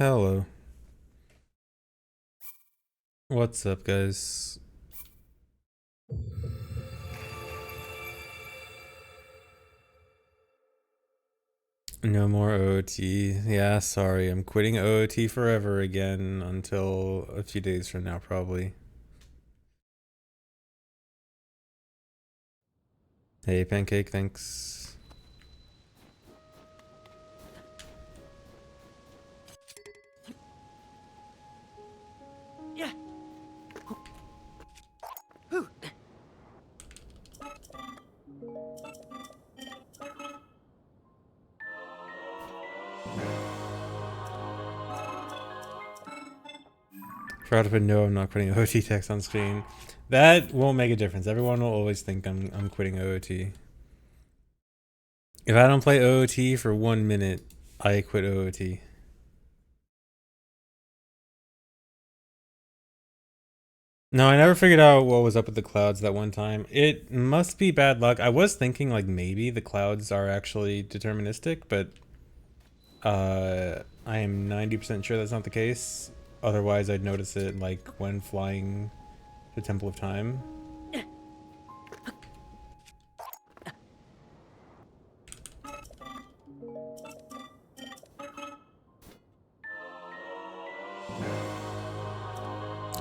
Hello. What's up, guys? No more OOT. Yeah, sorry. I'm quitting OOT forever again until a few days from now, probably. Hey, Pancake, thanks. Yeah. Proud to put no, I'm not quitting OOT text on screen. That won't make a difference. Everyone will always think I'm quitting OOT. If I don't play OOT for 1 minute, I quit OOT. No, I never figured out what was up with the clouds that one time. It must be bad luck. I was thinking like maybe the clouds are actually deterministic, but I am 90% sure that's not the case. Otherwise, I'd notice it like when flying to Temple of Time.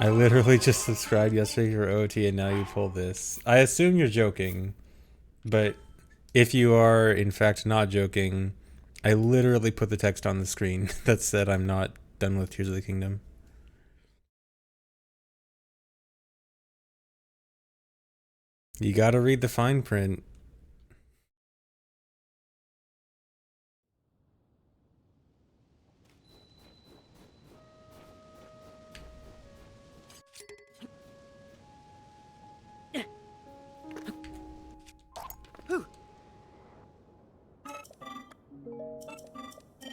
I literally just subscribed yesterday for OT and now you pull this. I assume you're joking, but if you are in fact not joking, I literally put the text on the screen that said I'm not done with Tears of the Kingdom. You gotta read the fine print.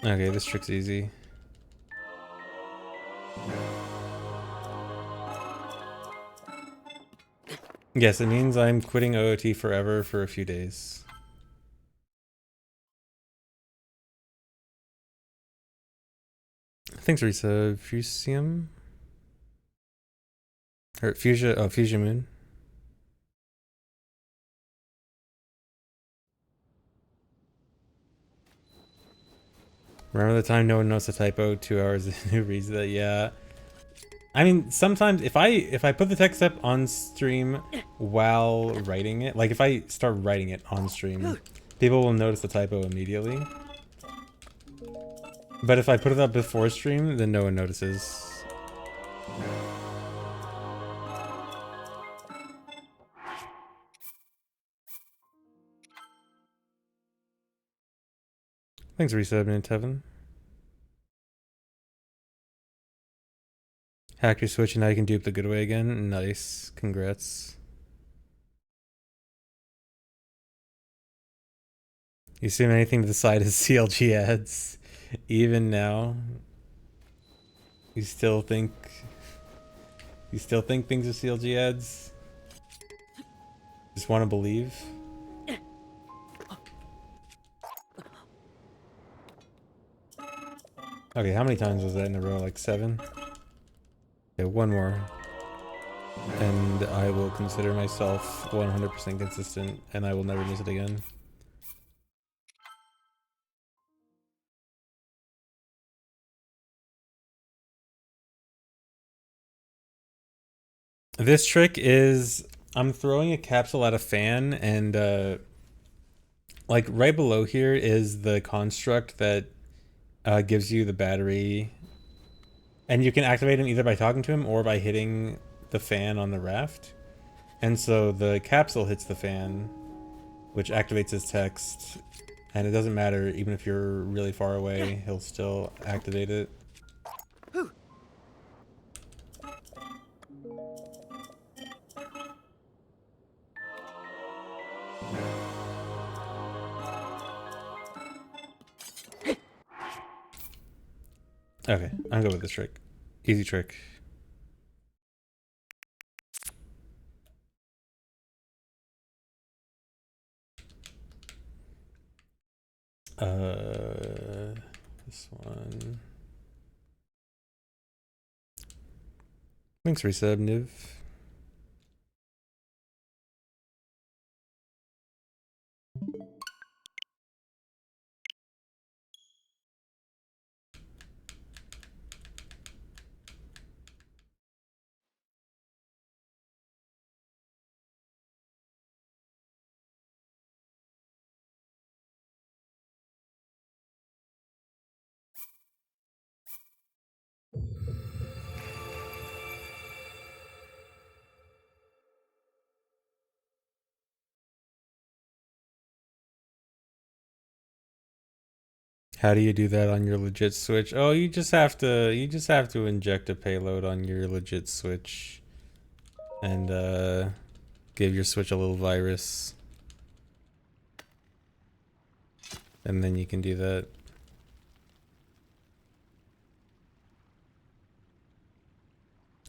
Okay, this trick's easy. Yes, it means I'm quitting OOT forever for a few days. Thanks, Risa. Fusium? Or Fusia, oh, Fusion Moon. Remember the time no one knows the typo? 2 hours who reads that? Yeah. I mean, sometimes if I put the text up on stream while writing it, like if I start writing it on stream, people will notice the typo immediately. But if I put it up before stream, then no one notices. Thanks, Resub and Tevin. Hack your Switch and now you can dupe the good way again. Nice. Congrats. You assume anything to the side is CLG ads. Even now. You still think things are CLG ads? Just want to believe? Okay, how many times was that in a row? Like 7? Okay, one more. And I will consider myself 100% consistent and I will never miss it again. This trick is I'm throwing a capsule at a fan and like right below here is the construct that gives you the battery. And you can activate him either by talking to him or by hitting the fan on the raft. And so the capsule hits the fan, which activates his text. And it doesn't matter, even if you're really far away, he'll still activate it. Okay, I'm good with this trick. Easy trick. This one. Thanks, resub, Niv. How do you do that on your legit Switch? Oh, you just have to inject a payload on your legit Switch and give your Switch a little virus. And then you can do that.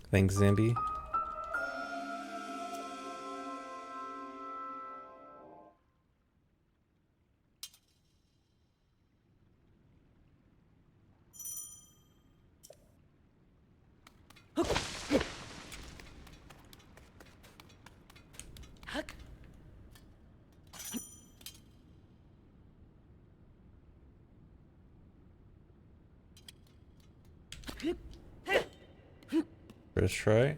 Thanks, Zambi. Huck. First try.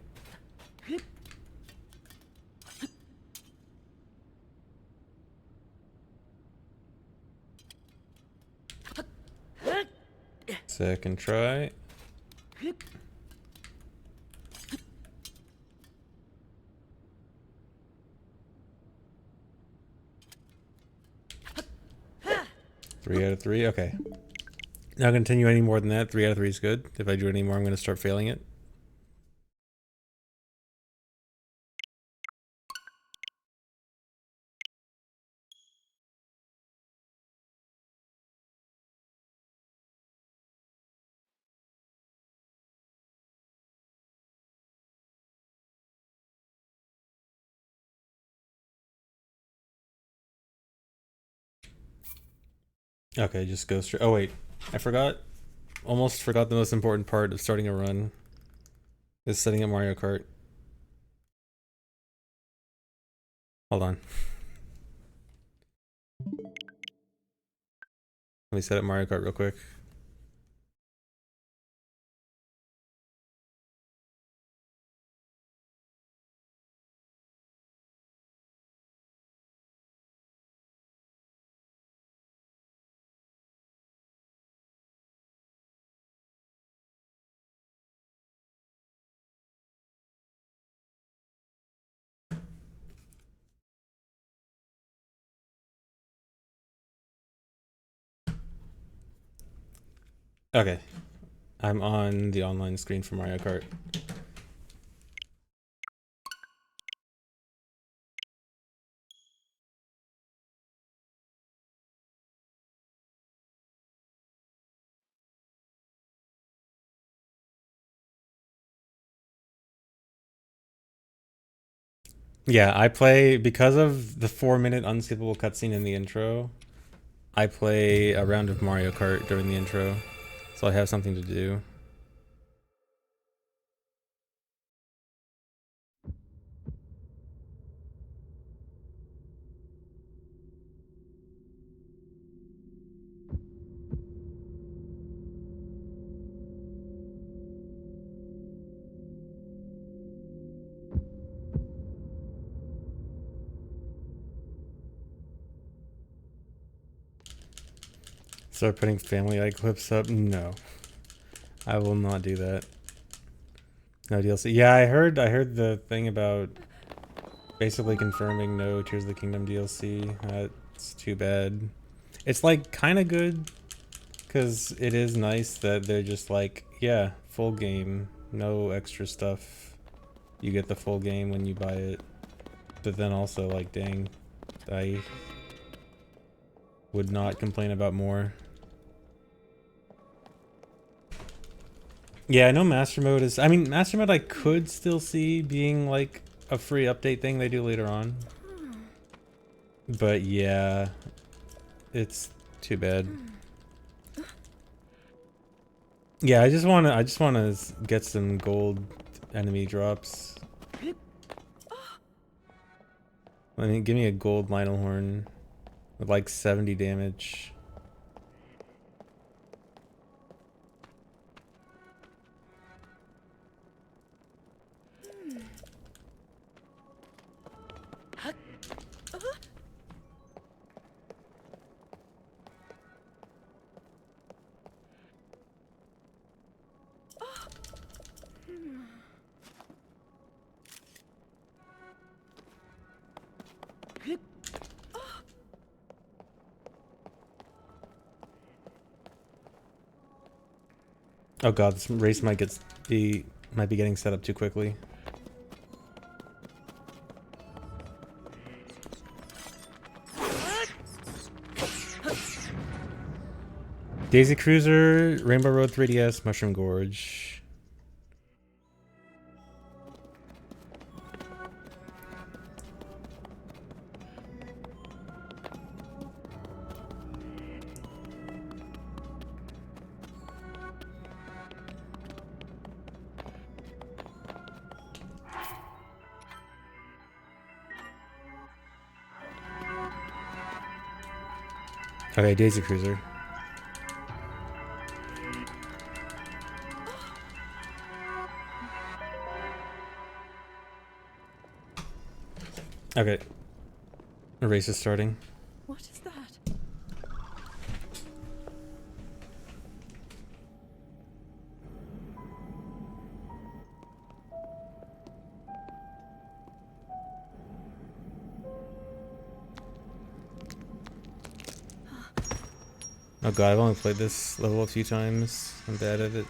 Second try. Three out of three. Okay. Not continue any more than that. 3 out of 3 is good. If I do any more, I'm going to start failing it. Okay, just go straight. Oh, wait. I forgot. Almost forgot the most important part of starting a run. Is setting up Mario Kart. Hold on. Let me set up Mario Kart real quick. Okay. I'm on the online screen for Mario Kart. Yeah, I play because of the 4-minute unskippable cutscene in the intro. I play a round of Mario Kart during the intro, so I have something to do. Start putting Family Guy clips up? No, I will not do that. No DLC. Yeah, I heard the thing about basically confirming no Tears of the Kingdom DLC. That's too bad. It's like kind of good because it is nice that they're just like, yeah, full game, no extra stuff. You get the full game when you buy it. But then also like, dang, I would not complain about more. Yeah, I know Master Mode is... I mean, Master Mode I could still see being like a free update thing they do later on. But yeah, it's too bad. Yeah, I just wanna get some gold enemy drops. Give me a gold Lionel horn with like 70 damage. Oh god, this race might be getting set up too quickly. Daisy Cruiser, Rainbow Road 3DS, Mushroom Gorge. Okay, Daisy Cruiser. Okay. The race is starting. What is that? Oh god, I've only played this level a few times. I'm bad at it.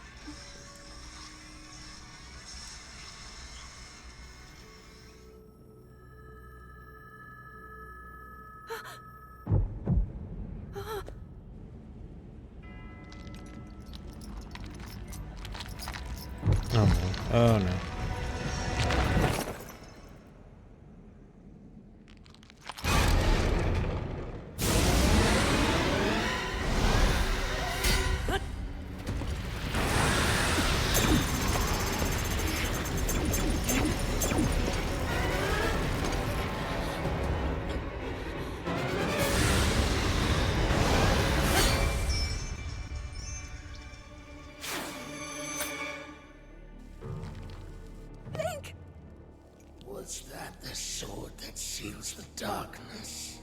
Oh no. Oh no. Was that the sword that seals the darkness?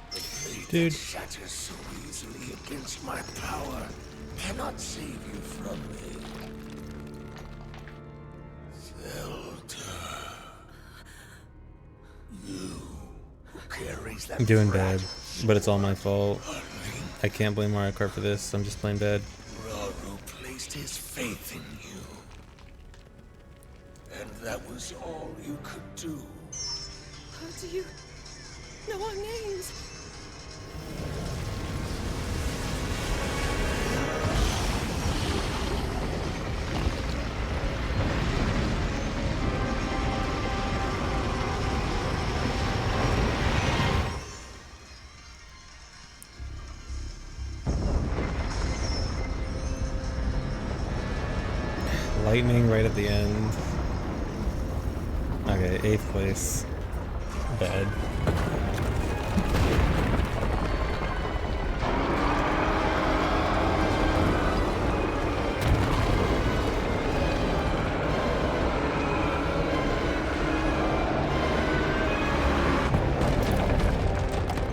The blade Dude. that shatters so easily against my power cannot save you from me. Zelda. You who carries that I'm doing threat bad, but it's all my fault. a link. I can't blame Mario Kart for this. I'm just playing bad. Raru placed his faith in you. And that was all you could do. How do you know our names? Lightning right at the end. Okay, 8th place. Bad.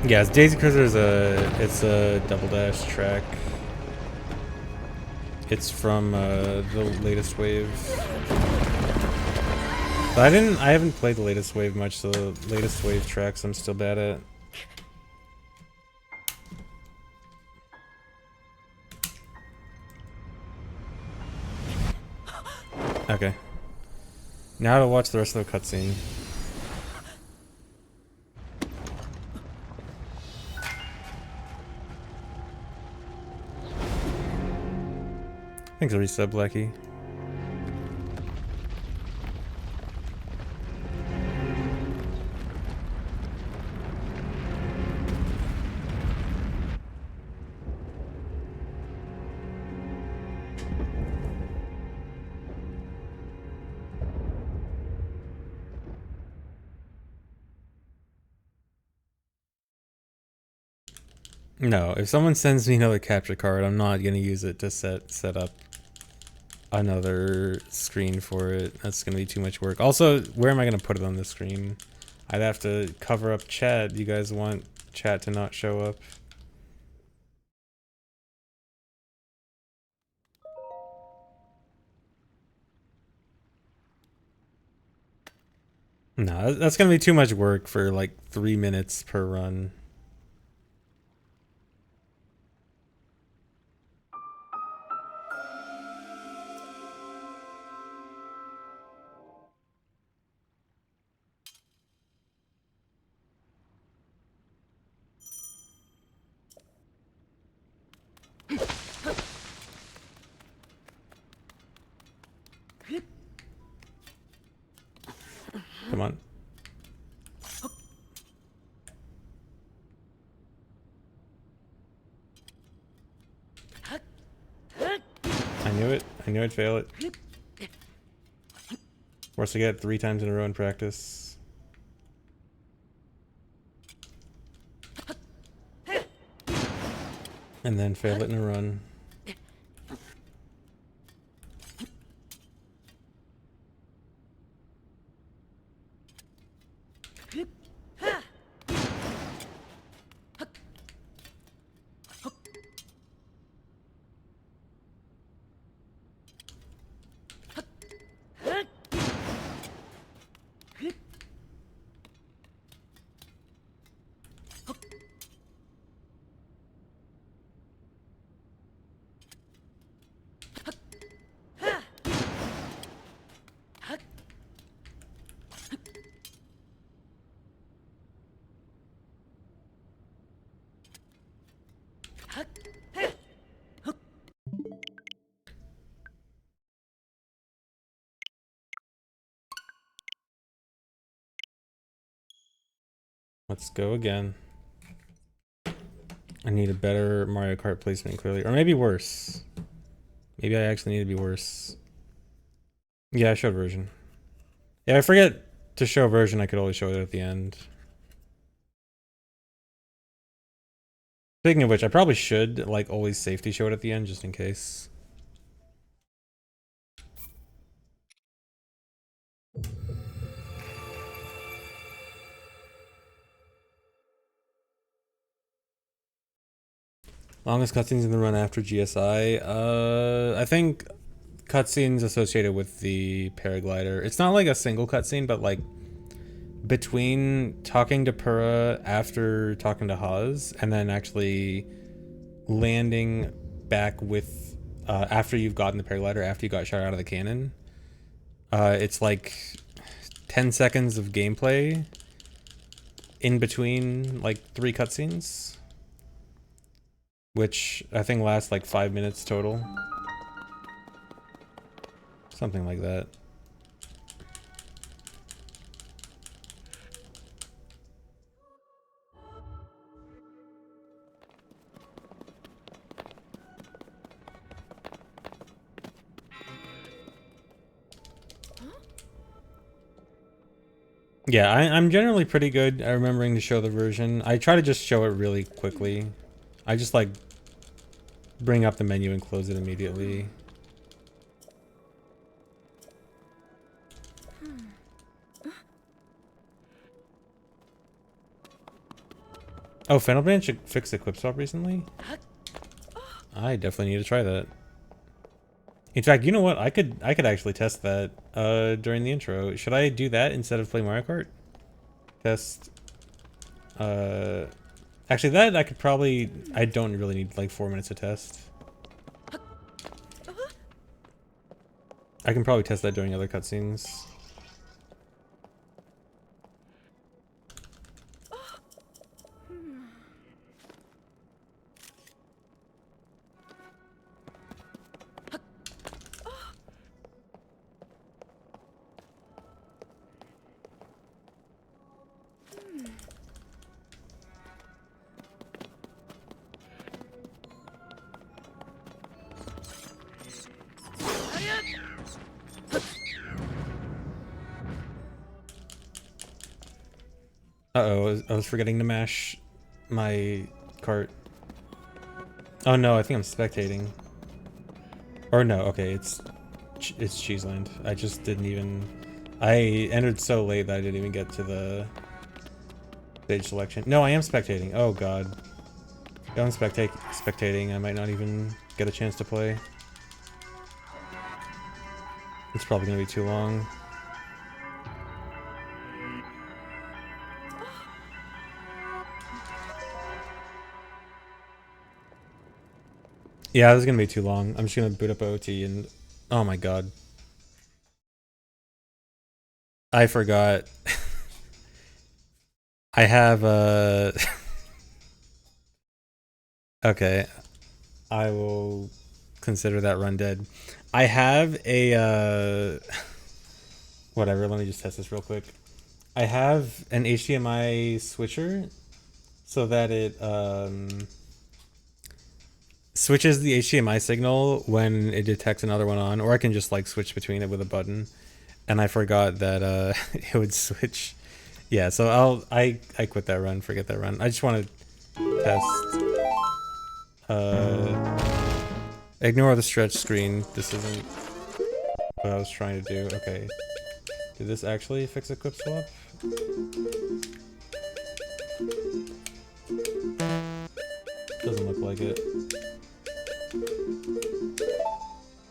Yes, Daisy Cruiser is a double dash track. It's from the latest wave. But I haven't played the latest wave much, so the latest wave tracks I'm still bad at. Okay. Now to watch the rest of the cutscene. Thanks for resub, Blackie. No, if someone sends me another capture card, I'm not gonna use it to set up another screen for it. That's gonna be too much work. Also, where am I gonna put it on the screen? I'd have to cover up chat. You guys want chat to not show up? No, that's gonna be too much work for like 3 minutes per run. Come on. I knew it. I knew I'd fail it. Worst I get 3 times in a row in practice. And then fail it in a run. Let's go again. I need a better Mario Kart placement, clearly. Or maybe worse. Maybe I actually need to be worse. Yeah, I showed version. Yeah, I forget to show version. I could always show it at the end. Speaking of which, I probably should, like, always safety show it at the end, just in case. Longest cutscenes in the run after GSI? I think cutscenes associated with the paraglider. It's not like a single cutscene, but like between talking to Pura after talking to Haas and then actually landing back with after you've gotten the paraglider, after you got shot out of the cannon. It's like 10 seconds of gameplay in between like 3 cutscenes, which I think lasts like 5 minutes total. Something like that. Yeah, I'm generally pretty good at remembering to show the version. I try to just show it really quickly. I just like bring up the menu and close it immediately. Oh, Fennel Branch fixed the clip swap recently? I definitely need to try that. In fact, you know what? I could actually test that during the intro. Should I do that instead of play Mario Kart? Test actually that I could probably I don't really need like 4 minutes to test. I can probably test that during other cutscenes. Uh-oh, I was forgetting to mash my cart. Oh no, I think I'm spectating. Or no, okay, it's Cheeseland. I just didn't even... I entered so late that I didn't even get to the stage selection. No, I am spectating. Oh god. If I'm spectating, I might not even get a chance to play. It's probably gonna be too long. Yeah, this is gonna be too long. I'm just gonna boot up OT and... Oh my god. I forgot. I have okay. I will consider that run dead. I have a whatever, let me just test this real quick. I have an HDMI switcher so that it switches the HDMI signal when it detects another one on, or I can just like switch between it with a button. And I forgot that it would switch. Yeah, so I quit that run, forget that run. I just want to test. Ignore the stretch screen. This isn't what I was trying to do. Okay. Did this actually fix equip swap? Doesn't look like it.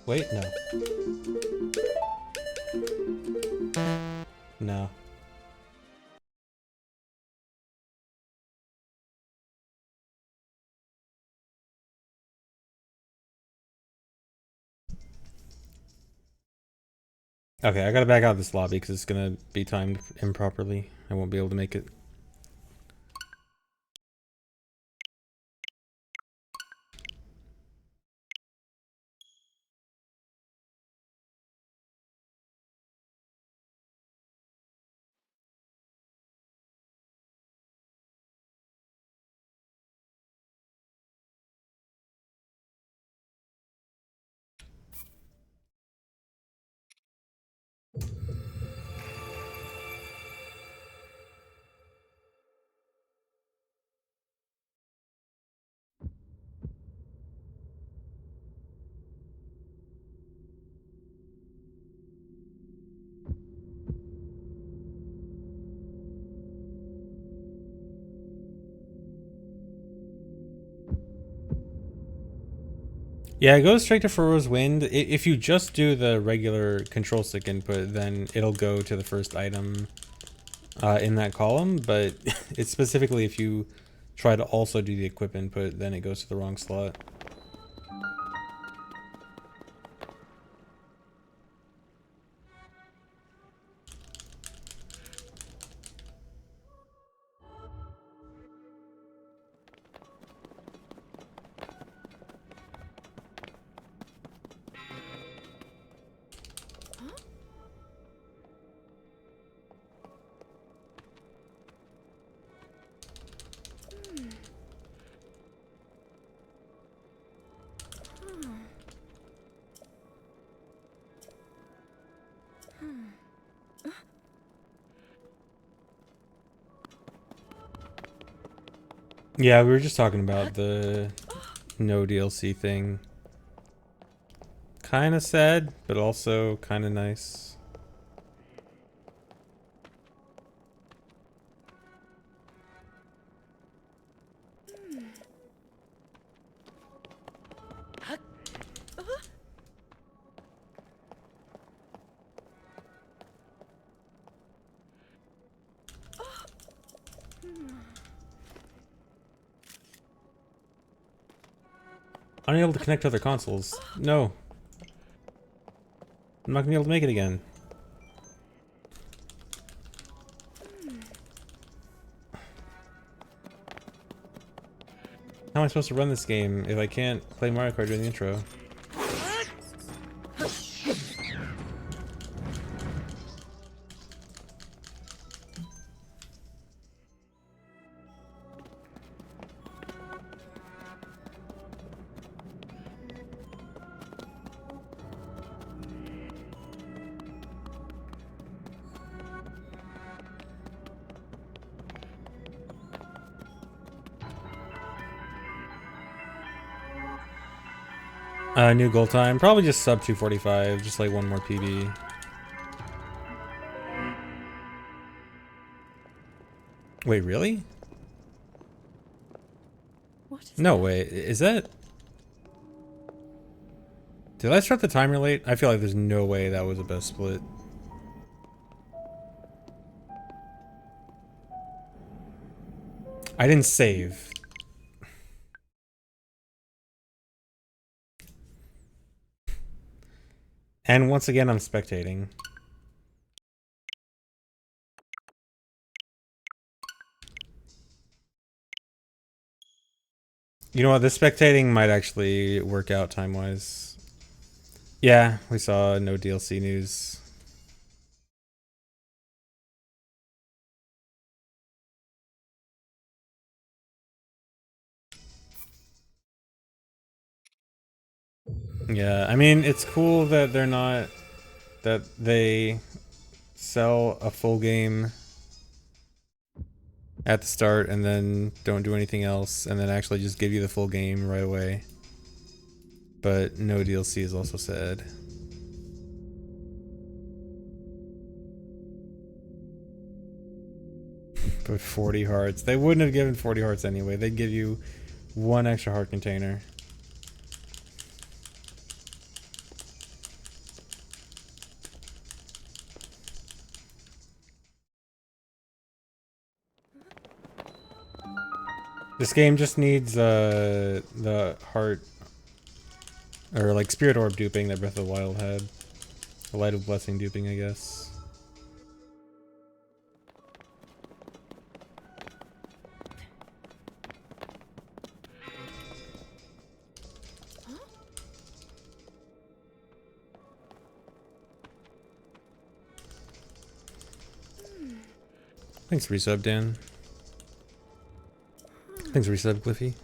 Wait, no. No. Okay, I gotta back out of this lobby because it's gonna be timed improperly. I won't be able to make it. Yeah, it goes straight to Furrow's Wind. If you just do the regular control stick input, then it'll go to the first item in that column, but it's specifically if you try to also do the equip input, then it goes to the wrong slot. Yeah, we were just talking about the no DLC thing. Kind of sad, but also kind of nice. Unable to connect to other consoles. No. I'm not gonna be able to make it again. How am I supposed to run this game if I can't play Mario Kart during the intro? New goal time. Probably just sub 245. Just like one more PB. Wait, really? What is No that? way. Is that... Did I start the timer late? I feel like there's no way that was a best split. I didn't save. And once again, I'm spectating. You know what? This spectating might actually work out time-wise. Yeah, we saw no DLC news. Yeah, I mean, it's cool that they're not... that they sell a full game at the start and then don't do anything else and then actually just give you the full game right away. But no DLC is also sad. But 40 hearts. They wouldn't have given 40 hearts anyway. They'd give you one extra heart container. This game just needs the heart, or like spirit orb duping that Breath of the Wild had. The light of blessing duping, I guess. Thanks resub, Dan. Thanks resub, Cliffy.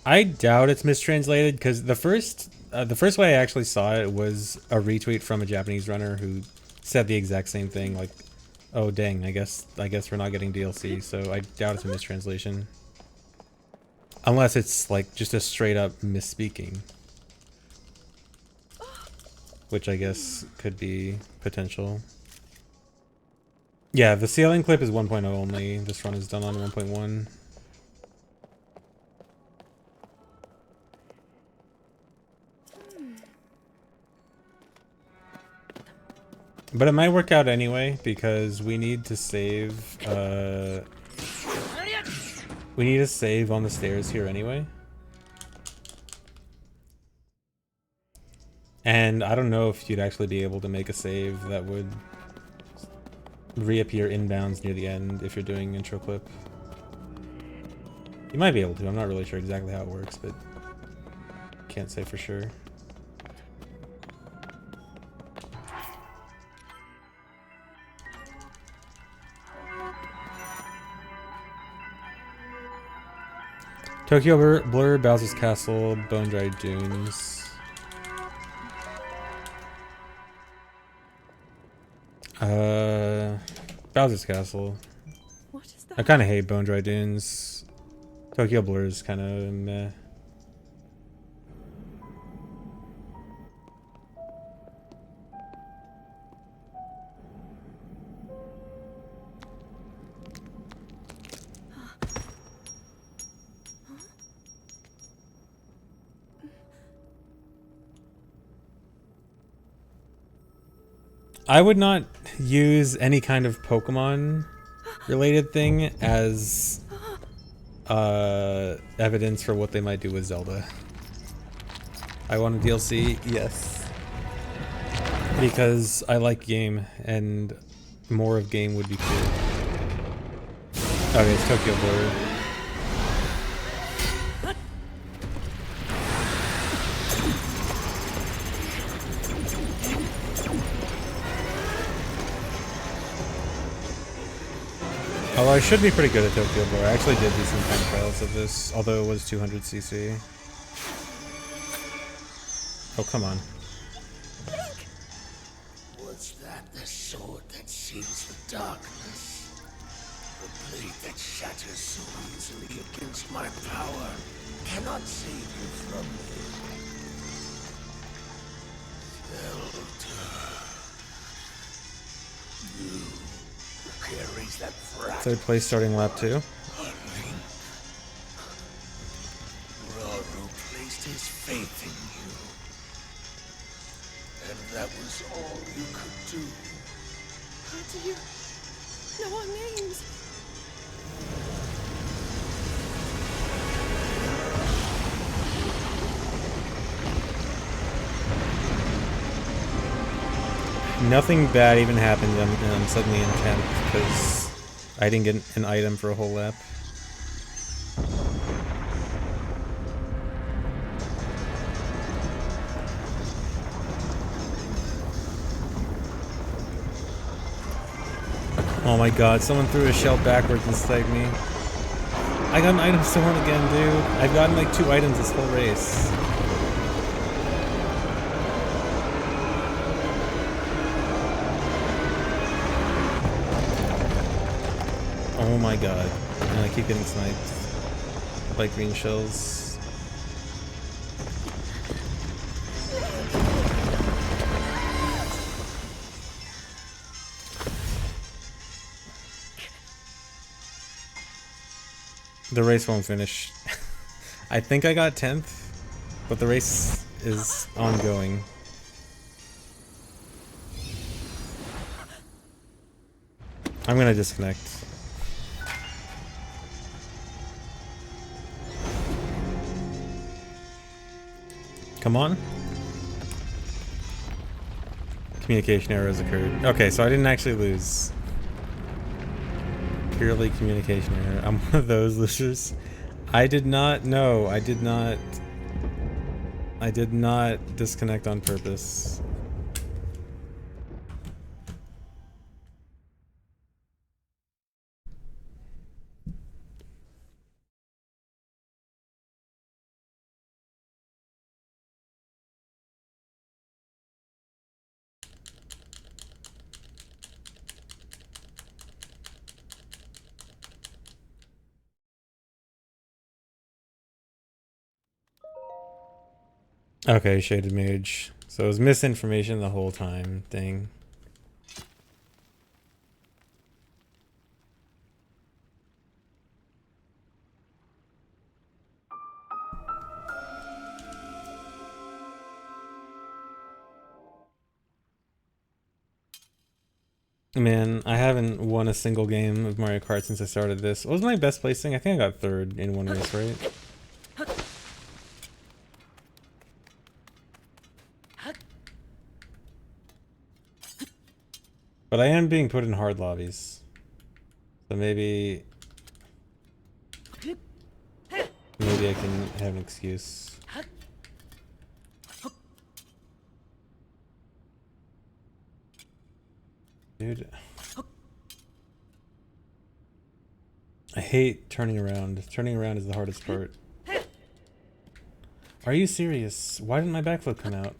I doubt it's mistranslated because the first way I actually saw it was a retweet from a Japanese runner who said the exact same thing. Like, oh dang, I guess we're not getting DLC. So I doubt it's a mistranslation, unless it's like just a straight up misspeaking, which I guess could be potential. Yeah, the sailing clip is 1.0 only. This run is done on 1.1. But it might work out anyway, because we need to save, we need to save on the stairs here anyway. And I don't know if you'd actually be able to make a save that would reappear inbounds near the end if you're doing intro clip. You might be able to, I'm not really sure exactly how it works, but can't say for sure. Tokyo Blur, Bowser's Castle, Bone Dry Dunes. Bowser's Castle. What is I that? kind of hate Bone Dry Dunes. Tokyo Blur is kind of meh. I would not use any kind of Pokemon related thing as evidence for what they might do with Zelda. I want a DLC, yes. Because I like game and more of game would be cool. Okay, it's Tokyo Blur. Although I should be pretty good at Tokyo Blur. I actually did do some time trials of this, although it was 200cc. Oh, come on. Was that the sword that seals the darkness? The blade that shatters so easily against my power cannot save you from me. Zelda. You who carries that brat. Third place starting lap 2. Raru placed his faith in you. And that was all you could do. How do you know our names? Nothing bad even happened, and I'm suddenly in 10th because I didn't get an item for a whole lap. Oh my god, someone threw a shell backwards and sniped me. I got an item stolen again, dude. I've gotten like 2 items this whole race. Oh my god. And I keep getting sniped by green shells. The race won't finish. I think I got 10th, but the race is ongoing. I'm gonna disconnect. Come on. Communication errors occurred. Okay, so I didn't actually lose. Purely communication error. I'm one of those losers. I did not know. I did not disconnect on purpose. Okay, Shaded Mage. So it was misinformation the whole time thing. Man, I haven't won a single game of Mario Kart since I started this. What was my best placing? I think I got 3rd in one race, right? But I am being put in hard lobbies. So maybe I can have an excuse. Dude. I hate turning around. Turning around is the hardest part. Are you serious? Why didn't my backflip come out?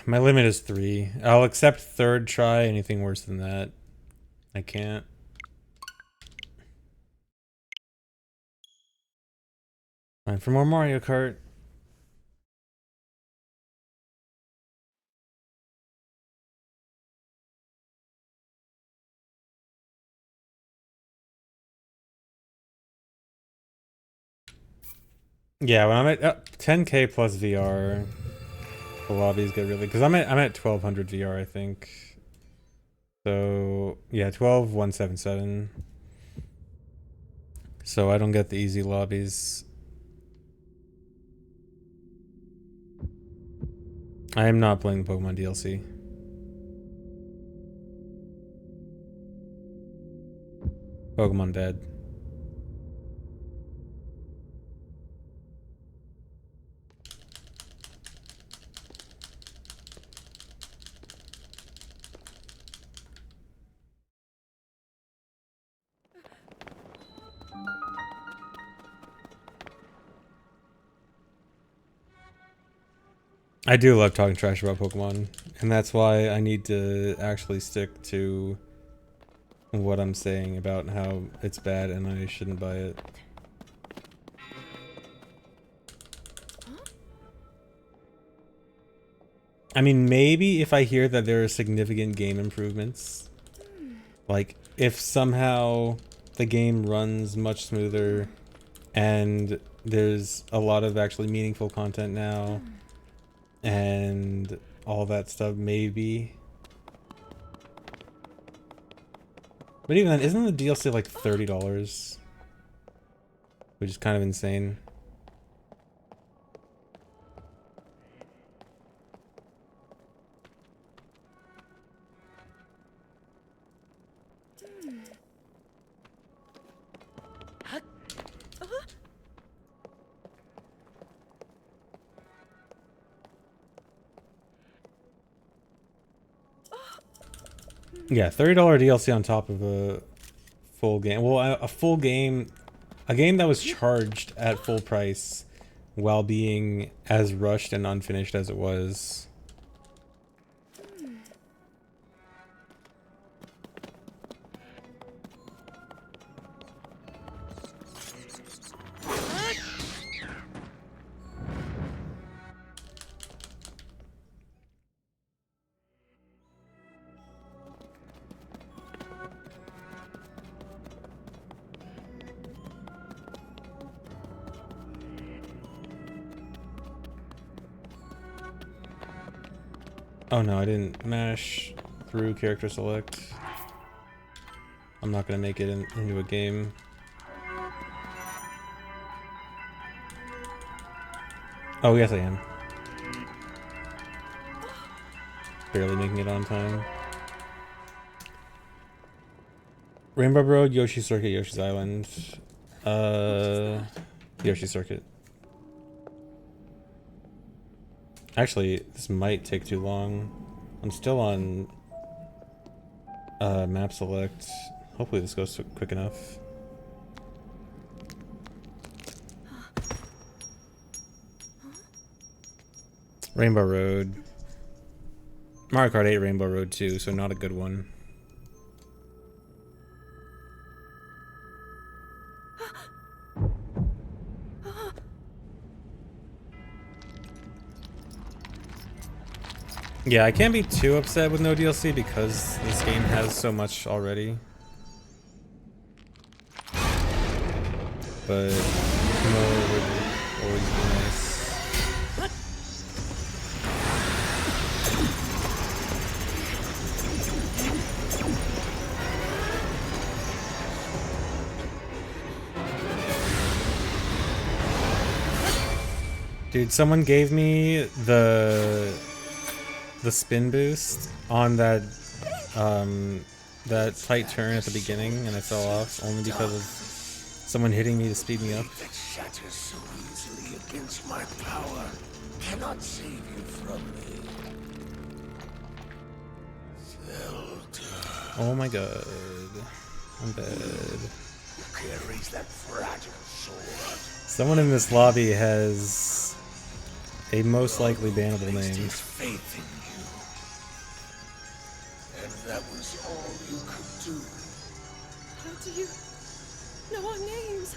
My limit is 3. I'll accept 3rd try. Anything worse than that, I can't. Time for more Mario Kart. Yeah, when I'm at 10k plus VR, the lobbies get really, because I'm at 1200 VR, I think. So yeah, 12177. So I don't get the easy lobbies. I am not playing the Pokemon DLC. Pokemon dead. I do love talking trash about Pokemon, and that's why I need to actually stick to what I'm saying about how it's bad and I shouldn't buy it. I mean, maybe if I hear that there are significant game improvements, like if somehow the game runs much smoother and there's a lot of actually meaningful content now and all that stuff, maybe. But even then, isn't the DLC like $30? Which is kind of insane. Yeah, $30 DLC on top of a full game. Well, a full game, a game that was charged at full price while being as rushed and unfinished as it was. Oh no, I didn't mash through character select. I'm not gonna make it into a game. Oh yes I am. Barely making it on time. Rainbow Road, Yoshi Circuit, Yoshi's Island. Yoshi Circuit. Actually, this might take too long. I'm still on map select. Hopefully this goes quick enough. Rainbow Road. Mario Kart 8 Rainbow Road 2, so not a good one. Yeah, I can't be too upset with no DLC because this game has so much already. But more would always be nice. Dude, someone gave me the spin boost on that that tight turn at the beginning, and I fell off only because of someone hitting me to speed me up. That shatters so easily against my power cannot save you from me. Zelda. Oh my god, I'm dead. Who carries that fragile sword? Someone in this lobby has a most likely bannable name. His faith in you. And that was all you could do. How do you know our names?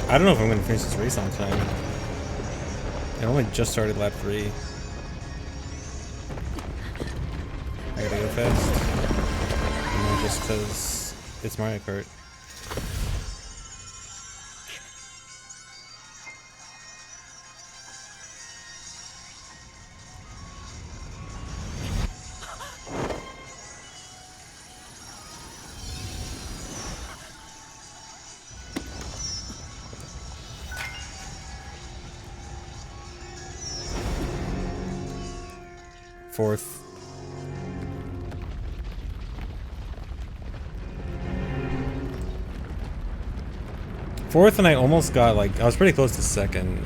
I don't know if I'm going to finish this race on time. I only just started lap 3. I gotta go fast. And not just because it's Mario Kart. Fourth. Fourth, and I almost got, like, I was pretty close to second.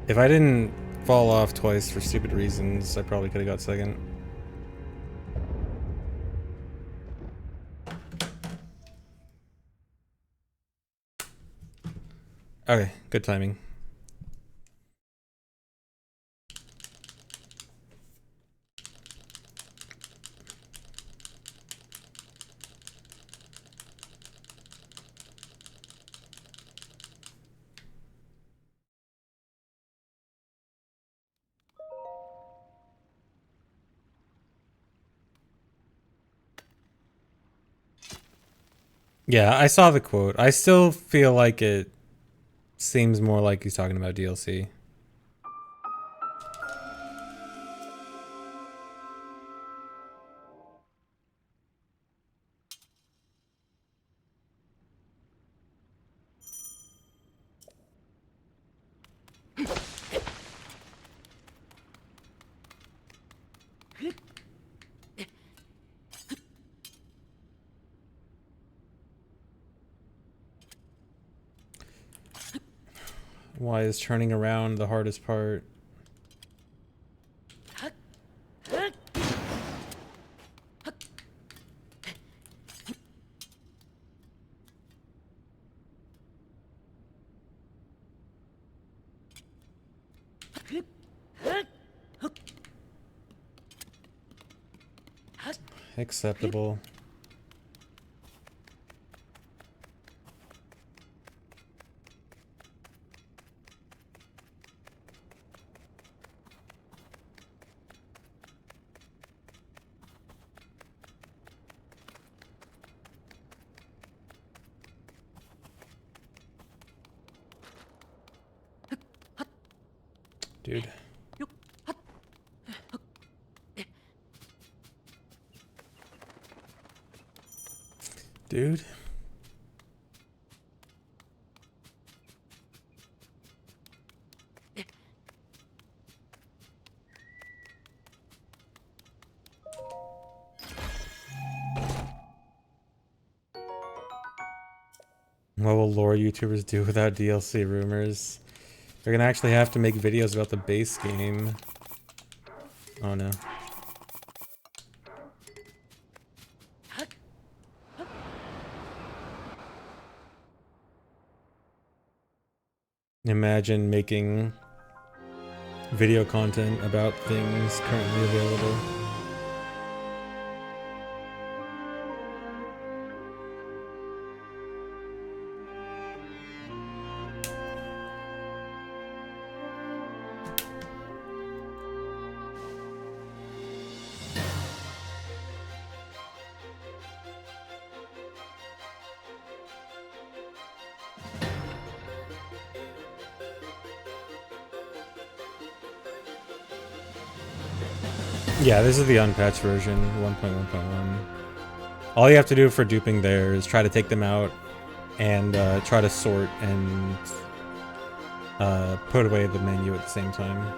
If I didn't fall off twice for stupid reasons, I probably could have got second. Okay, good timing. Yeah, I saw the quote. I still feel like it seems more like he's talking about DLC. Why is turning around the hardest part? Acceptable. Dude. Dude. What will lore YouTubers do without DLC rumors? They're gonna actually have to make videos about the base game. Oh no. Imagine making video content about things currently available. Yeah, this is the unpatched version, 1.1.1. All you have to do for duping there is try to take them out and try to sort and put away the menu at the same time.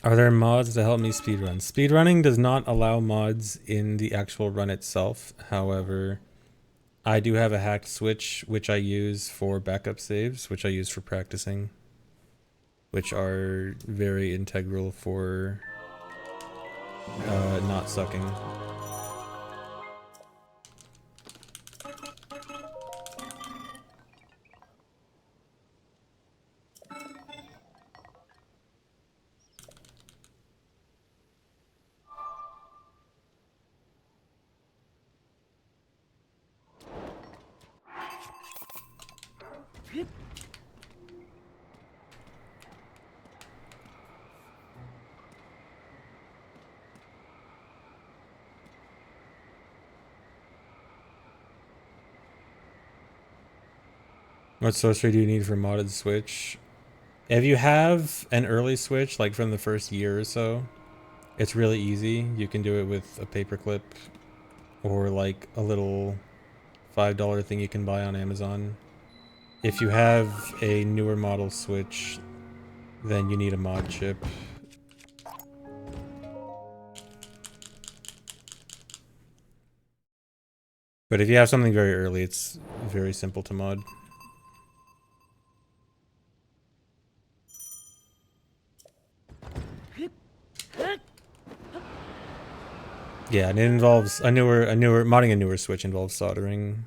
Are there mods to help me speedrun? Speedrunning does not allow mods in the actual run itself. However, I do have a hacked switch, which I use for backup saves, which I use for practicing, which are very integral for not sucking. What sorcery do you need for modded Switch? If you have an early Switch, like from the first year or so, it's really easy. You can do it with a paperclip or like a little $5 thing you can buy on Amazon. If you have a newer model Switch, then you need a mod chip. But if you have something very early, it's very simple to mod. Yeah, and it involves modding a newer Switch involves soldering.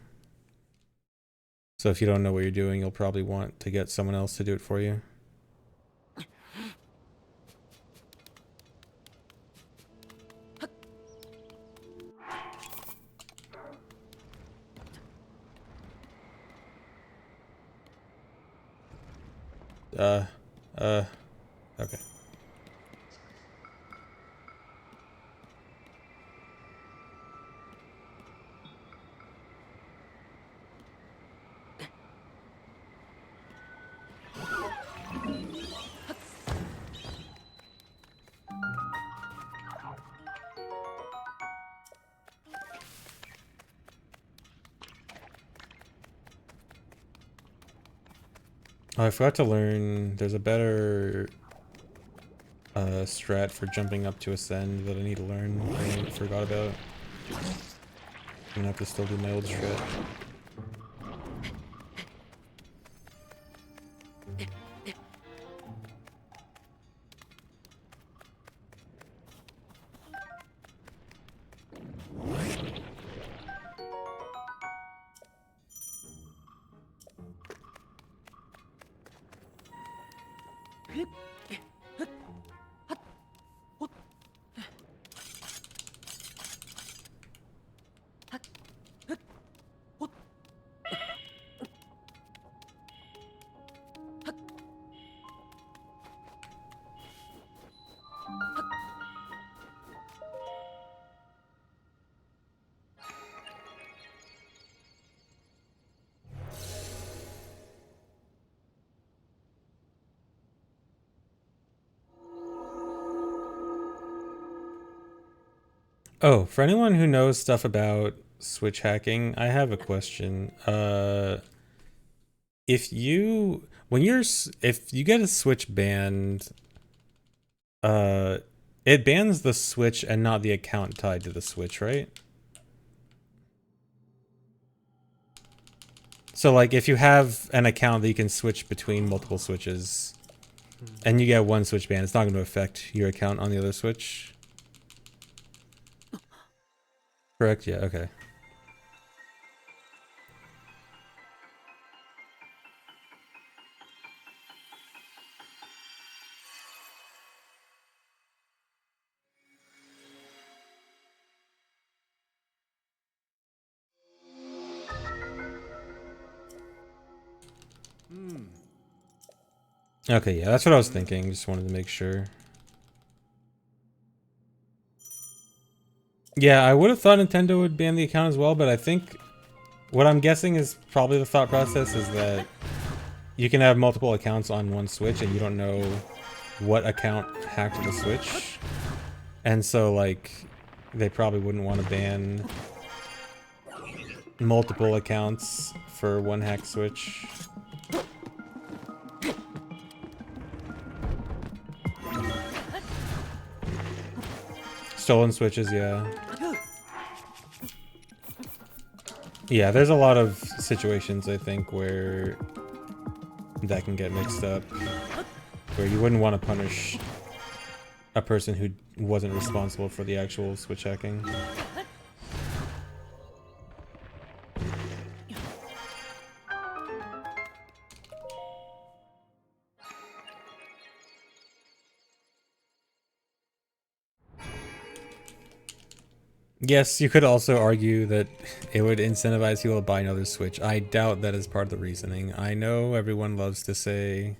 So if you don't know what you're doing, you'll probably want to get someone else to do it for you. Okay. Oh, I forgot to learn. There's a better strat for jumping up to ascend that I need to learn. I forgot about. I'm gonna have to still do my old strat. Oh, for anyone who knows stuff about Switch hacking, I have a question. If you if you get a Switch banned, uh, it bans the Switch and not the account tied to the Switch, right? So like if you have an account that you can switch between multiple Switches and you get one Switch ban, it's not going to affect your account on the other Switch. Correct? Yeah, okay. Okay, yeah, that's what I was thinking. Just wanted to make sure. Yeah, I would have thought Nintendo would ban the account as well, but I think what I'm guessing is probably the thought process is that you can have multiple accounts on one Switch and you don't know what account hacked the Switch. And so, like, they probably wouldn't want to ban multiple accounts for one hacked Switch. Stolen Switches, yeah. Yeah, there's a lot of situations, I think, where that can get mixed up. Where you wouldn't want to punish a person who wasn't responsible for the actual Switch hacking. Yes, you could also argue that it would incentivize people to buy another Switch. I doubt that is part of the reasoning. I know everyone loves to say,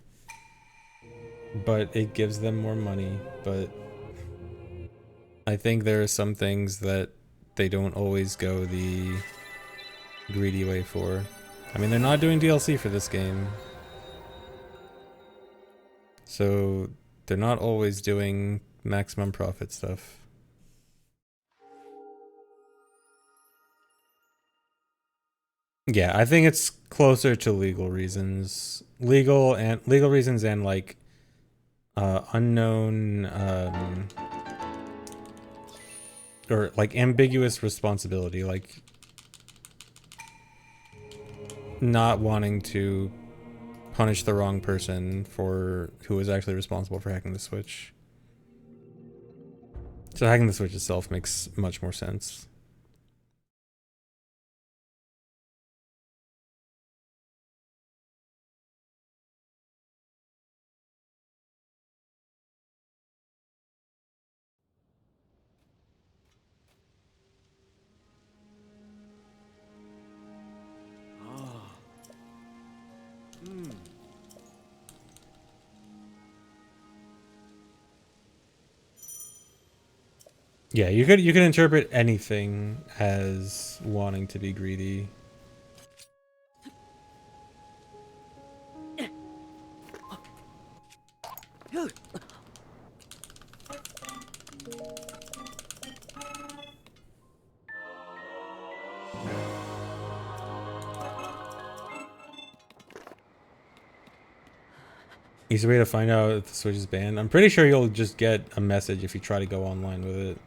but it gives them more money, but I think there are some things that they don't always go the greedy way for. I mean, they're not doing DLC for this game. So they're not always doing maximum profit stuff. Yeah, I think it's closer to legal reasons. Legal reasons and like unknown or like ambiguous responsibility, like not wanting to punish the wrong person for who was actually responsible for hacking the Switch. So hacking the Switch itself makes much more sense. Yeah, you could interpret anything as wanting to be greedy. Easy way to find out if the Switch is banned. I'm pretty sure you'll just get a message if you try to go online with it.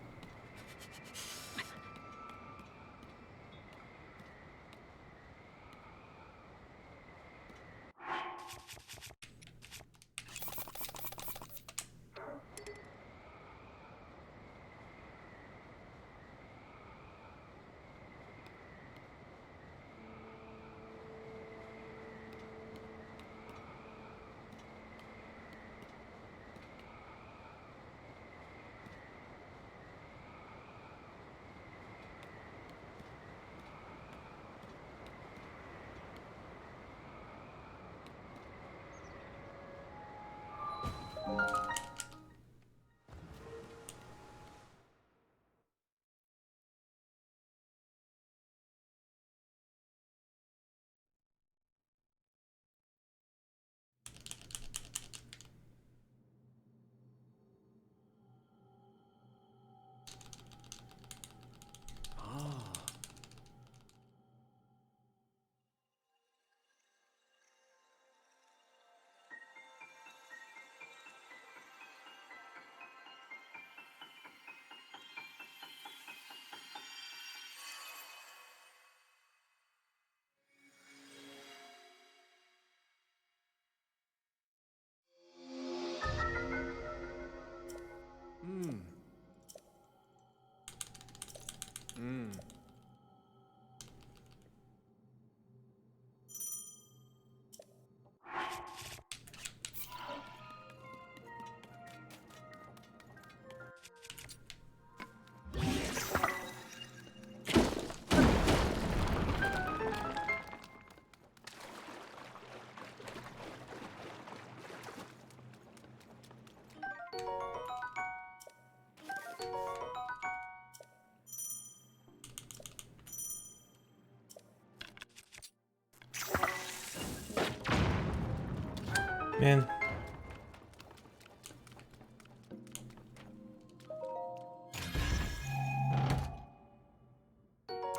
Man.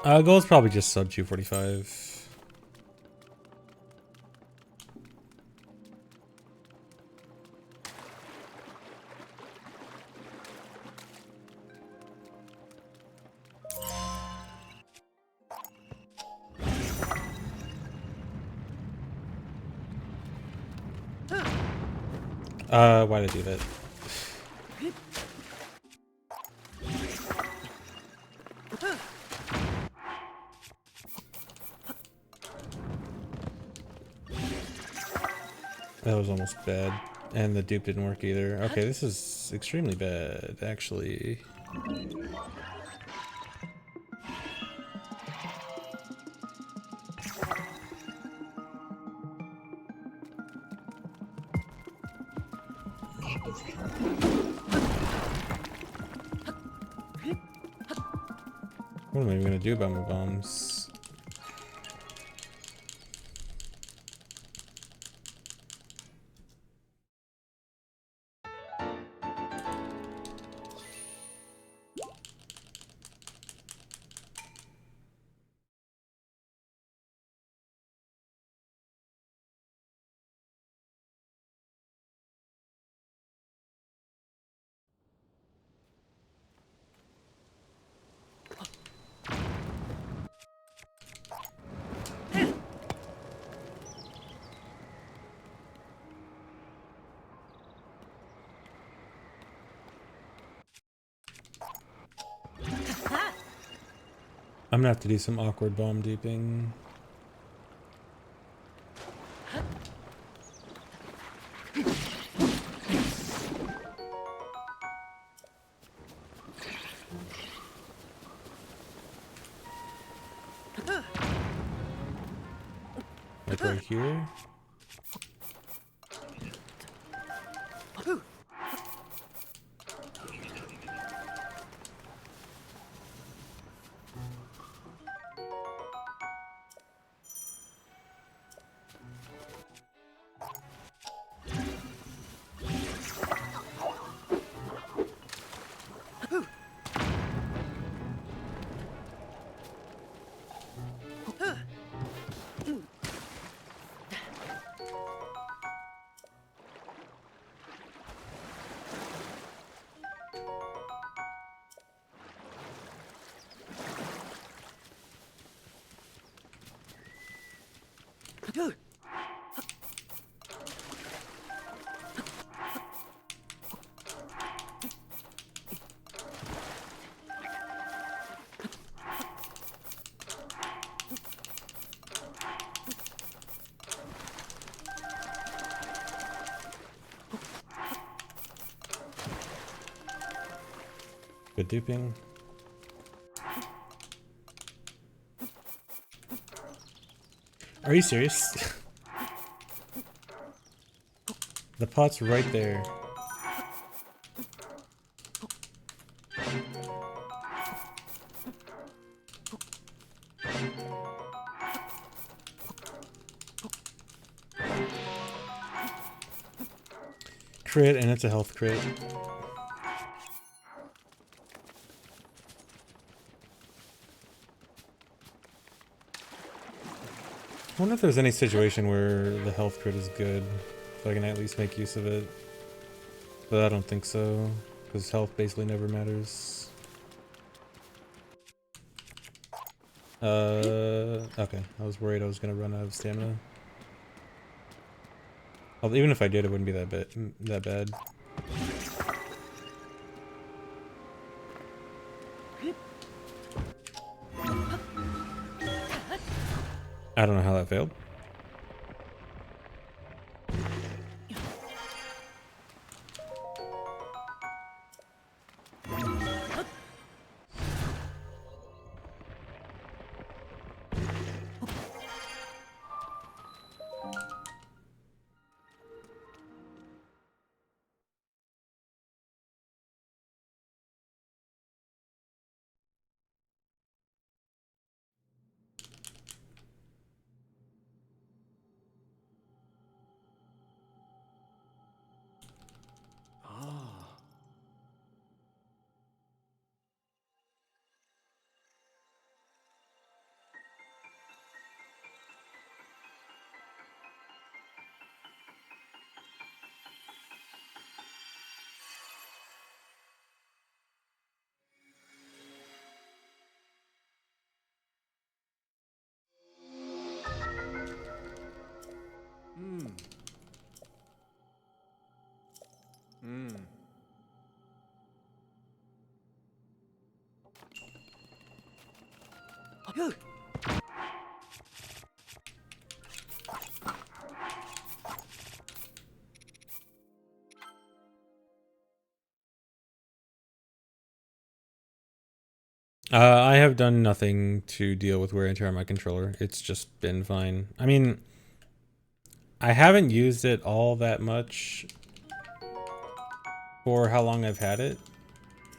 Goal's probably just sub 245. Why'd I do that? That was almost bad. And the dupe didn't work either. Okay, this is extremely bad, actually. What am I even gonna do about my bombs? I'm gonna have to do some awkward bomb duping. Like right here. Good duping. Are you serious? The pot's right there. Crit, and it's a health crit. I wonder if there's any situation where the health crit is good, so I can at least make use of it. But I don't think so, because health basically never matters. Okay. I was worried I was gonna run out of stamina. Although even if I did, it wouldn't be that bad. I don't know how that failed. I have done nothing to deal with wear and tear on my controller. It's just been fine. I mean, I haven't used it all that much for how long I've had it.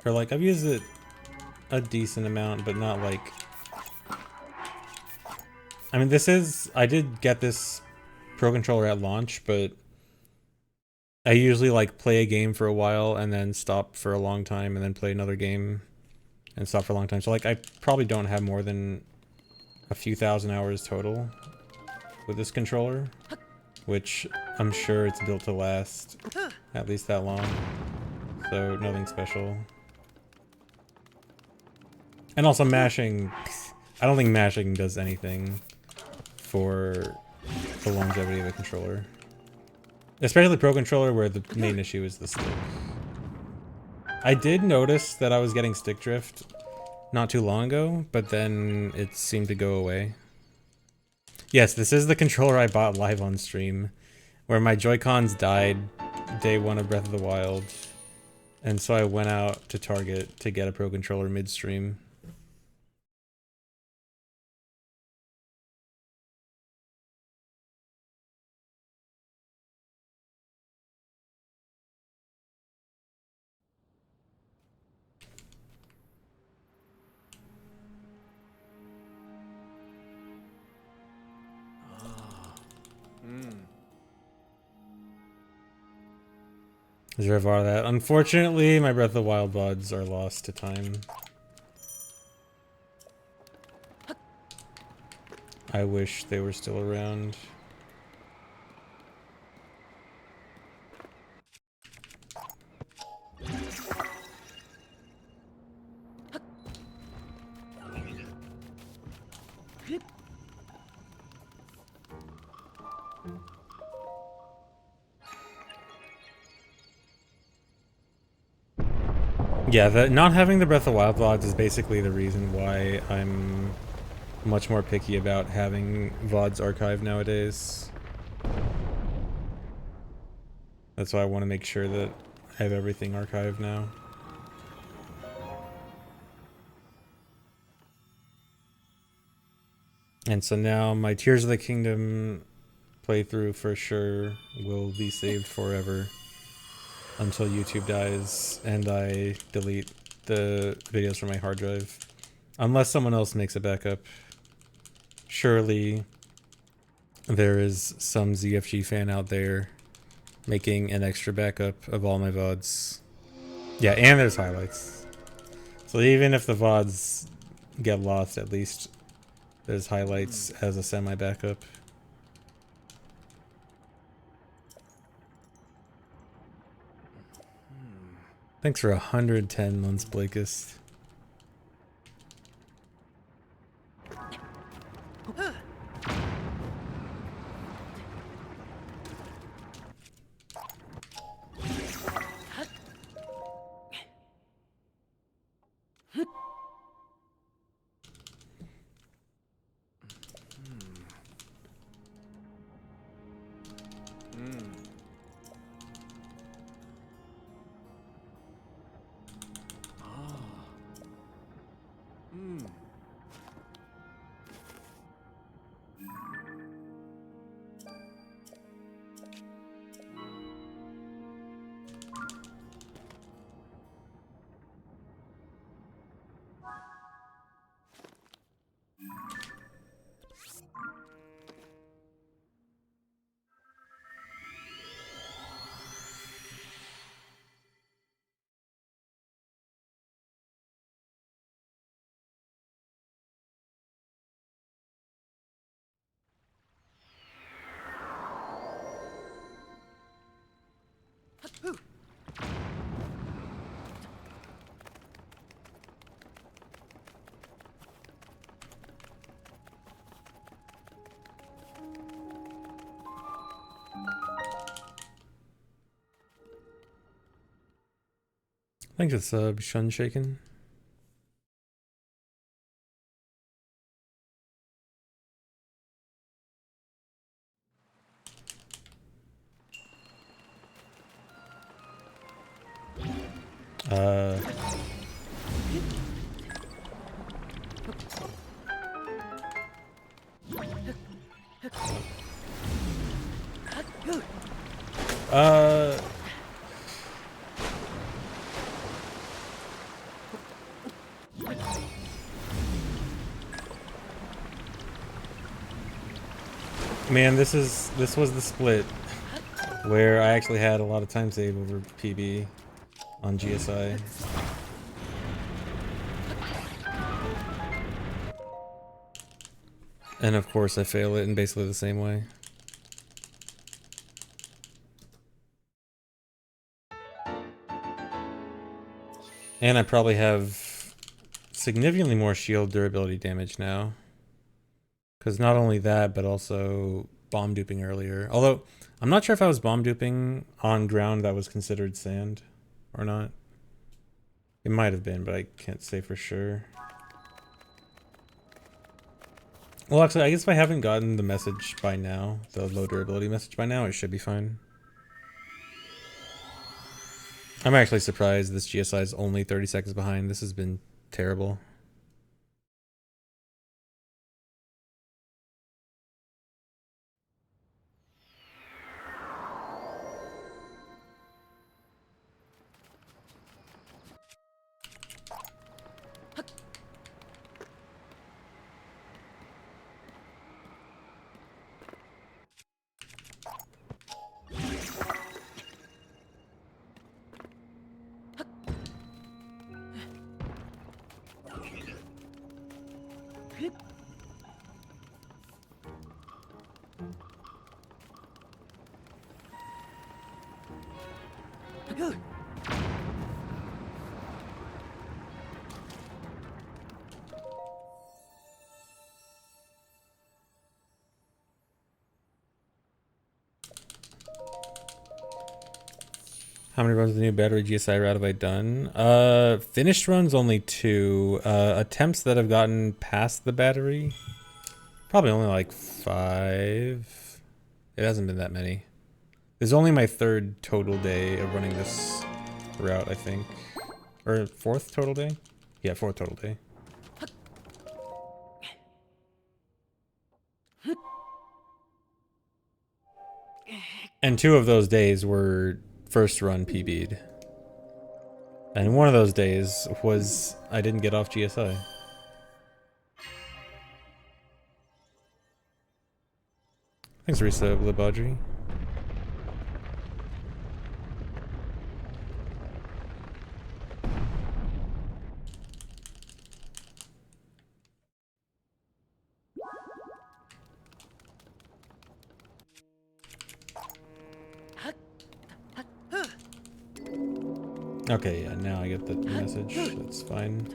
Or like, I've used it a decent amount, but not like... I mean, I did get this Pro Controller at launch, but I usually like play a game for a while and then stop for a long time and then play another game and stop for a long time. So like, I probably don't have more than a few thousand hours total with this controller, which I'm sure it's built to last at least that long. So nothing special. And also mashing, I don't think mashing does anything for the longevity of a controller. Especially Pro Controller, where the main issue is the stick. I did notice that I was getting stick drift not too long ago, but then it seemed to go away. Yes, this is the controller I bought live on stream, where my Joy-Cons died day one of Breath of the Wild, and so I went out to Target to get a Pro Controller midstream. Is there ever that? Unfortunately, my Breath of the Wild VODs are lost to time. I wish they were still around. Yeah, not having the Breath of the Wild VODs is basically the reason why I'm much more picky about having VODs archived nowadays. That's why I want to make sure that I have everything archived now. And so now my Tears of the Kingdom playthrough for sure will be saved forever until YouTube dies and I delete the videos from my hard drive. Unless someone else makes a backup. Surely there is some ZFG fan out there making an extra backup of all my VODs. Yeah, and there's highlights. So even if the VODs get lost, at least there's highlights as a semi-backup. Thanks for 110 months, Blakist. Thanks for the sub, Shun Shaken. Man, this was the split where I actually had a lot of time save over PB on GSI. And of course I fail it in basically the same way. And I probably have significantly more shield durability damage now. Because not only that, but also bomb duping earlier. Although, I'm not sure if I was bomb duping on ground that was considered sand or not. It might have been, but I can't say for sure. Well, actually, I guess if I haven't gotten the message by now, the low durability message by now, it should be fine. I'm actually surprised this GSI is only 30 seconds behind. This has been terrible. How many runs of the new battery GSI route have I done? Finished runs only 2. Attempts that have gotten past the battery, probably only like 5. It hasn't been that many. This is only my 3rd total day of running this route, I think. Or 4th total day? Yeah, 4th total day. And 2 of those days were first run PB'd. And one of those days was I didn't get off GSI. Thanks, Risa Libadri. Okay, yeah, now I get the message. That's fine.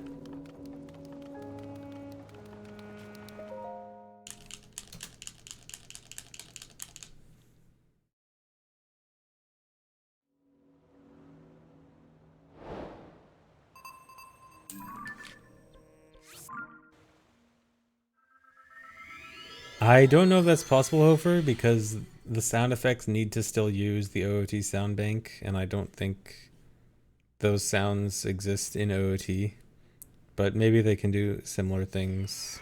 I don't know if that's possible, Hofer, because the sound effects need to still use the OOT sound bank, and I don't think those sounds exist in OOT. But maybe they can do similar things.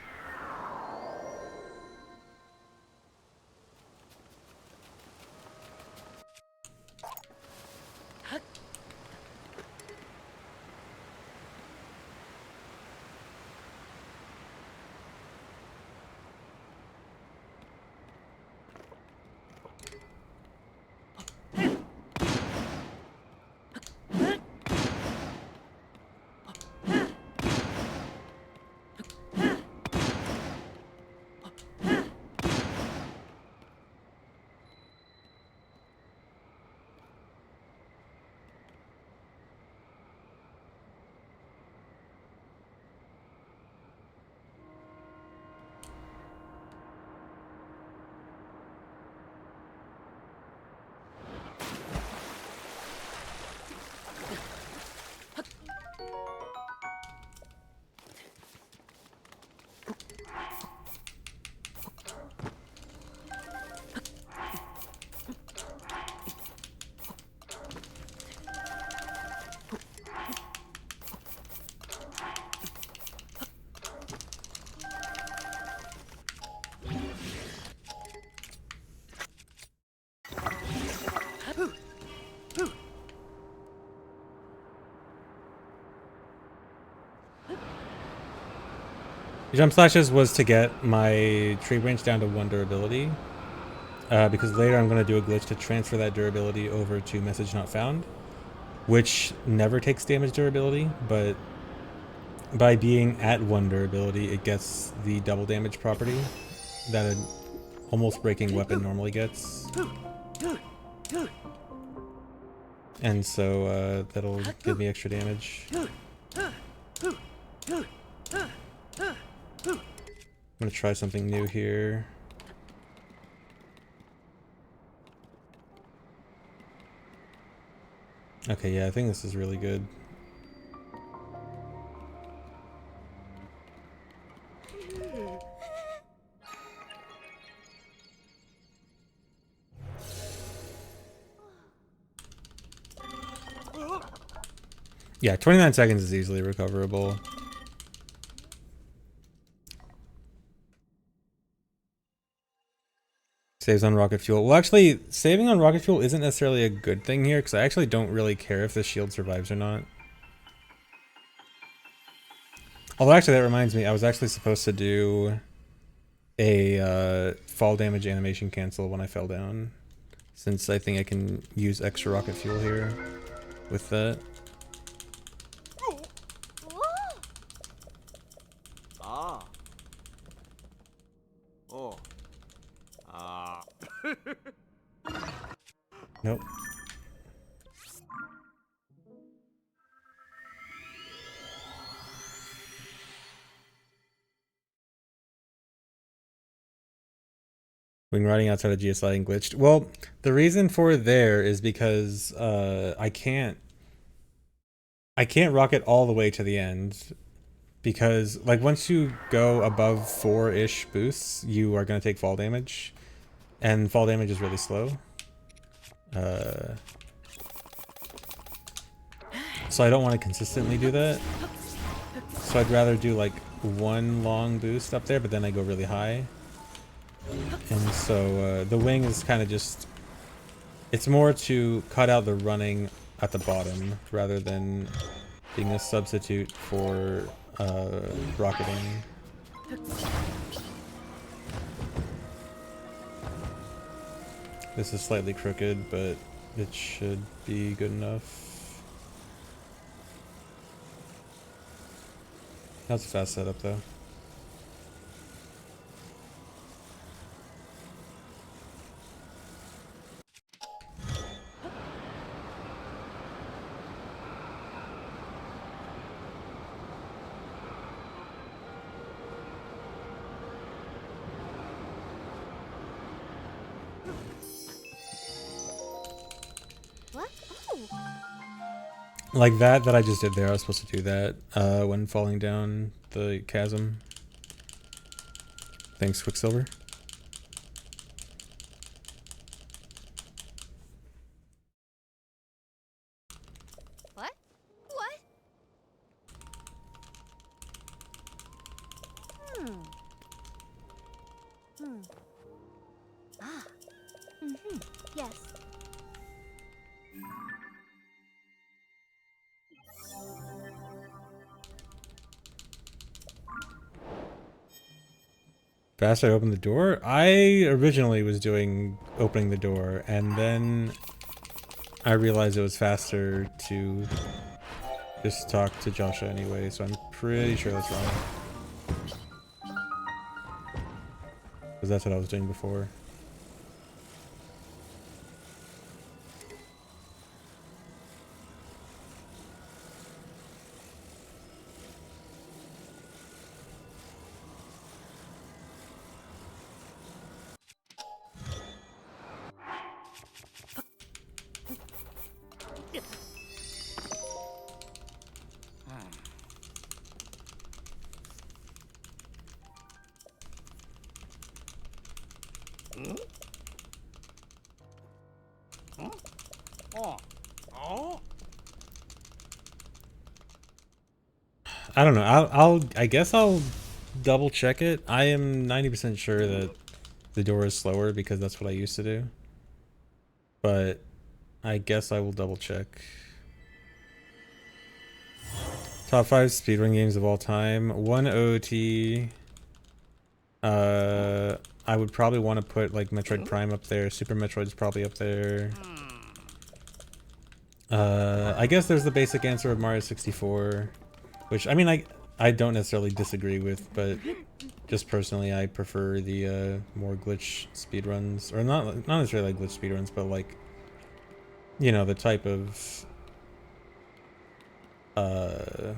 Jump slashes was to get my tree branch down to 1 durability, because later I'm going to do a glitch to transfer that durability over to message not found, which never takes damage durability, but by being at 1 durability, it gets the double damage property that an almost breaking weapon normally gets. And so that'll give me extra damage. I'm gonna try something new here. Okay, yeah, I think this is really good. Yeah, 29 seconds is easily recoverable. Saves on rocket fuel. Well, actually, saving on rocket fuel isn't necessarily a good thing here, because I actually don't really care if the shield survives or not. Although, actually, that reminds me, I was actually supposed to do a fall damage animation cancel when I fell down, since I think I can use extra rocket fuel here with that. Ah. Oh. Ah. Nope. When riding outside of GS sliding glitched. Well, the reason for there is because I can't rocket all the way to the end, because like once you go above 4-ish boosts, you are going to take fall damage, and fall damage is really slow. So I don't want to consistently do that. So I'd rather do like one long boost up there, but then I go really high. And so the wing is kind of just, it's more to cut out the running at the bottom rather than being a substitute for rocketing. This is slightly crooked, but it should be good enough. That's a fast setup though. What? Oh. Like that I just did there, I was supposed to do that when falling down the chasm. Thanks, Quicksilver. What? What? Hmm. Hmm. Ah. Mm-hmm. Yes. Faster I opened the door? I originally was doing opening the door, and then I realized it was faster to just talk to Joshua anyway, so I'm pretty sure that's wrong. Because that's what I was doing before. I don't know. I guess I'll double check it. I am 90% sure that the door is slower because that's what I used to do. But I guess I will double check. Top 5 speedrun games of all time. One OT. I would probably want to put like Metroid Prime up there. Super Metroid's probably up there. I guess there's the basic answer of Mario 64, which I mean I don't necessarily disagree with, but just personally I prefer the more glitch speedruns, or not necessarily like glitch speedruns, but like, you know, the type of the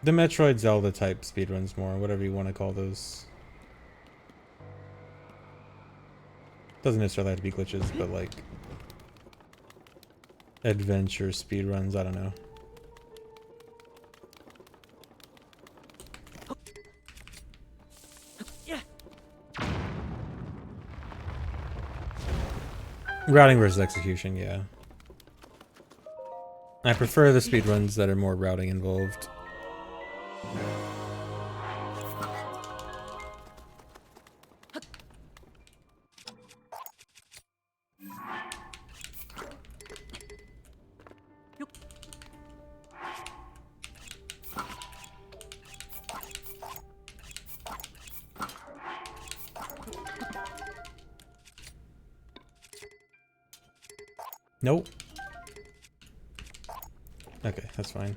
Metroid Zelda type speedruns more, whatever you want to call those. Doesn't necessarily have to be glitches, but like adventure speedruns, I don't know. Routing versus execution, yeah. I prefer the speedruns that are more routing involved. Nope. Okay, that's fine.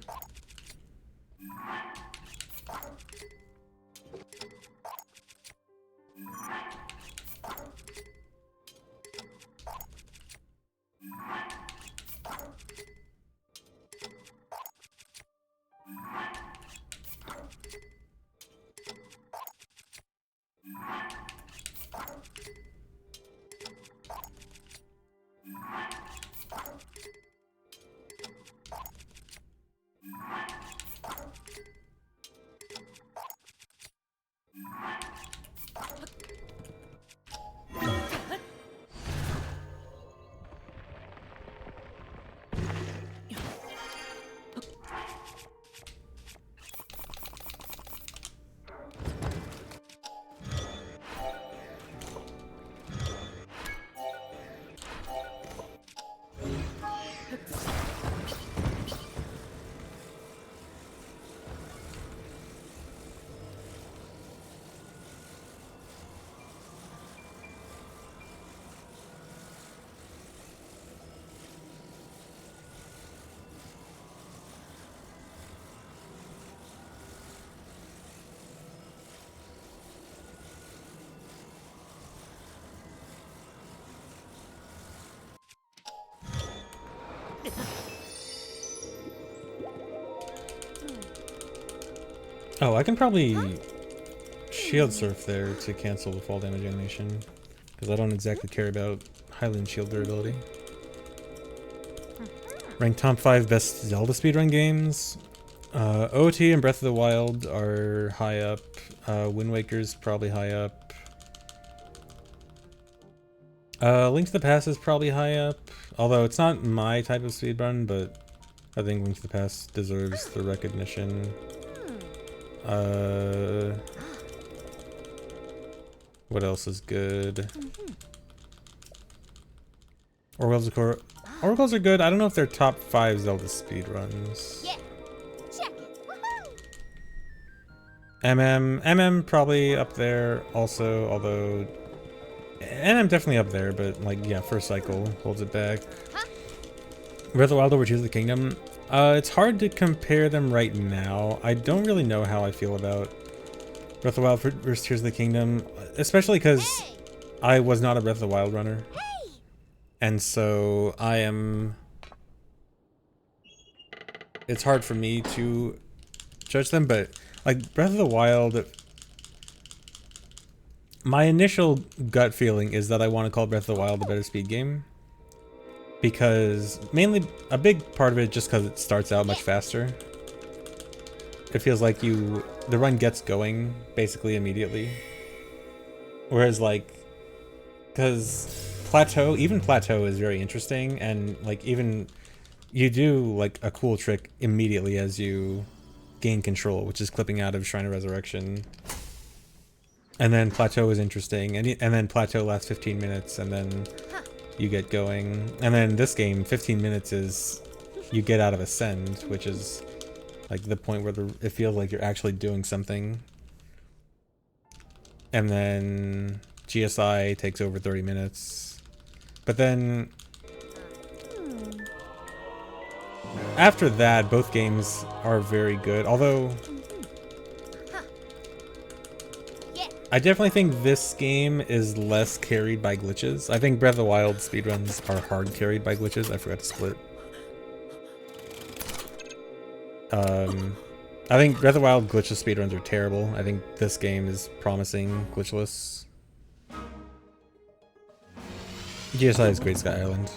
Oh, I can probably shield surf there to cancel the fall damage animation, because I don't exactly care about Highland shield durability. Ranked top 5 best Zelda speedrun games. OT and Breath of the Wild are high up. Wind Waker's probably high up. Link to the Past is probably high up, although it's not my type of speedrun, but I think Link to the Past deserves the recognition. What else is good? Oracles are good. I don't know if they're top 5 Zelda speedruns. Yeah. Check it. Woohoo! MM probably up there also, although MM definitely up there, but like yeah, first cycle holds it back. Huh? Breath of the Wild over Tears of the Kingdom. It's hard to compare them right now. I don't really know how I feel about Breath of the Wild versus Tears of the Kingdom, especially because Hey! I was not a Breath of the Wild runner. Hey! And so I am... It's hard for me to judge them, but like Breath of the Wild... My initial gut feeling is that I want to call Breath of the Wild a better speed game. Because mainly a big part of it just because it starts out much faster. It feels like the run gets going basically immediately. Whereas like, because even Plateau is very interesting, and like even you do like a cool trick immediately as you gain control, which is clipping out of Shrine of Resurrection. And then Plateau is interesting, and then Plateau lasts 15 minutes, and then you get going. And then this game, 15 minutes is you get out of Ascend, which is like the point where it feels like you're actually doing something. And then GSI takes over 30 minutes. But then after that, both games are very good. Although I definitely think this game is less carried by glitches. I think Breath of the Wild speedruns are hard carried by glitches. I forgot to split. I think Breath of the Wild glitchless speedruns are terrible. I think this game is promising glitchless. GSI is Great Sky Island.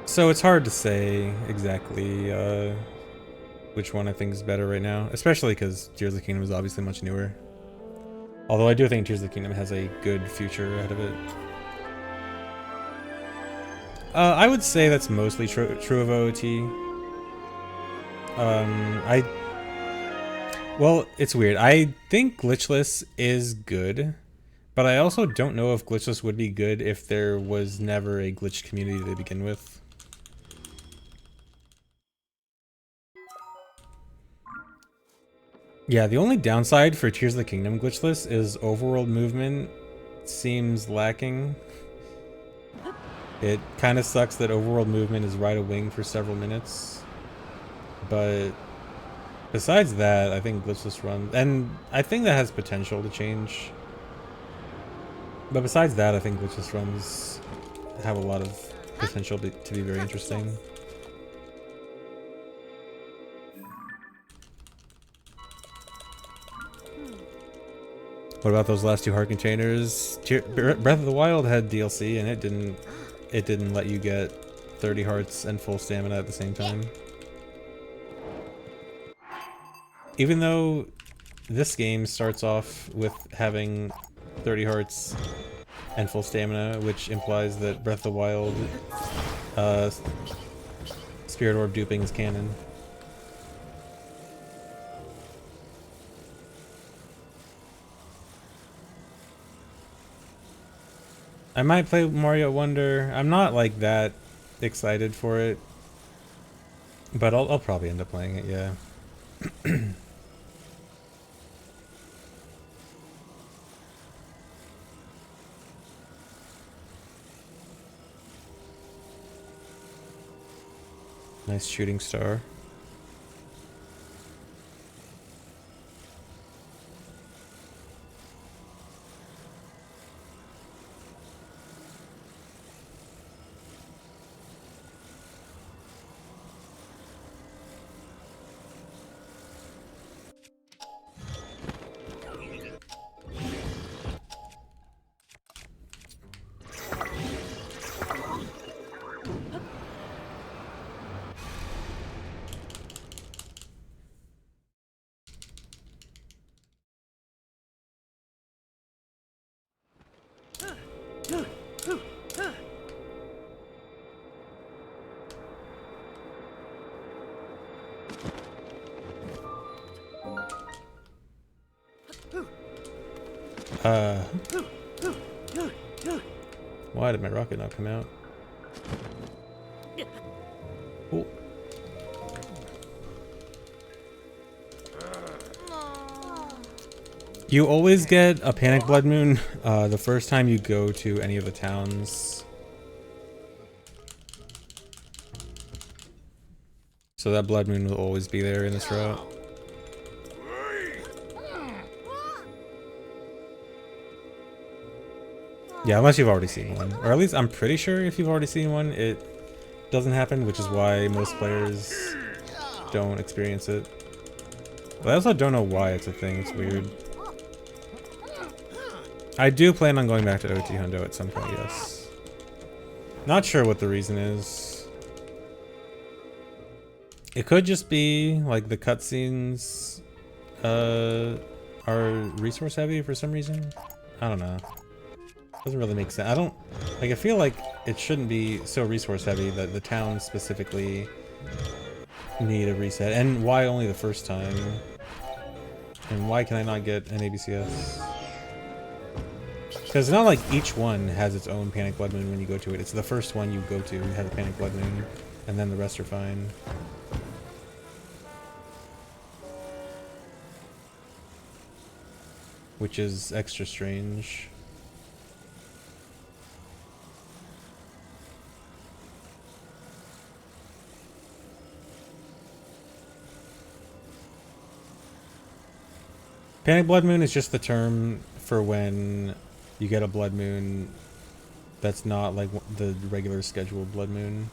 So it's hard to say exactly which one I think is better right now, especially because Tears of the Kingdom is obviously much newer. Although I do think Tears of the Kingdom has a good future ahead of it. I would say that's mostly true of OOT. Well, it's weird. I think glitchless is good, but I also don't know if glitchless would be good if there was never a glitched community to begin with. Yeah, the only downside for Tears of the Kingdom glitchless is overworld movement seems lacking. It kind of sucks that overworld movement is ride a wing for several minutes. But besides that, I think glitchless runs, and I think that has potential to change. But besides that, I think glitchless runs have a lot of potential to be very interesting. What about those last two heart containers? Breath of the Wild had DLC and it didn't let you get 30 hearts and full stamina at the same time. Even though this game starts off with having 30 hearts and full stamina, which implies that Breath of the Wild Spirit Orb duping is canon. I might play Mario Wonder. I'm not like that excited for it, but I'll probably end up playing it, yeah. Nice shooting star. Why did my rocket not come out? Oh. You always get a panic blood moon the first time you go to any of the towns. So that blood moon will always be there in this route. Yeah, unless you've already seen one. Or at least I'm pretty sure if you've already seen one, it doesn't happen, which is why most players don't experience it. But I also don't know why it's a thing, it's weird. I do plan on going back to OT Hundo at some point, yes. Not sure what the reason is. It could just be like the cutscenes are resource heavy for some reason. I don't know. Doesn't really make sense. I feel like it shouldn't be so resource heavy that the towns specifically need a reset. And why only the first time? And why can I not get an ABCS? Because it's not like each one has its own Panic Blood Moon when you go to it. It's the first one you go to has a Panic Blood Moon, and then the rest are fine. Which is extra strange. Panic Blood Moon is just the term for when you get a Blood Moon that's not like the regular scheduled Blood Moon,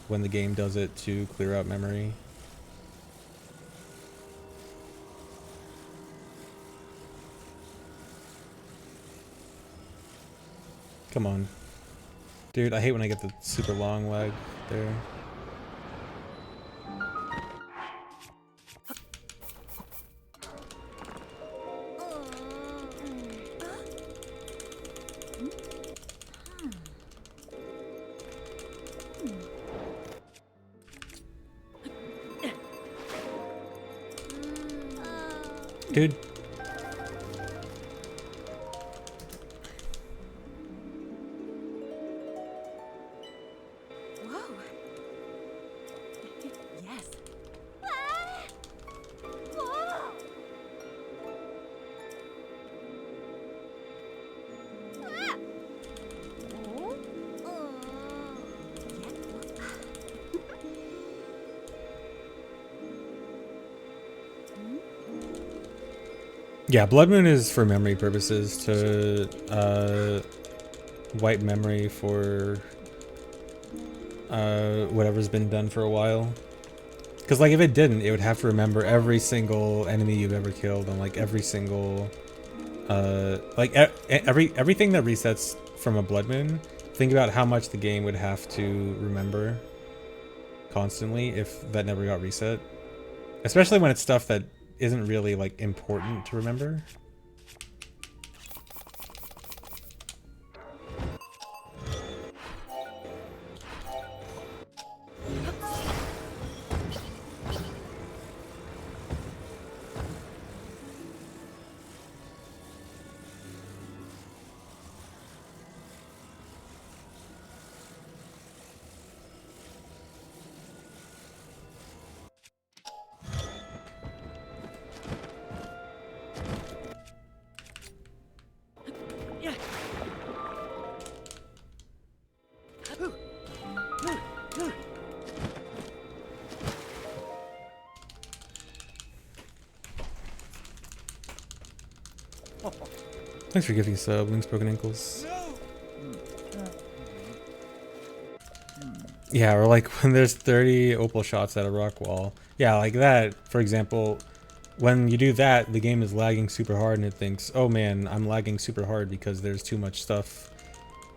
when the game does it to clear out memory. Come on. Dude, I hate when I get the super long lag there. Dude. Whoa. Yes. Yeah, Blood Moon is for memory purposes to wipe memory for whatever's been done for a while. Because like if it didn't, it would have to remember every single enemy you've ever killed and like every single everything that resets from a Blood Moon. Think about how much the game would have to remember constantly if that never got reset. Especially when it's stuff that isn't really like important to remember. Thanks for giving sub, Link's Broken Ankles. Yeah, or like when there's 30 opal shots at a rock wall. Yeah, like that, for example, when you do that, the game is lagging super hard and it thinks, oh man, I'm lagging super hard because there's too much stuff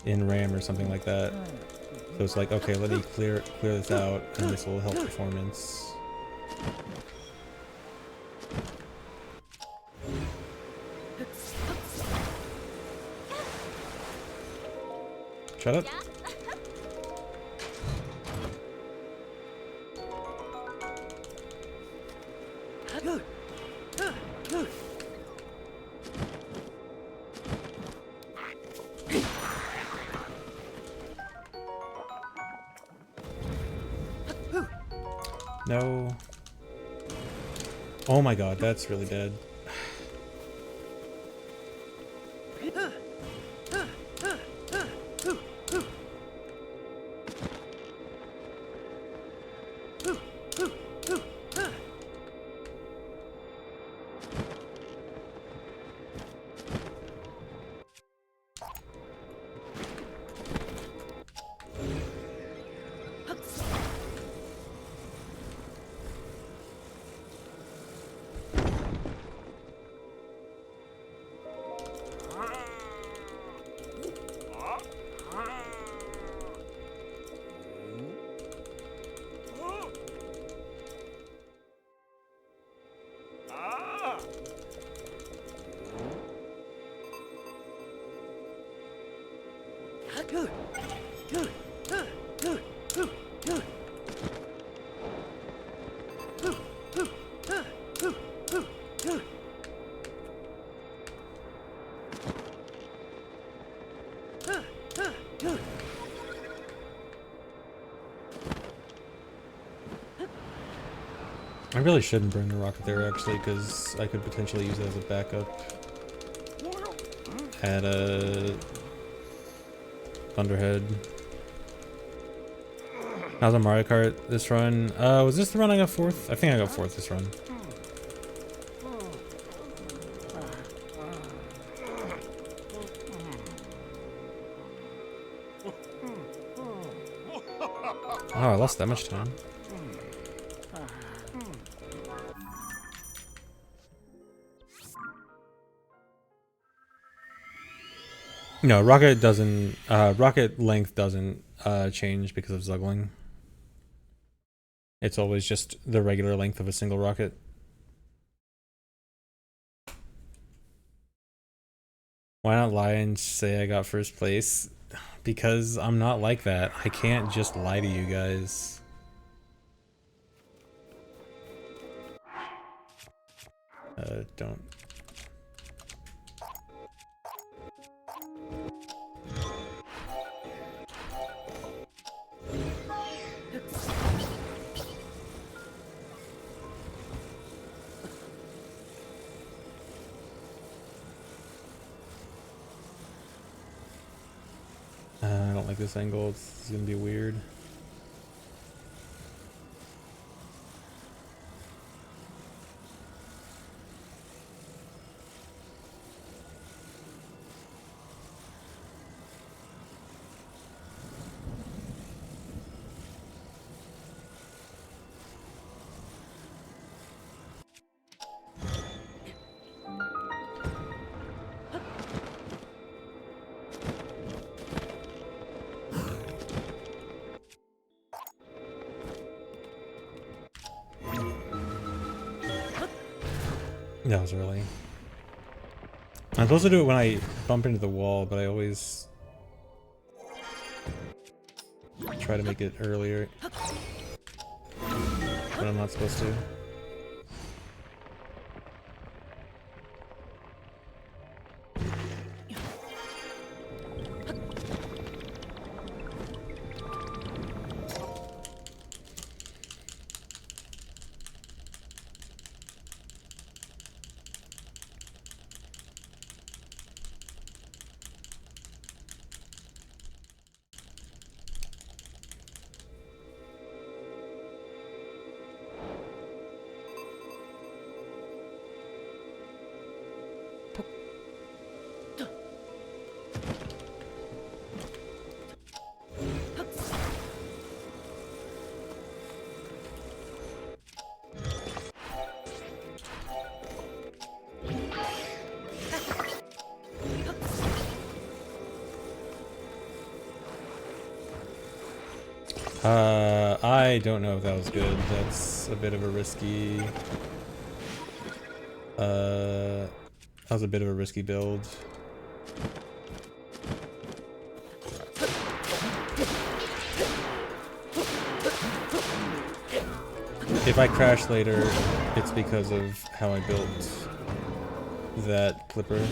in RAM or something like that. So it's like, okay, let me clear this out and this will help performance. Shut up. No. Oh my god, that's really dead. I really shouldn't bring the rocket there actually, because I could potentially use it as a backup at a Thunderhead. How's on Mario Kart this run? Was this the run I got fourth? I think I got fourth this run. Oh, I lost that much time. No, rocket doesn't. Rocket length doesn't change because of zuggling. It's always just the regular length of a single rocket. Why not lie and say I got first place? Because I'm not like that. I can't just lie to you guys. Don't. I don't like this angle. It's gonna be weird. That was early. I'm supposed to do it when I bump into the wall, but I always try to make it earlier. But I'm not supposed to. I don't know if that was good. That's a bit of a risky... that was a bit of a risky build. If I crash later, it's because of how I built that clipper.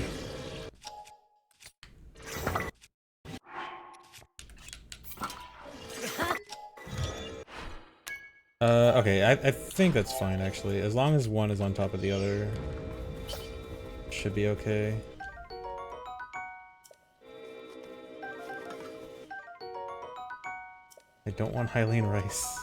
Okay, I think that's fine actually. As long as one is on top of the other, should be okay. I don't want Hylian rice.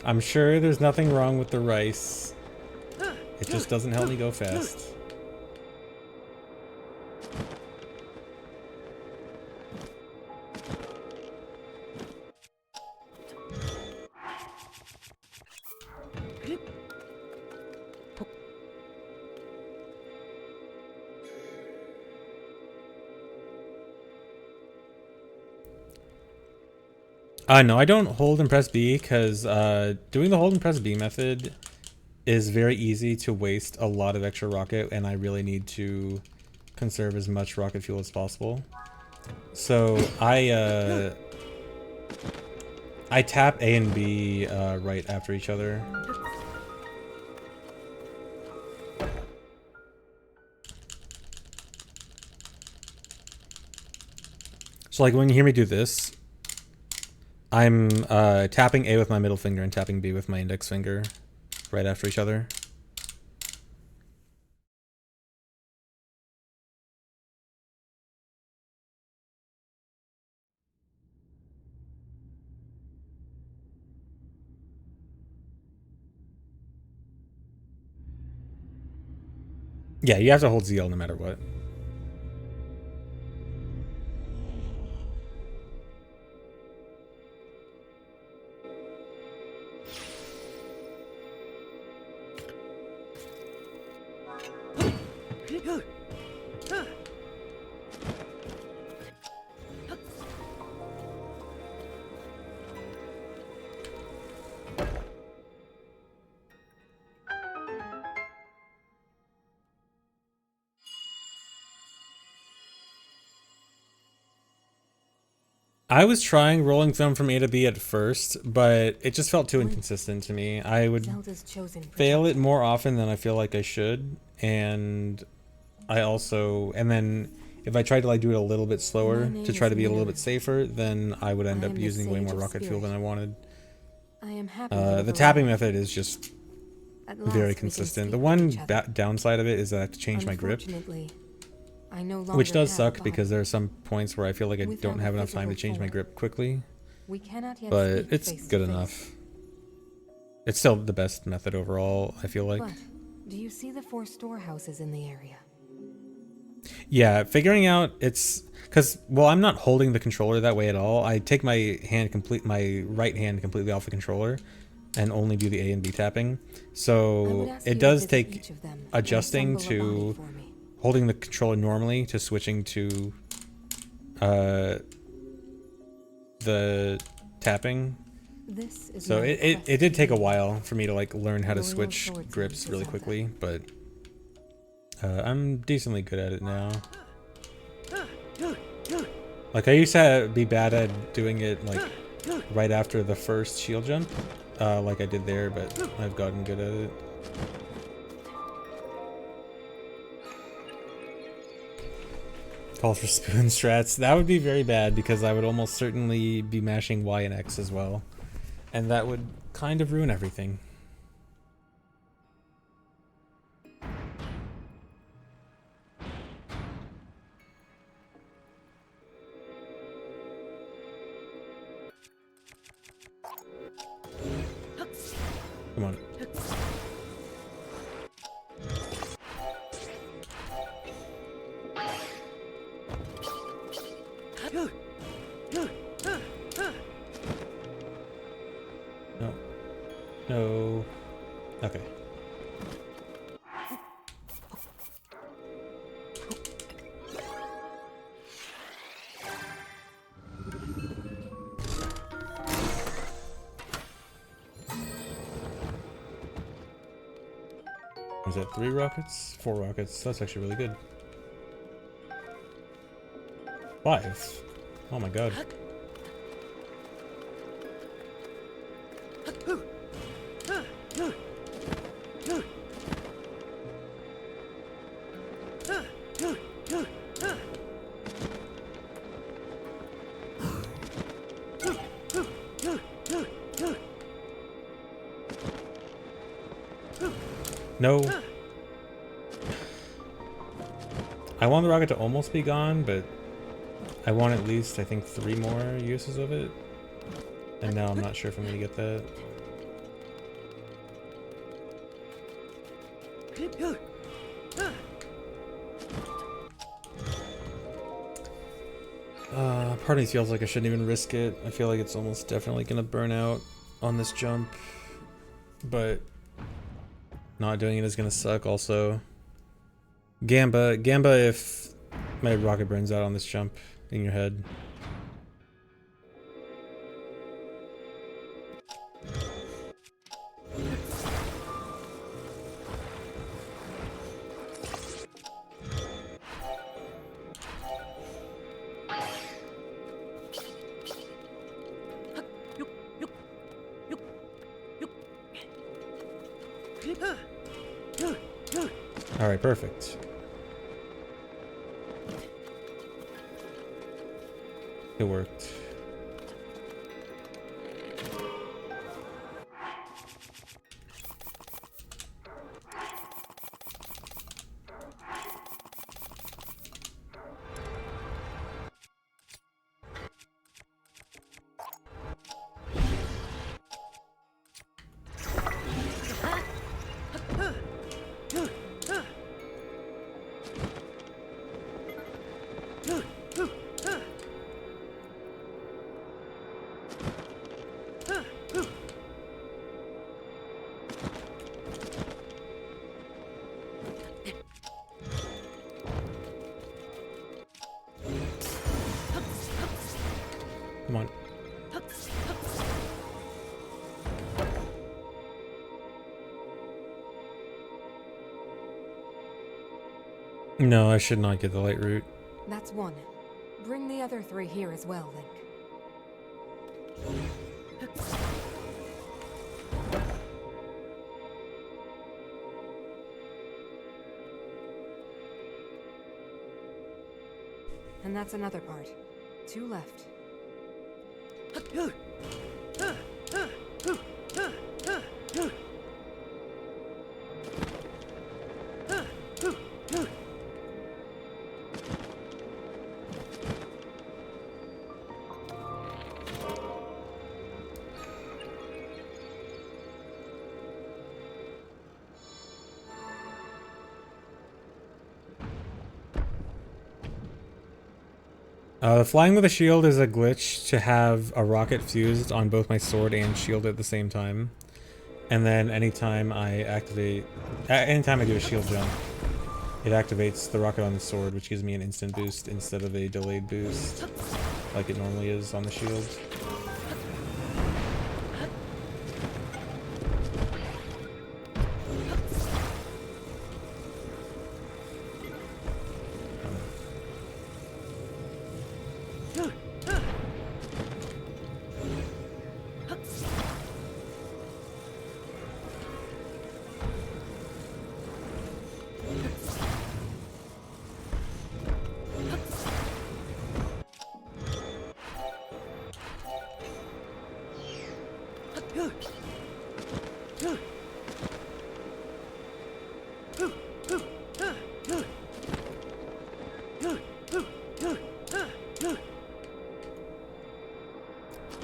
I'm sure there's nothing wrong with the rice. It just doesn't help me go fast. No, I don't hold and press B because doing the hold and press B method is very easy to waste a lot of extra rocket, and I really need to conserve as much rocket fuel as possible. So I tap A and B right after each other. So like when you hear me do this, I'm tapping A with my middle finger and tapping B with my index finger right after each other. Yeah, you have to hold ZL no matter what. I was trying rolling film from A to B at first, but it just felt too inconsistent to me. I would Zelda's chosen fail it more often than I feel like I should, and and then if I tried to like do it a little bit slower to try to be a little bit safer, then I would end up using way more rocket fuel than I wanted. I am happy The tapping method is just very consistent. The one downside of it is that I have to change my grip, I no longer which does have suck a because body. there are some points where I feel like I Without don't a have enough time to physical change my form, grip quickly, We cannot yet but speak it's face to good face. enough. It's still the best method overall, I feel like. But do you see the 4 storehouses in the area? Yeah, figuring out it's because I'm not holding the controller that way at all. I take my right hand completely off the controller and only do the A and B tapping. So it does take adjusting to holding the controller normally to switching to the tapping. So it did take a while for me to like learn how to switch grips really quickly, but I'm decently good at it now. Like I used to be bad at doing it like right after the first shield jump, like I did there, but I've gotten good at it. Call for spoon strats. That would be very bad because I would almost certainly be mashing Y and X as well. And that would kind of ruin everything. Come on. No. No. Okay. Was that 3 rockets? 4 rockets. That's actually really good. 5. Oh my god. No. I want the rocket to almost be gone, but I want at least, I think, 3 more uses of it. And now I'm not sure if I'm going to get that. Part of me feels like I shouldn't even risk it. I feel like it's almost definitely going to burn out on this jump. But not doing it is going to suck also. Gamba, if my rocket burns out on this jump in your head. Alright, perfect. It worked. Come on. No, I should not get the light route. That's 1. Bring the other 3 here as well, Link. And that's another part. 2 left. Flying with a shield is a glitch to have a rocket fused on both my sword and shield at the same time. And then anytime I do a shield jump, it activates the rocket on the sword, which gives me an instant boost instead of a delayed boost, like it normally is on the shield.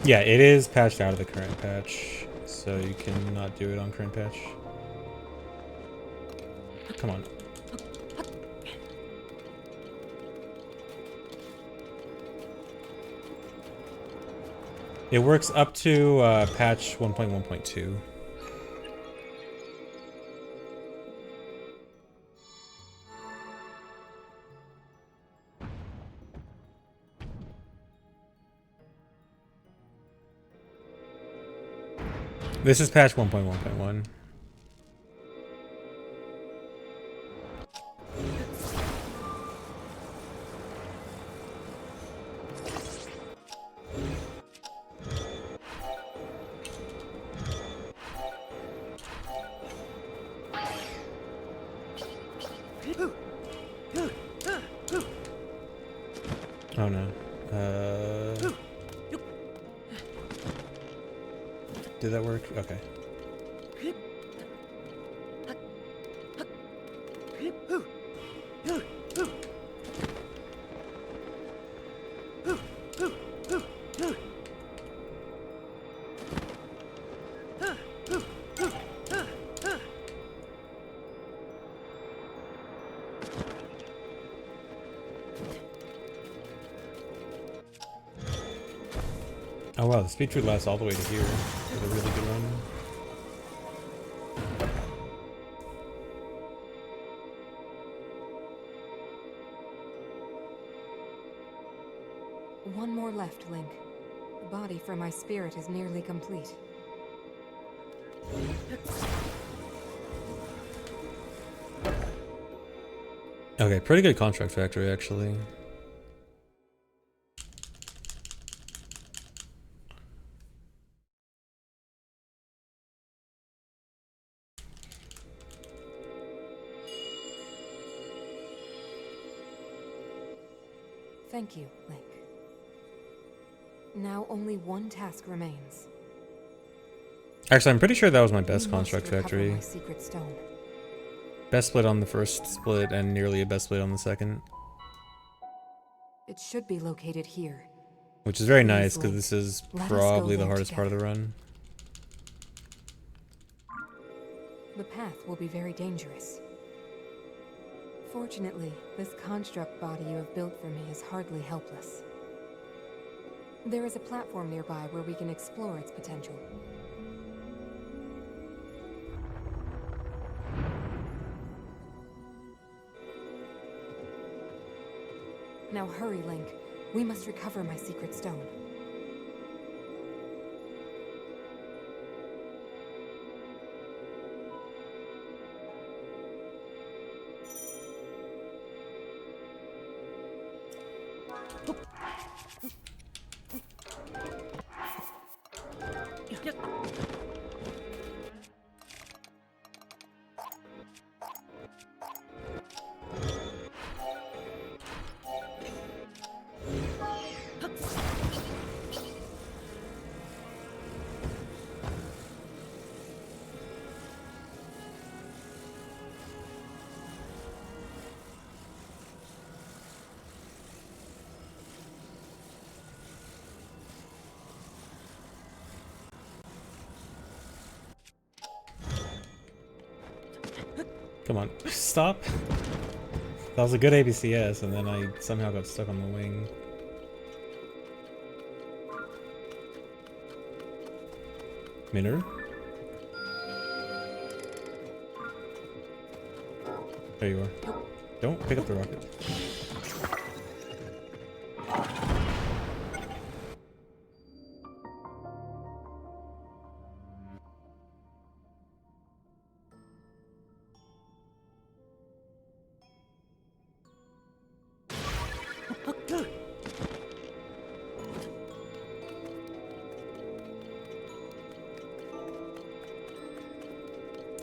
Yeah, it is patched out of the current patch, so you cannot do it on current patch. Come on. It works up to patch 1.1.2. This is patch 1.1.1. Oh no. Did that work? Okay. Oh wow, the speed tree lasts all the way to here with a really good run. One more left, Link. The body for my spirit is nearly complete. Okay, pretty good contract factory actually. Thank you, Link. Now only one task remains. Actually, I'm pretty sure that was my best We must construct recover factory. my secret stone. Best split on the first split and nearly a best split on the second. It should be located here. Which is very Please, nice because Link, this is let us go probably the there hardest part of the together. run. The path will be very dangerous. Fortunately, this construct body you have built for me is hardly helpless. There is a platform nearby where we can explore its potential. Now hurry, Link. We must recover my secret stone. Come on, stop. That was a good ABCS, and then I somehow got stuck on the wing. Minor? There you are. Don't pick up the rocket.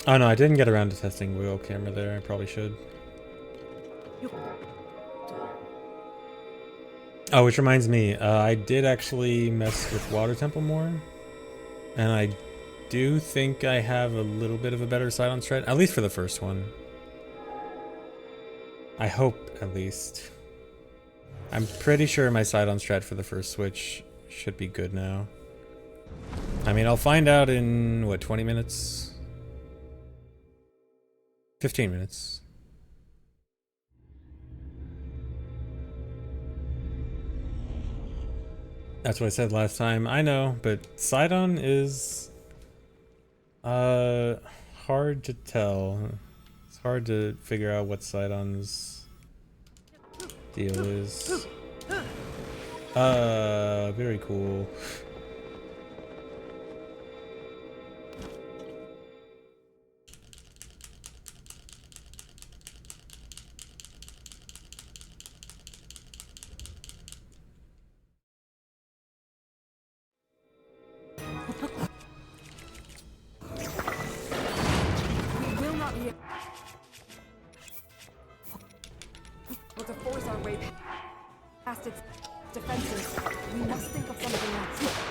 Oh no, I didn't get around to testing wheel camera there. I probably should. Oh, which reminds me, I did actually mess with Water Temple more. And I do think I have a little bit of a better Sidon strat, at least for the first one. I hope, at least. I'm pretty sure my Sidon strat for the first Switch should be good now. I mean, I'll find out in, what, 20 minutes? 15 minutes. That's what I said last time. I know, but Sidon is hard to tell. It's hard to figure out what Sidon's deal is. Very cool. But to force our way past its defenses, we must think of something else.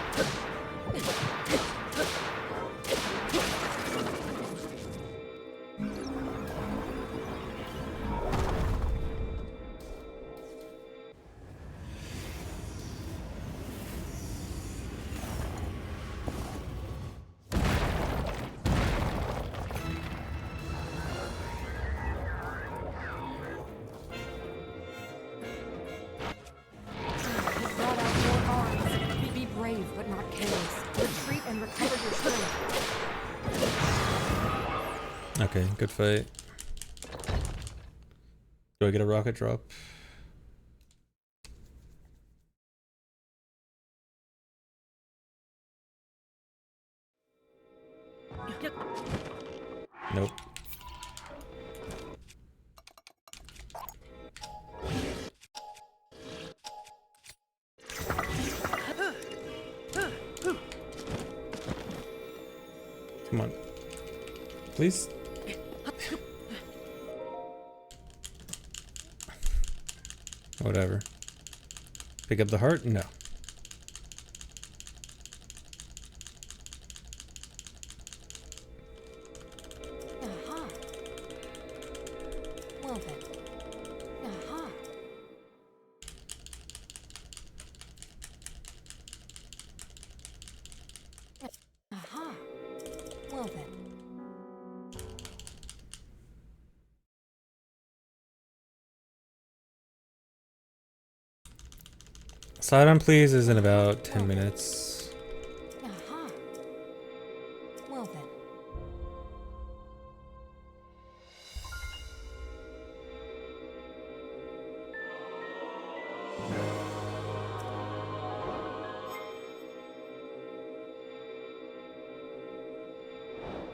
But not careless. Retreat and recover your strength. Okay, good fight. Do I get a rocket drop? Nope. Come on. Please? Whatever. Pick up the heart? No. Aha. Well then. Aha. Aha. Well then. Sidon, please, is in about 10 minutes. Aha. Well then.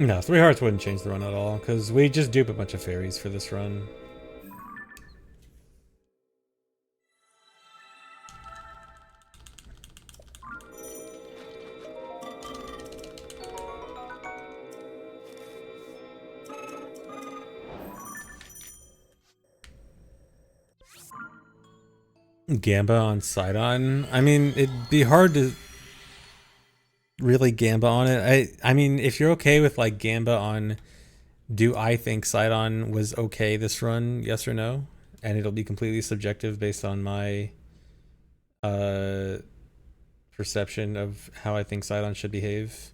No, 3 hearts wouldn't change the run at all, because we just dupe a bunch of fairies for this run. Gamba on Sidon? I mean, it'd be hard to really Gamba on it. I mean, if you're okay with like Gamba on, do I think Sidon was okay this run? Yes or no? And it'll be completely subjective based on my perception of how I think Sidon should behave.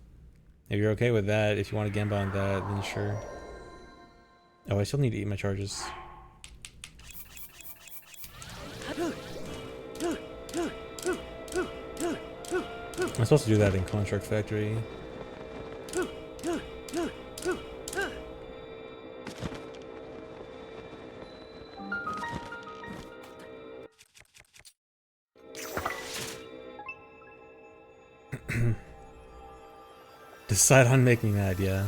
If you're okay with that, if you want to Gamba on that, then sure. Oh, I still need to eat my charges. I'm supposed to do that in Construct Factory. Decide on making that, yeah.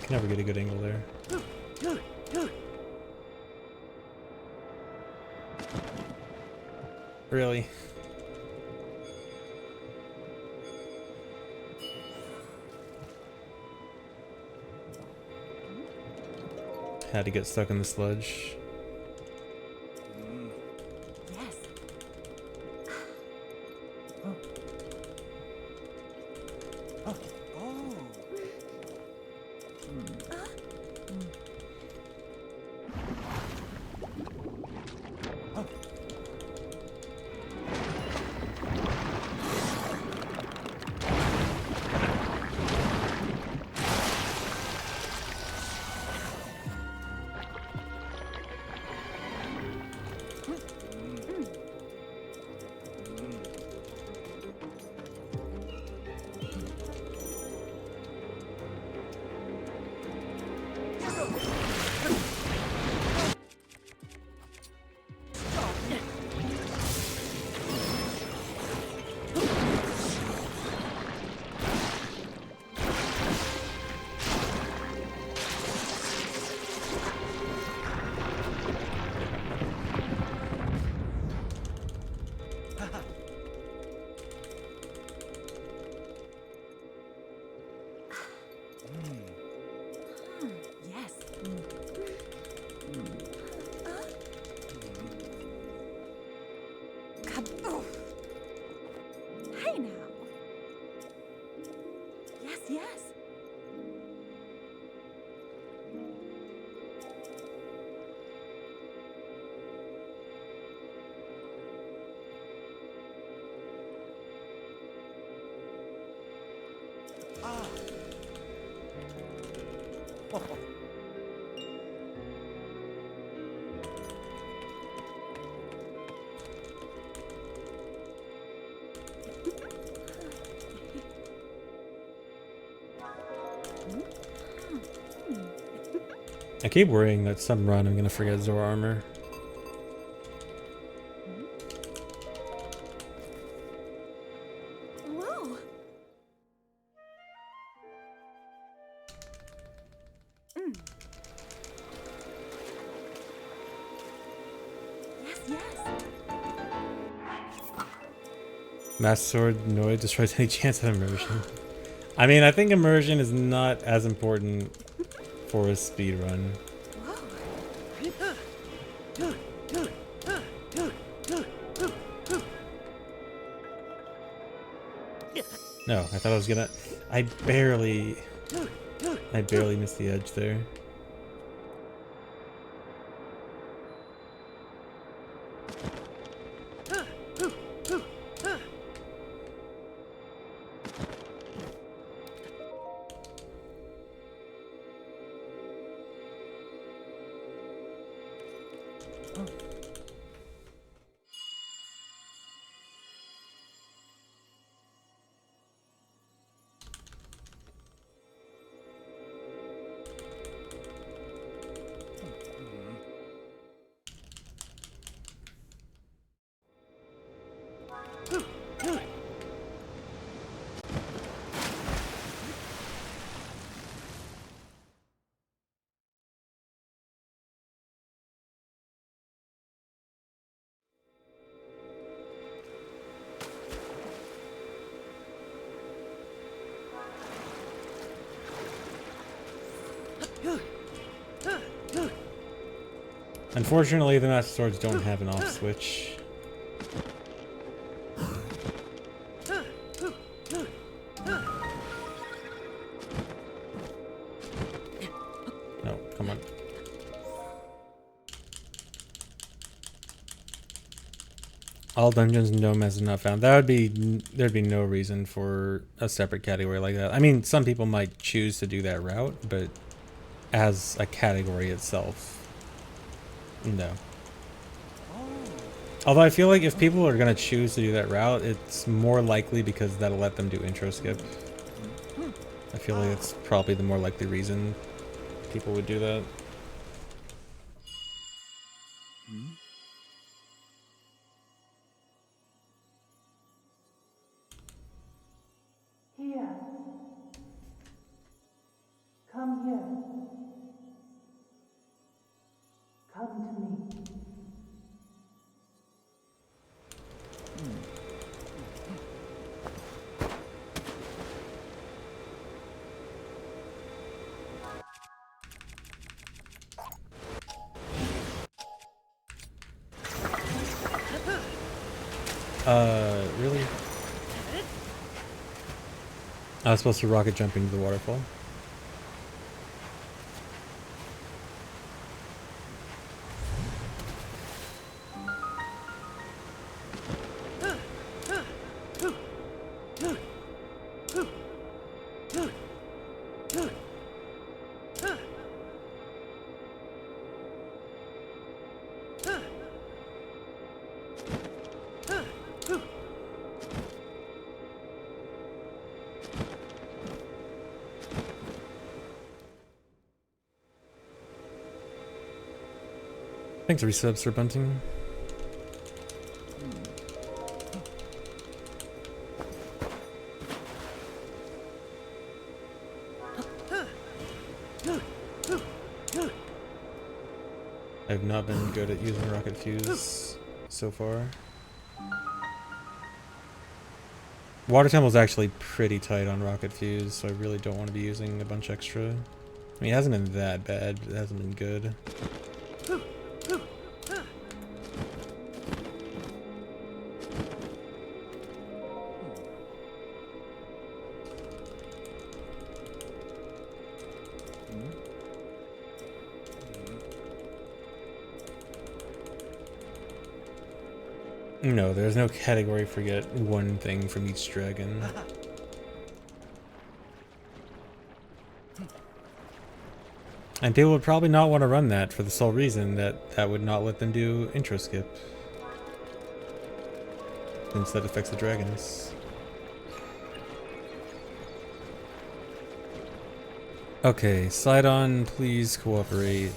Can never get a good angle there. Really? Had to get stuck in the sludge. Yes. Yes. Kaboof. Hey now. Yes, yes. I keep worrying that some run I'm gonna forget Zora armor. Whoa. Yes, yes. Master Sword Noid destroys any chance of immersion. I mean, I think immersion is not as important for a speed run. No, I thought I was gonna... I barely missed the edge there. Unfortunately, the Master Swords don't have an off switch. No, come on. All dungeons no mess not found. That would be there'd be no reason for a separate category like that. I mean, some people might choose to do that route, but as a category itself, no. Although I feel like if people are gonna choose to do that route, it's more likely because that'll let them do intro skip. I feel like it's probably the more likely reason people would do that. Here. Come here. Come to me. Really? I was supposed to rocket jump into the waterfall. Thanks, resub, Sir Bunting. I've not been good at using rocket fuse so far. Water Temple's actually pretty tight on rocket fuse, so I really don't want to be using a bunch extra. I mean, it hasn't been that bad, but it hasn't been good. No, there's no category for get one thing from each dragon. And people would probably not want to run that for the sole reason that that would not let them do intro skip. Since that affects the dragons. Okay, Sidon, please cooperate.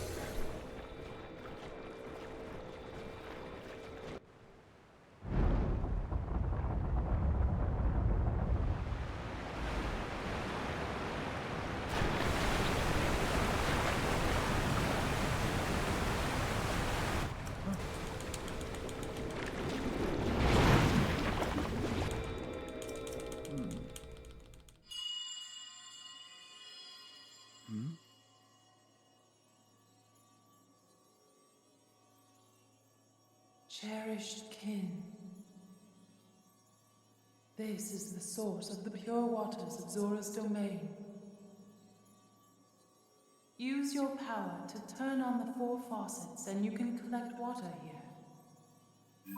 Cherished kin. This is the source of the pure waters of Zora's domain. Use your power to turn on the 4 faucets and you can collect water here.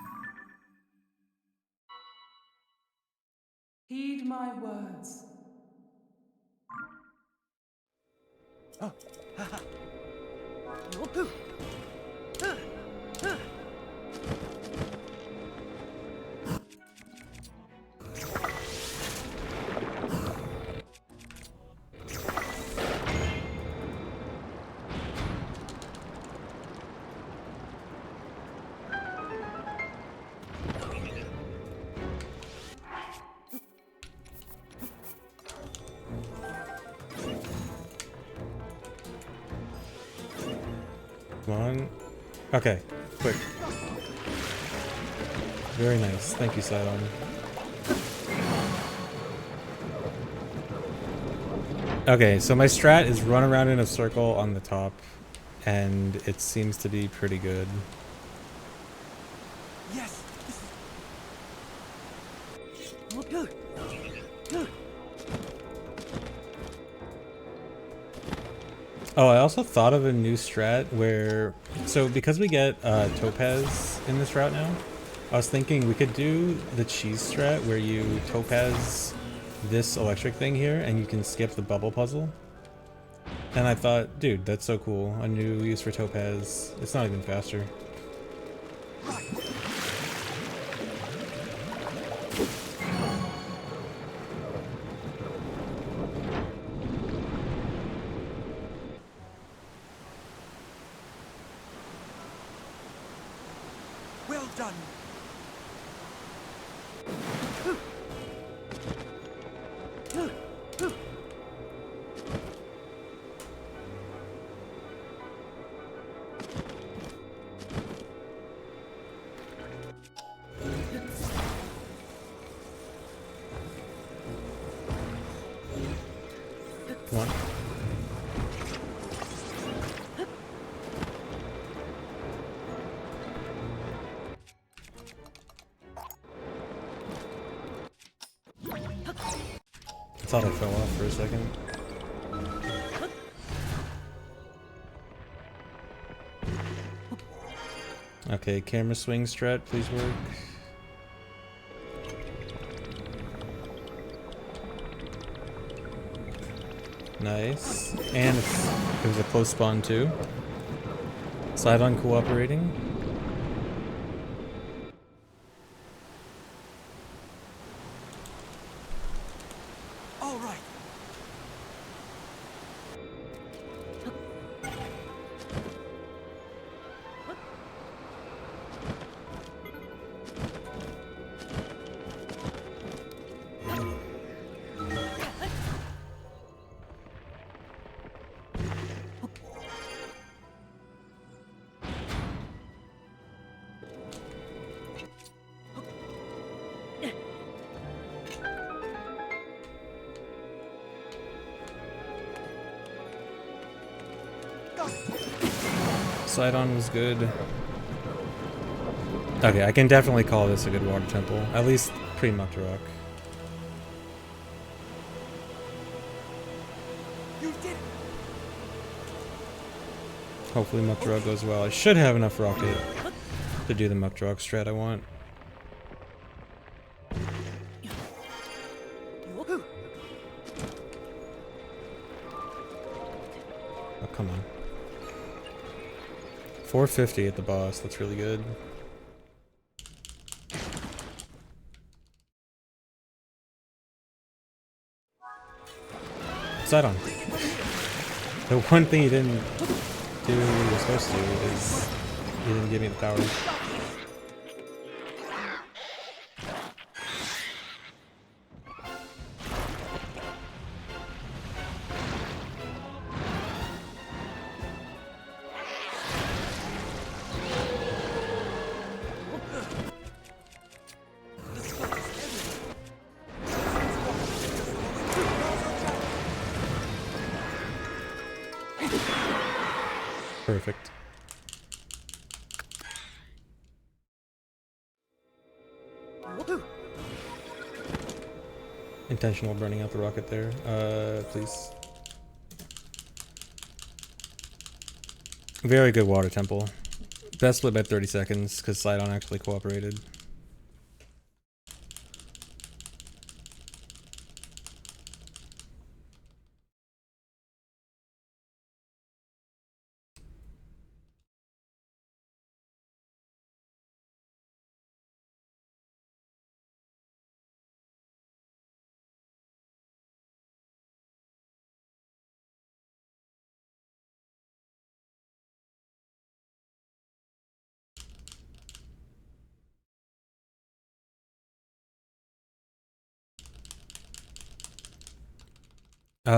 Heed my words. Come on. Okay, quick. Very nice. Thank you, Sidon. Okay, so my strat is run around in a circle on the top and it seems to be pretty good. Yes. This is... Oh, I also thought of a new strat where, so because we get topaz in this route now, I was thinking we could do the cheese strat where you topaz this electric thing here and you can skip the bubble puzzle. And I thought, dude, that's so cool. A new use for topaz. It's not even faster. Well done. Come on. I thought I fell off for a second. Okay, camera swing strat, please work. Nice. And it was a close spawn too. Sidon cooperating. All right. Sidon was good. Okay, I can definitely call this a good water temple. At least pre-Mucked Rock. You did. Hopefully Mucked Rock goes well. I should have enough rocket to do the Mucked Rock strat I want. Oh, come on. 450 at the boss, that's really good. Sidon. The one thing you didn't do what you were supposed to do is you didn't give me the power. Perfect. Intentional burning out the rocket there. Please. Very good water temple. Best split by 30 seconds because Sidon actually cooperated.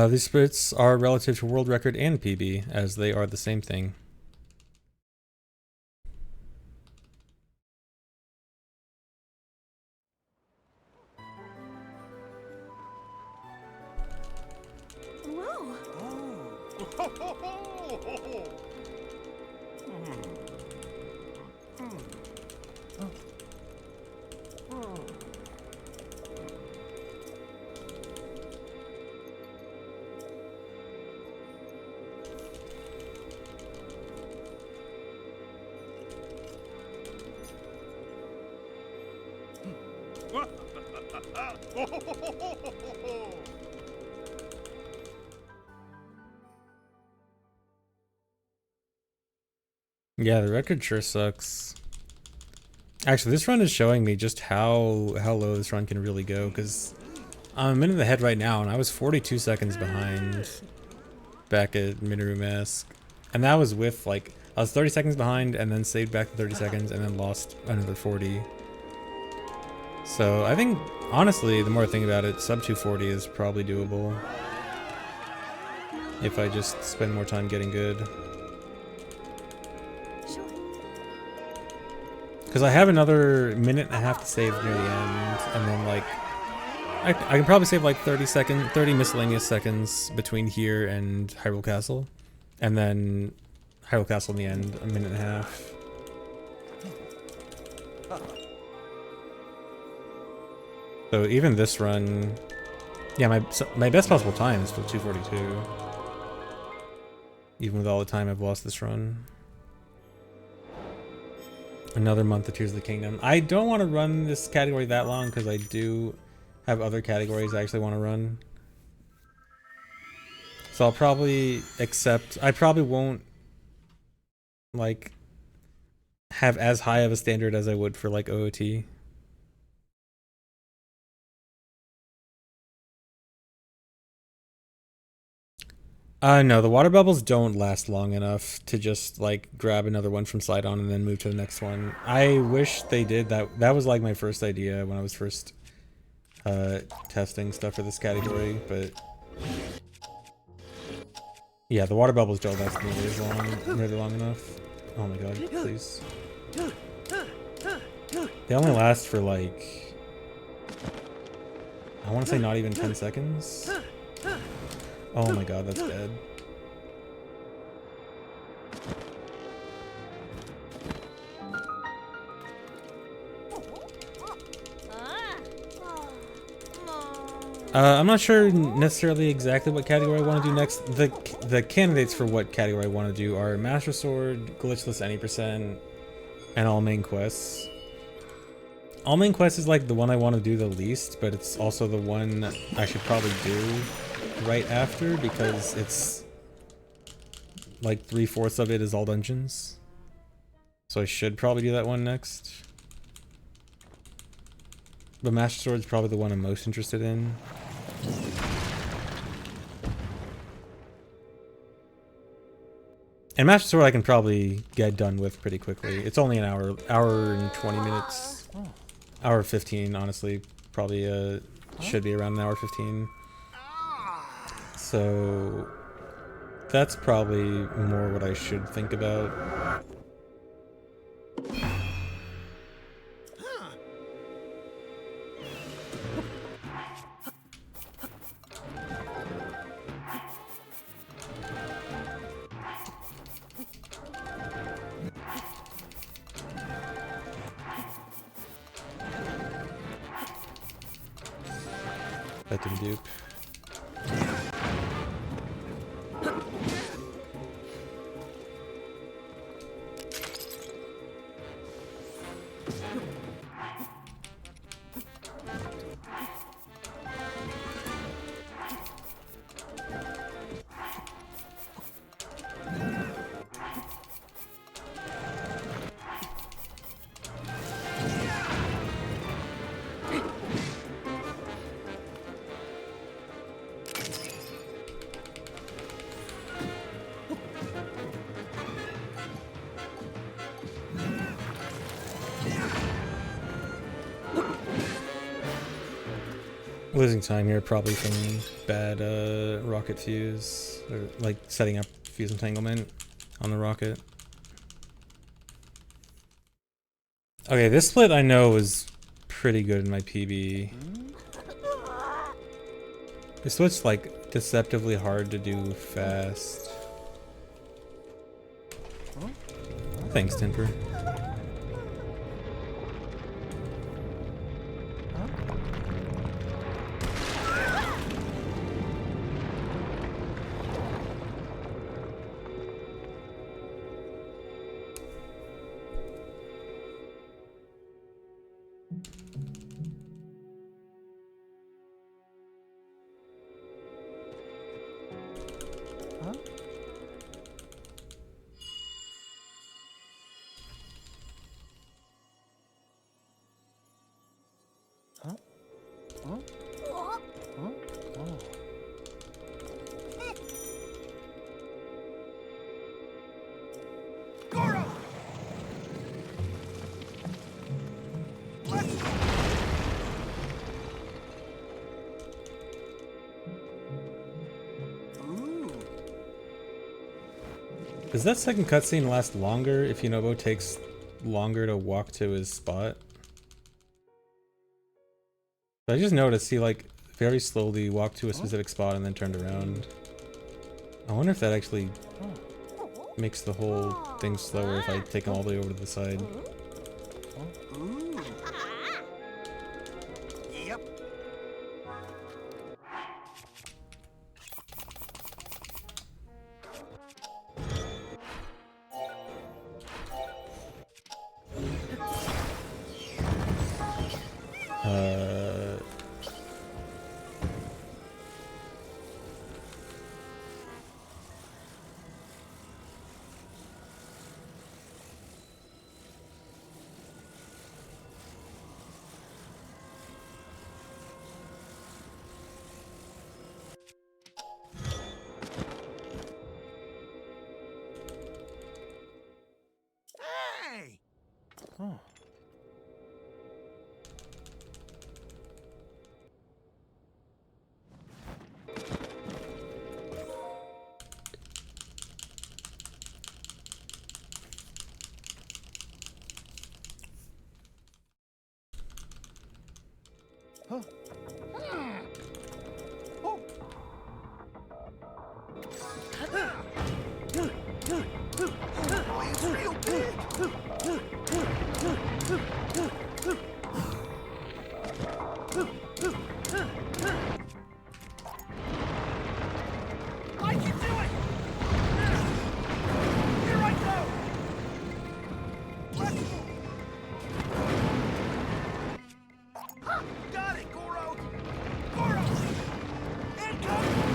These splits are relative to world record and PB, as they are the same thing. Whoa. Yeah, the record sure sucks. Actually, this run is showing me just how low this run can really go, because I'm a minute ahead right now, and I was 42 seconds behind back at Minoru Mask. And that was with, like, I was 30 seconds behind, and then saved back to 30 seconds, and then lost another 40. So I think, honestly, the more I think about it, sub 240 is probably doable. If I just spend more time getting good. Because I have another minute and a half to save near the end, and then, like, I can probably save like 30 miscellaneous seconds between here and Hyrule Castle. And then Hyrule Castle in the end, a minute and a half. So even this run, yeah, my best possible time is still 242. Even with all the time I've lost this run. Another month of Tears of the Kingdom. I don't want to run this category that long because I do have other categories I actually want to run. So I'll probably accept, I probably won't like have as high of a standard as I would for like OOT. No, the water bubbles don't last long enough to just like grab another one from Sidon and then move to the next one. I wish they did that. That was like my first idea when I was first testing stuff for this category, but yeah, the water bubbles don't last really long enough. Oh my god, please. They only last for like, I want to say not even 10 seconds. Oh my god, that's bad. I'm not sure necessarily exactly what category I want to do next. The candidates for what category I want to do are Master Sword, Glitchless Any %, and All Main Quests. All Main Quests is like the one I want to do the least, but it's also the one I should probably do right after because it's like 3/4 of it is all dungeons. So I should probably do that one next. But Master Sword is probably the one I'm most interested in. And Master Sword I can probably get done with pretty quickly. It's only an hour and 20 minutes. Hour 15, honestly. Probably should be around an hour 15. So that's probably more what I should think about. That didn't dupe. Losing time here probably from bad rocket fuse, or like setting up fuse entanglement on the rocket. Okay, this split I know was pretty good in my PB. This split's like deceptively hard to do fast. Thanks, Temper. Does that second cutscene last longer if Yunobo takes longer to walk to his spot? I just noticed he like very slowly walked to a specific spot and then turned around. I wonder if that actually makes the whole thing slower if I take him all the way over to the side. Yep. Hey! Oh. Boy, it's real big! I can do it! Here I go! Let's move! Got it, Goro! Goro! Incoming!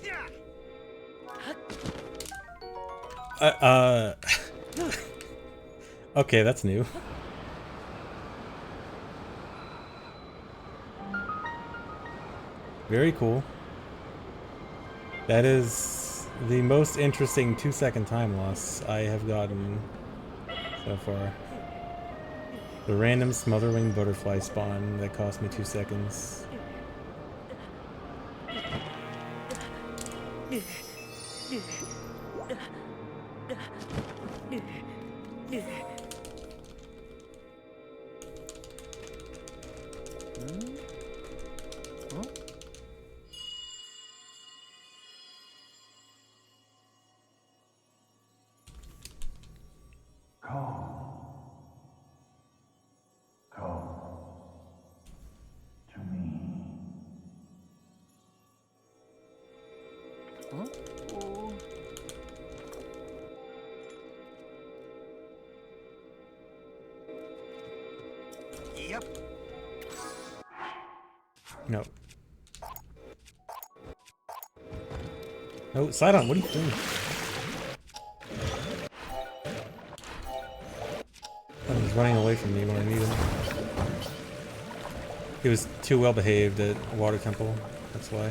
Yeah! Okay, that's new. Very cool. That is the most interesting 2-second time loss I have gotten so far. The random smotherwing butterfly spawn that cost me 2 seconds. Yep. No. No, Sidon, what are you doing? Oh, he's running away from me when I need him. He was too well behaved at Water Temple, that's why.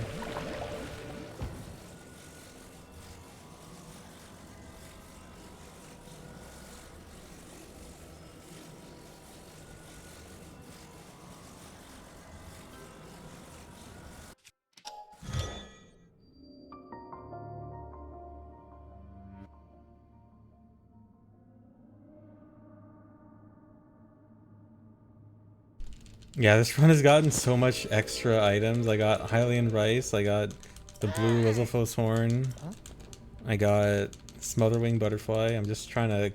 Yeah, this run has gotten so much extra items. I got Hylian Rice, I got the blue Lizalfos horn, I got Smotherwing Butterfly. I'm just trying to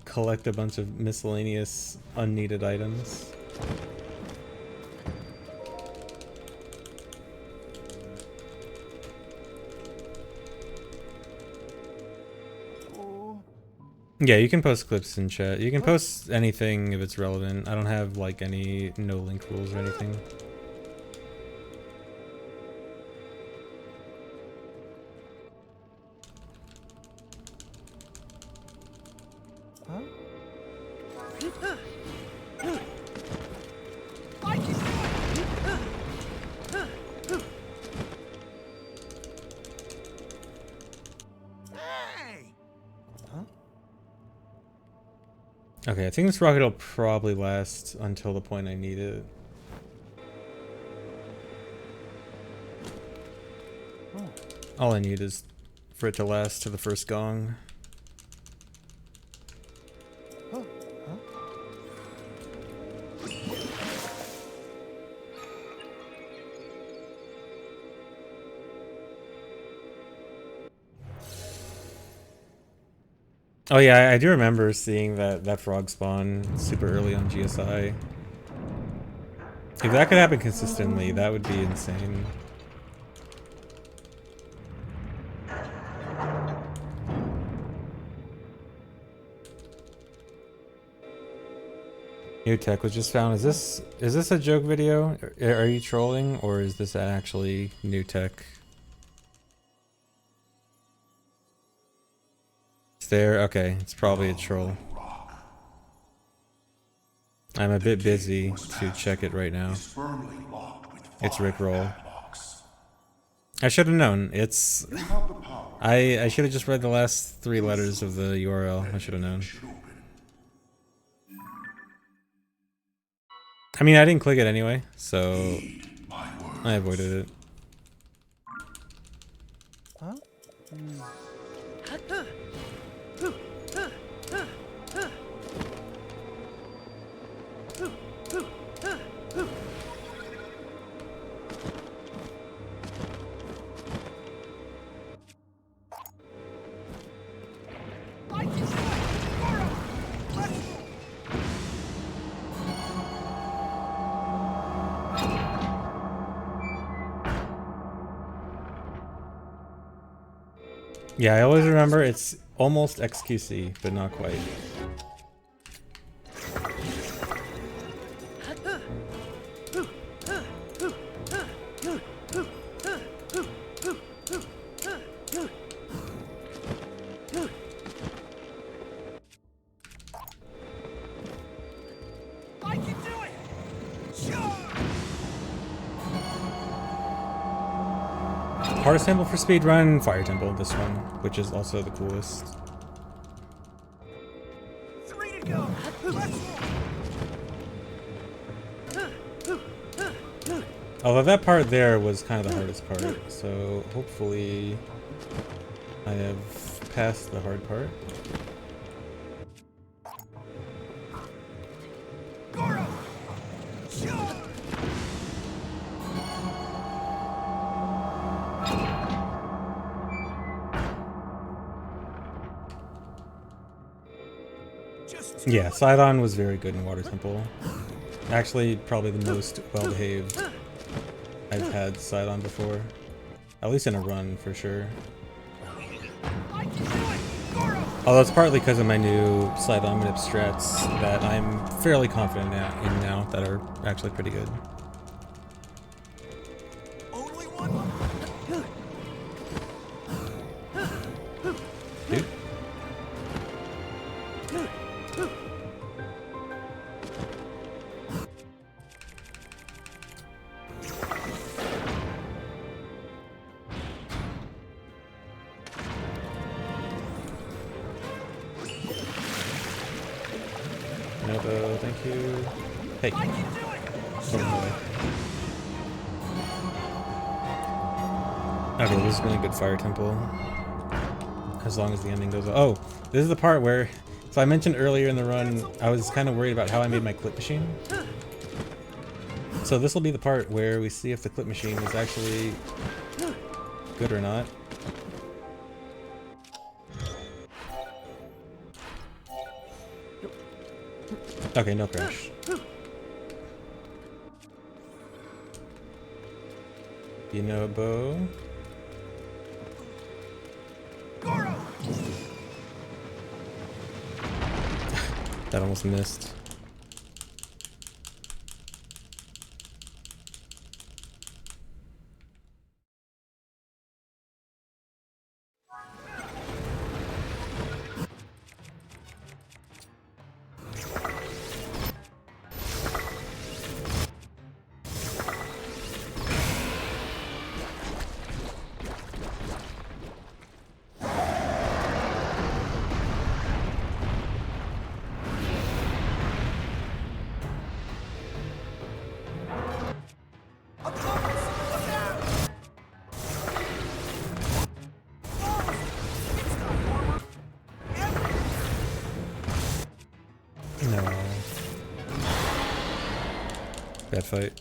collect a bunch of miscellaneous unneeded items. Yeah, you can post clips in chat. You can post anything if it's relevant. I don't have like any no link rules or anything. Okay, I think this rocket will probably last until the point I need it. All I need is for it to last to the first gong. Oh yeah, I do remember seeing that frog spawn super early on GSI. If that could happen consistently, that would be insane. New tech was just found. Is this a joke video? Are you trolling, or is this actually new tech? There, okay, it's probably a troll. I'm a bit busy to check it right now. It's Rickroll. I should have known. It's I should have just read the last 3 letters of the URL. I should have known. I mean, I didn't click it anyway, so I avoided it. Yeah, I always remember it's almost XQC, but not quite. Hardest temple for speedrun, Fire Temple, this one, which is also the coolest. 3 to go. Although that part there was kind of the hardest part, so hopefully I have passed the hard part. Yeah, Sidon was very good in Water Temple. Actually, probably the most well-behaved I've had Sidon before. At least in a run, for sure. Although it's partly because of my new Sidon manip strats that I'm fairly confident in now that are actually pretty good. Dude. No, thank you. Hey. Okay, this has been a good Fire Temple. As long as the ending goes. Oh, this is the part where. So I mentioned earlier in the run, I was kind of worried about how I made my clip machine. So this will be the part where we see if the clip machine is actually good or not. Okay, no crash. You know, Bo. That almost missed. No. Bad fight.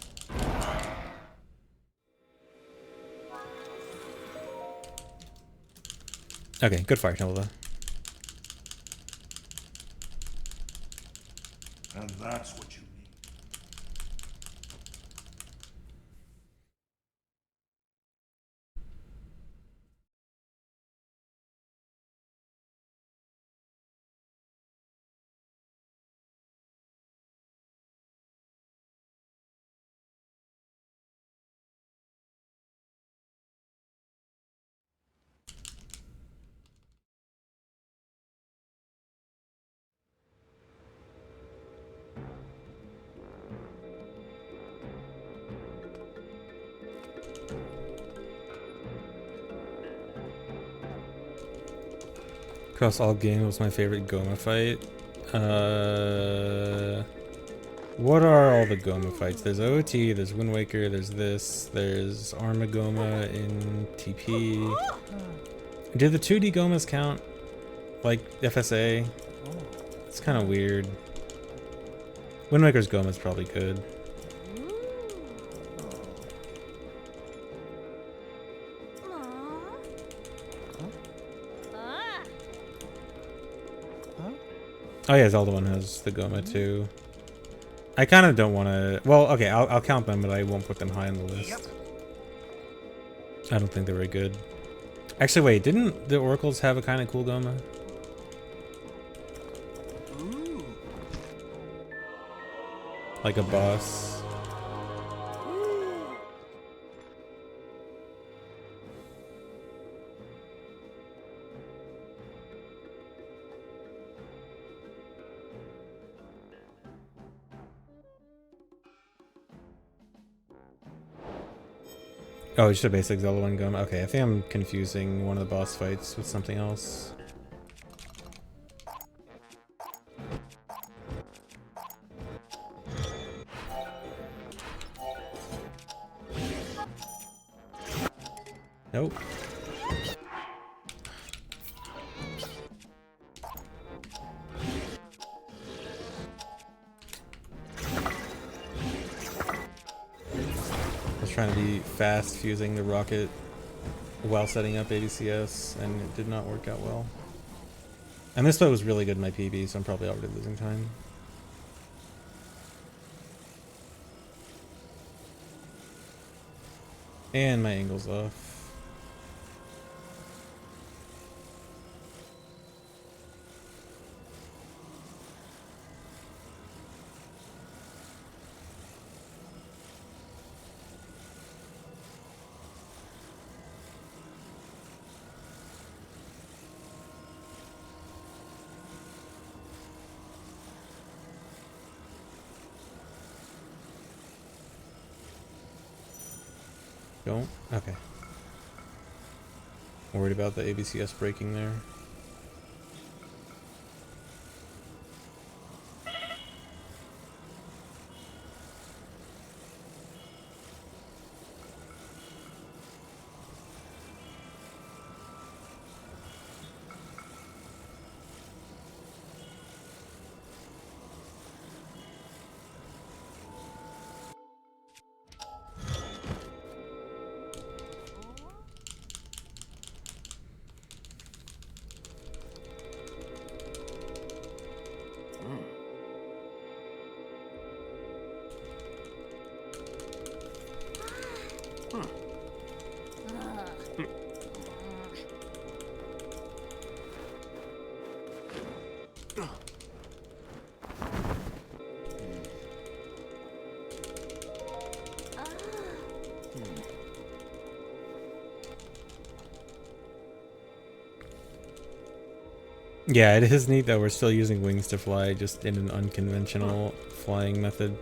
Okay, good fight, Hilda. And that's what you need. Across all games was my favorite Goma fight. What are all the Goma fights? There's OT, there's Wind Waker, there's this, there's Armagoma in TP. Do the 2D Gomas count? Like FSA? It's kind of weird. Wind Waker's Goma's probably good. Oh yeah, Zelda one has the Goma too. I kind of don't want to. Well, okay, I'll count them, but I won't put them high on the list. I don't think they're very good. Actually, wait, didn't the Oracles have a kind of cool Goma? Like a boss. Oh, it's just a basic Zelda 1 Goma. Okay, I think I'm confusing one of the boss fights with something else. Nope. Trying to be fast fusing the rocket while setting up ABCS, and it did not work out well. And this fight was really good in my PB, so I'm probably already losing time. And my angle's off. Don't? Okay. Worried about the ABCS breaking there. Yeah, it is neat that we're still using wings to fly, just in an unconventional flying method.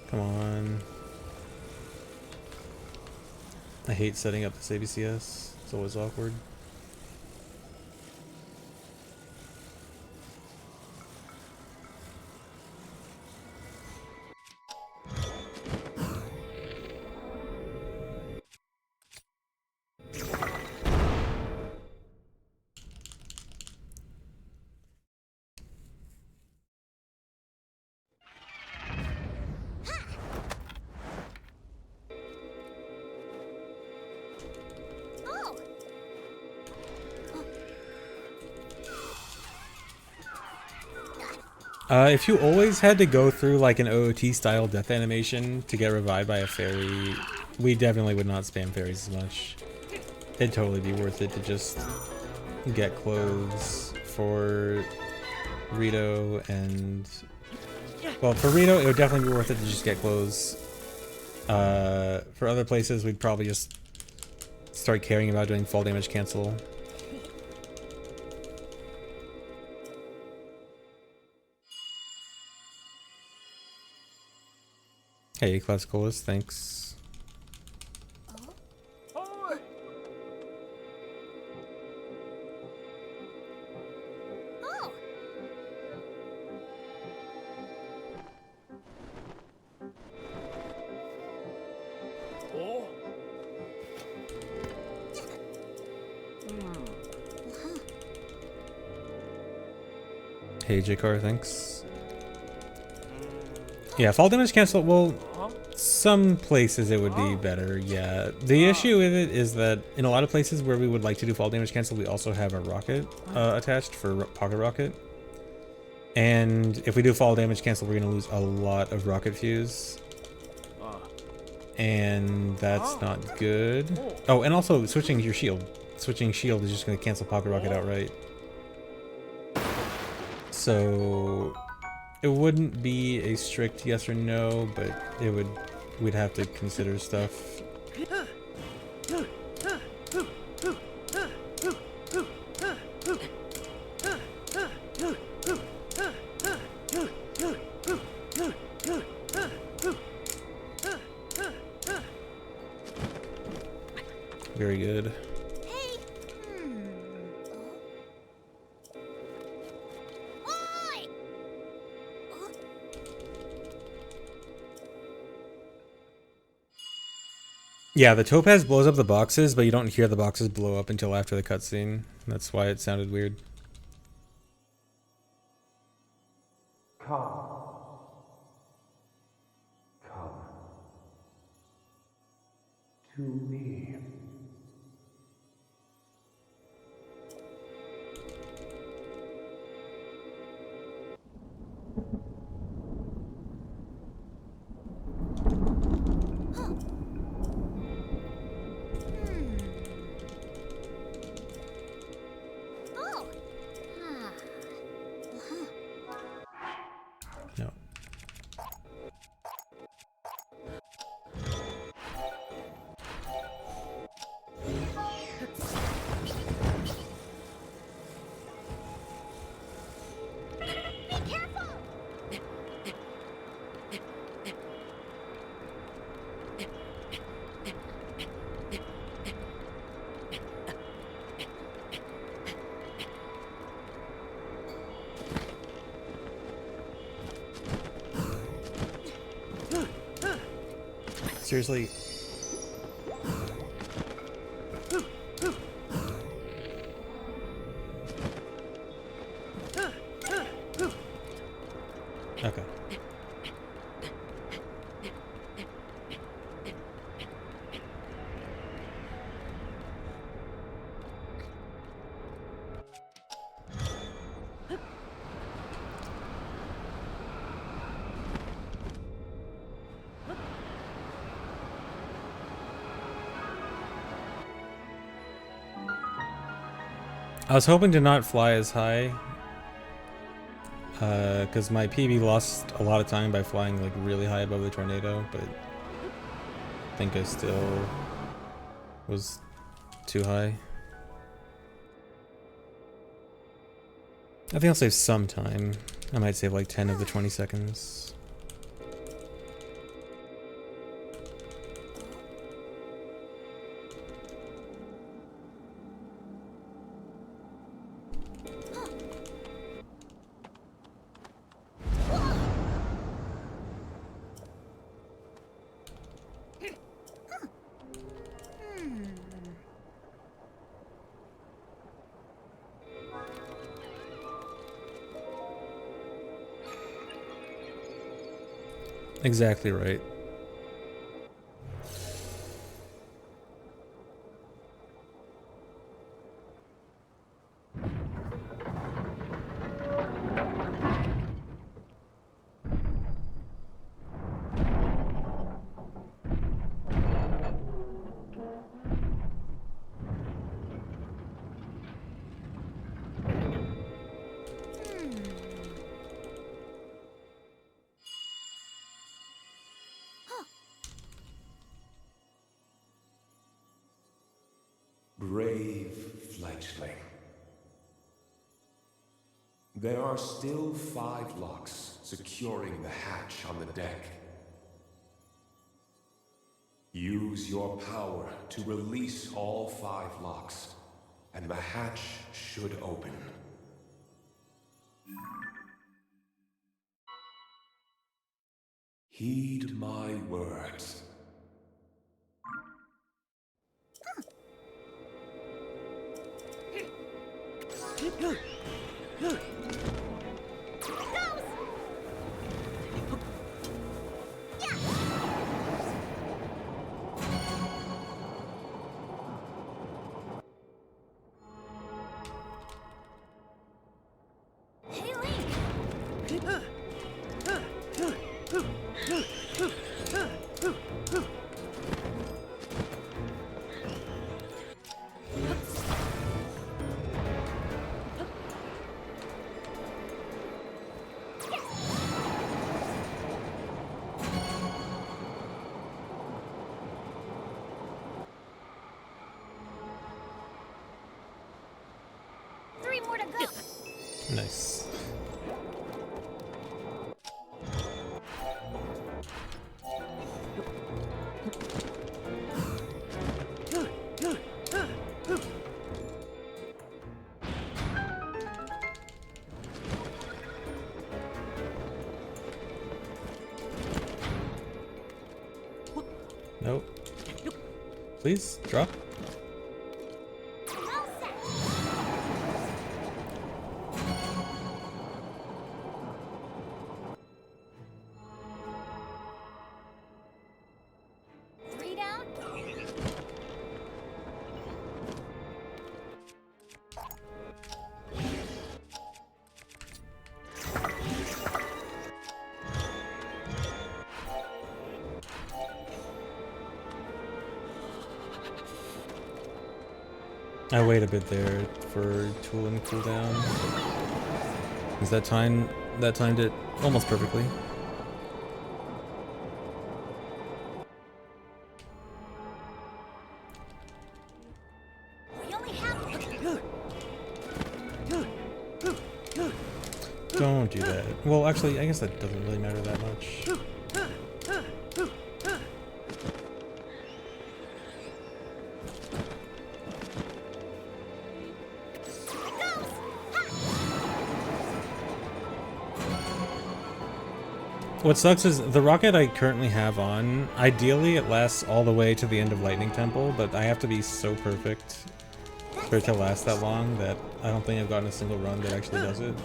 Come on. I hate setting up this ABCS. It's always awkward. If you always had to go through like an OOT style death animation to get revived by a fairy, we definitely would not spam fairies as much. It'd totally be worth it to just get clothes for Rito and... Well, for Rito, it would definitely be worth it to just get clothes. For other places, we'd probably just start caring about doing fall damage cancel. Hey, Classicalist, thanks. Hey, Jakar, thanks. Yeah, fall damage cancel, well, some places it would be better, yeah. The issue with it is that in a lot of places where we would like to do fall damage cancel, we also have a rocket attached for pocket rocket. And if we do fall damage cancel, we're going to lose a lot of rocket fuse. And that's not good. Oh, and also switching your shield. Switching shield is just going to cancel pocket rocket outright. So it wouldn't be a strict yes or no, but it would, we'd have to consider stuff. Very good. Yeah, the topaz blows up the boxes, but you don't hear the boxes blow up until after the cutscene. That's why it sounded weird. Come. Come. To me. No. Seriously? Okay. I was hoping to not fly as high, because my PB lost a lot of time by flying like really high above the tornado, but I think I still was too high. I think I'll save some time. I might save like 10 of the 20 seconds. Exactly right. Brave fledgling. There are still 5 locks securing the hatch on the deck. Use your power to release all 5 locks, and the hatch should open. Heed my words. Nice. Nope. Please, drop. I wait a bit there for tool and cooldown. Is that timed it almost perfectly. Don't do that. Well, actually, I guess that doesn't really matter that much. What sucks is the rocket I currently have on, ideally it lasts all the way to the end of Lightning Temple, but I have to be so perfect for it to last that long that I don't think I've gotten a single run that actually does it.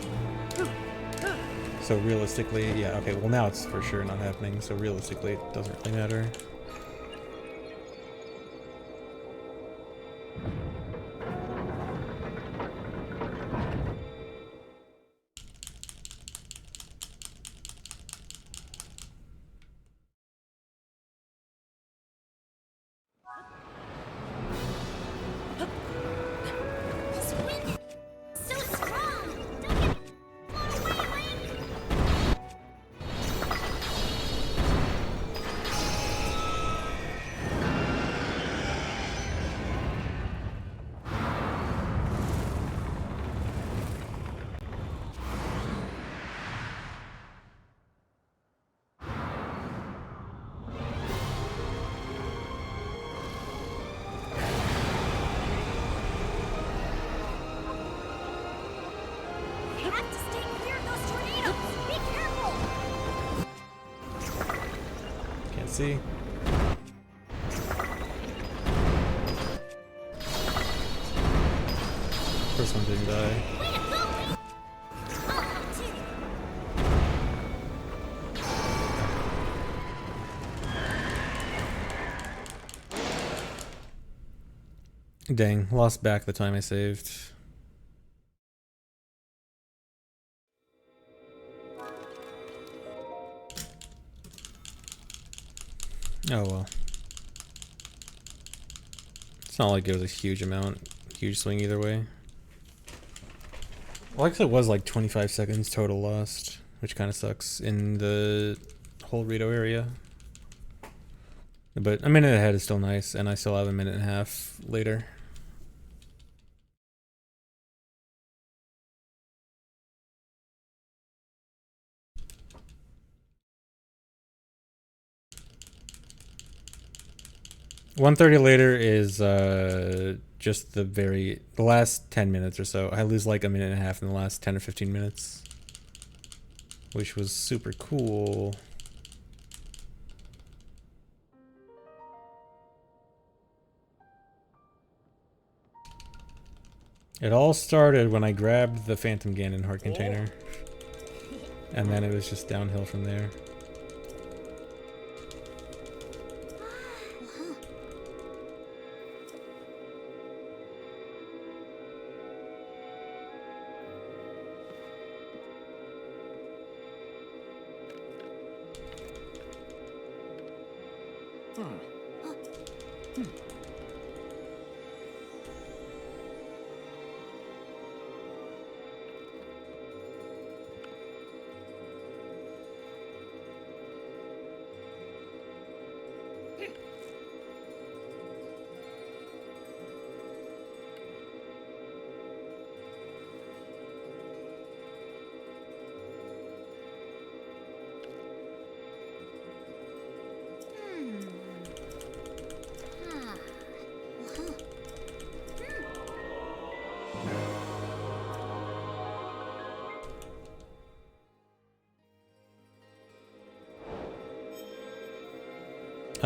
So realistically, yeah, okay, well now it's for sure not happening, so realistically it doesn't really matter. See? First one didn't die. Dang, lost back the time I saved. Oh well. It's not like it was a huge swing either way. Well, actually it was like 25 seconds total lost, which kind of sucks in the whole Rito area. But a minute ahead is still nice, and I still have a minute and a half later. $130 later is just the last 10 minutes or so. I lose like a minute and a half in the last 10 or 15 minutes, which was super cool. It all started when I grabbed the Phantom Ganon heart container, and then it was just downhill from there.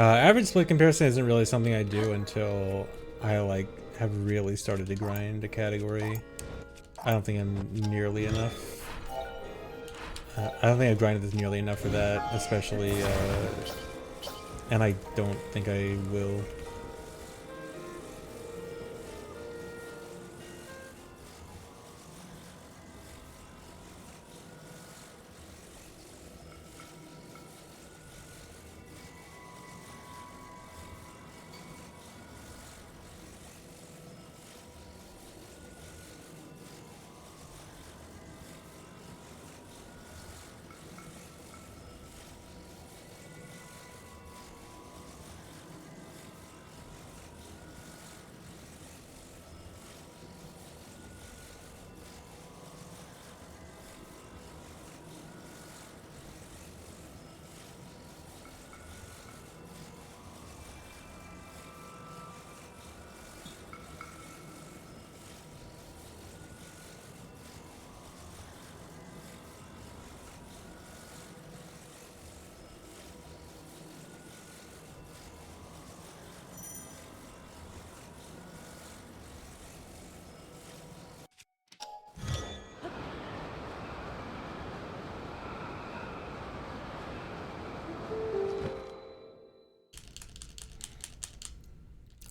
Average split comparison isn't really something I do until I like have really started to grind a category. I don't think I'm nearly enough. I don't think I've grinded this nearly enough for that, especially, and I don't think I will.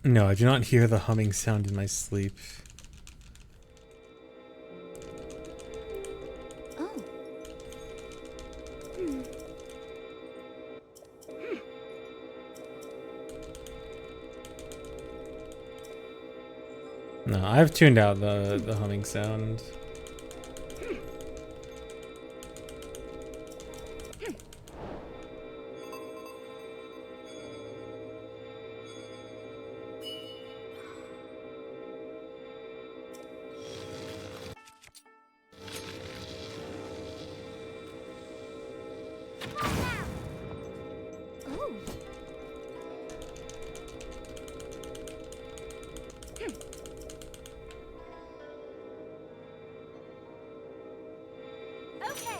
No, I do not hear the humming sound in my sleep. Oh. No, I've tuned out the humming sound. Oh. Okay.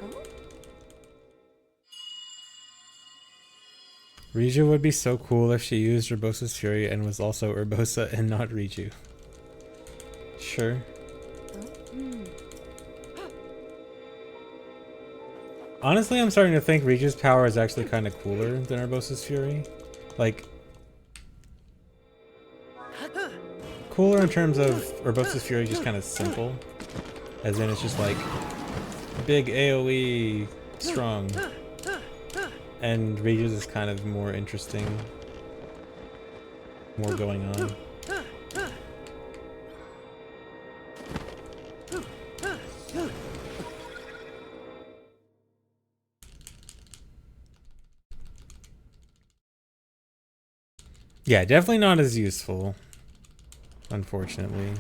Oh. Riju would be so cool if she used Urbosa's Fury and was also Urbosa and not Riju. Sure. Honestly, I'm starting to think Riju's power is actually kind of cooler than Urbosa's Fury. Like, cooler in terms of Urbosa's Fury is just kind of simple. As in, it's just like, big AoE, strong. And Riju's is kind of more interesting. More going on. Yeah, definitely not as useful. Unfortunately.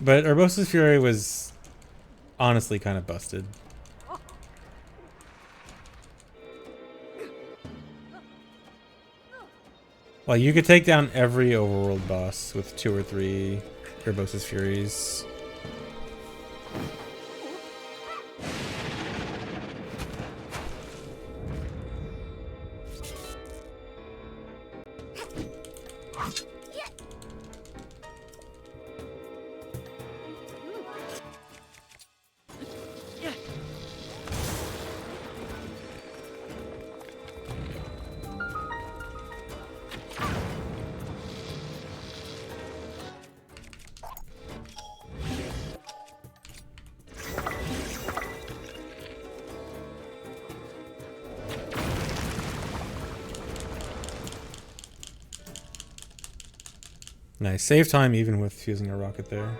But Urbosa's Fury was honestly kind of busted. Well, you could take down every overworld boss with 2 or 3 Urbosa's Furies. Nice. Save time even with fusing a rocket there.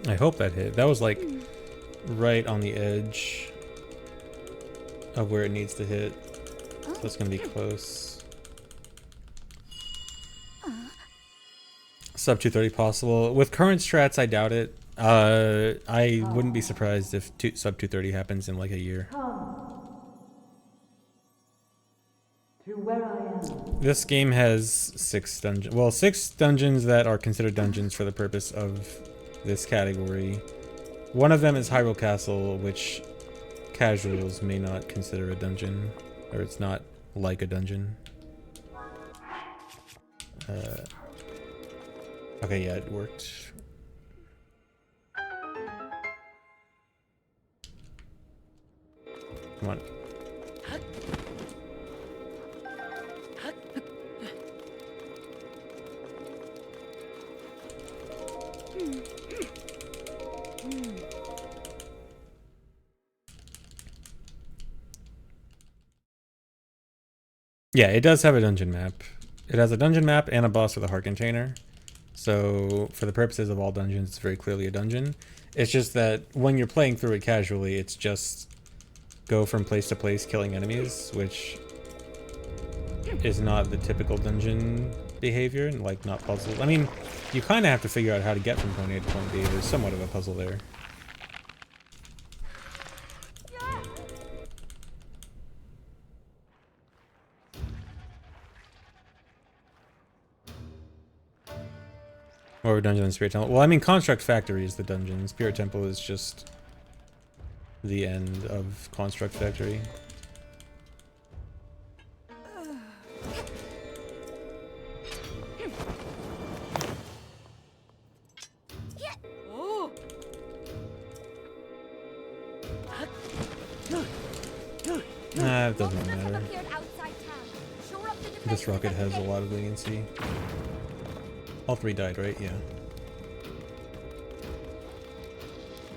I hope that hit. That was like right on the edge of where it needs to hit. So it's gonna be close. Sub 230 possible. With current strats, I doubt it. I wouldn't be surprised if sub 230 happens in like a year. To where I am. This game has 6 dungeons. Well, 6 dungeons that are considered dungeons for the purpose of this category. One of them is Hyrule Castle, which casuals may not consider a dungeon, or it's not like a dungeon. Okay, yeah, it worked. Come on. Yeah, it does have a dungeon map. It has a dungeon map and a boss with a heart container. So for the purposes of all dungeons, it's very clearly a dungeon. It's just that when you're playing through it casually, it's just go from place to place killing enemies, which is not the typical dungeon behavior, and like not puzzle. I mean, you kind of have to figure out how to get from point A to point B. There's somewhat of a puzzle there. Or dungeon and Spirit Temple. Well, I mean, Construct Factory is the dungeon. Spirit Temple is just the end of Construct Factory. Nah, it doesn't matter. This rocket has a lot of leniency. All three died, right? Yeah.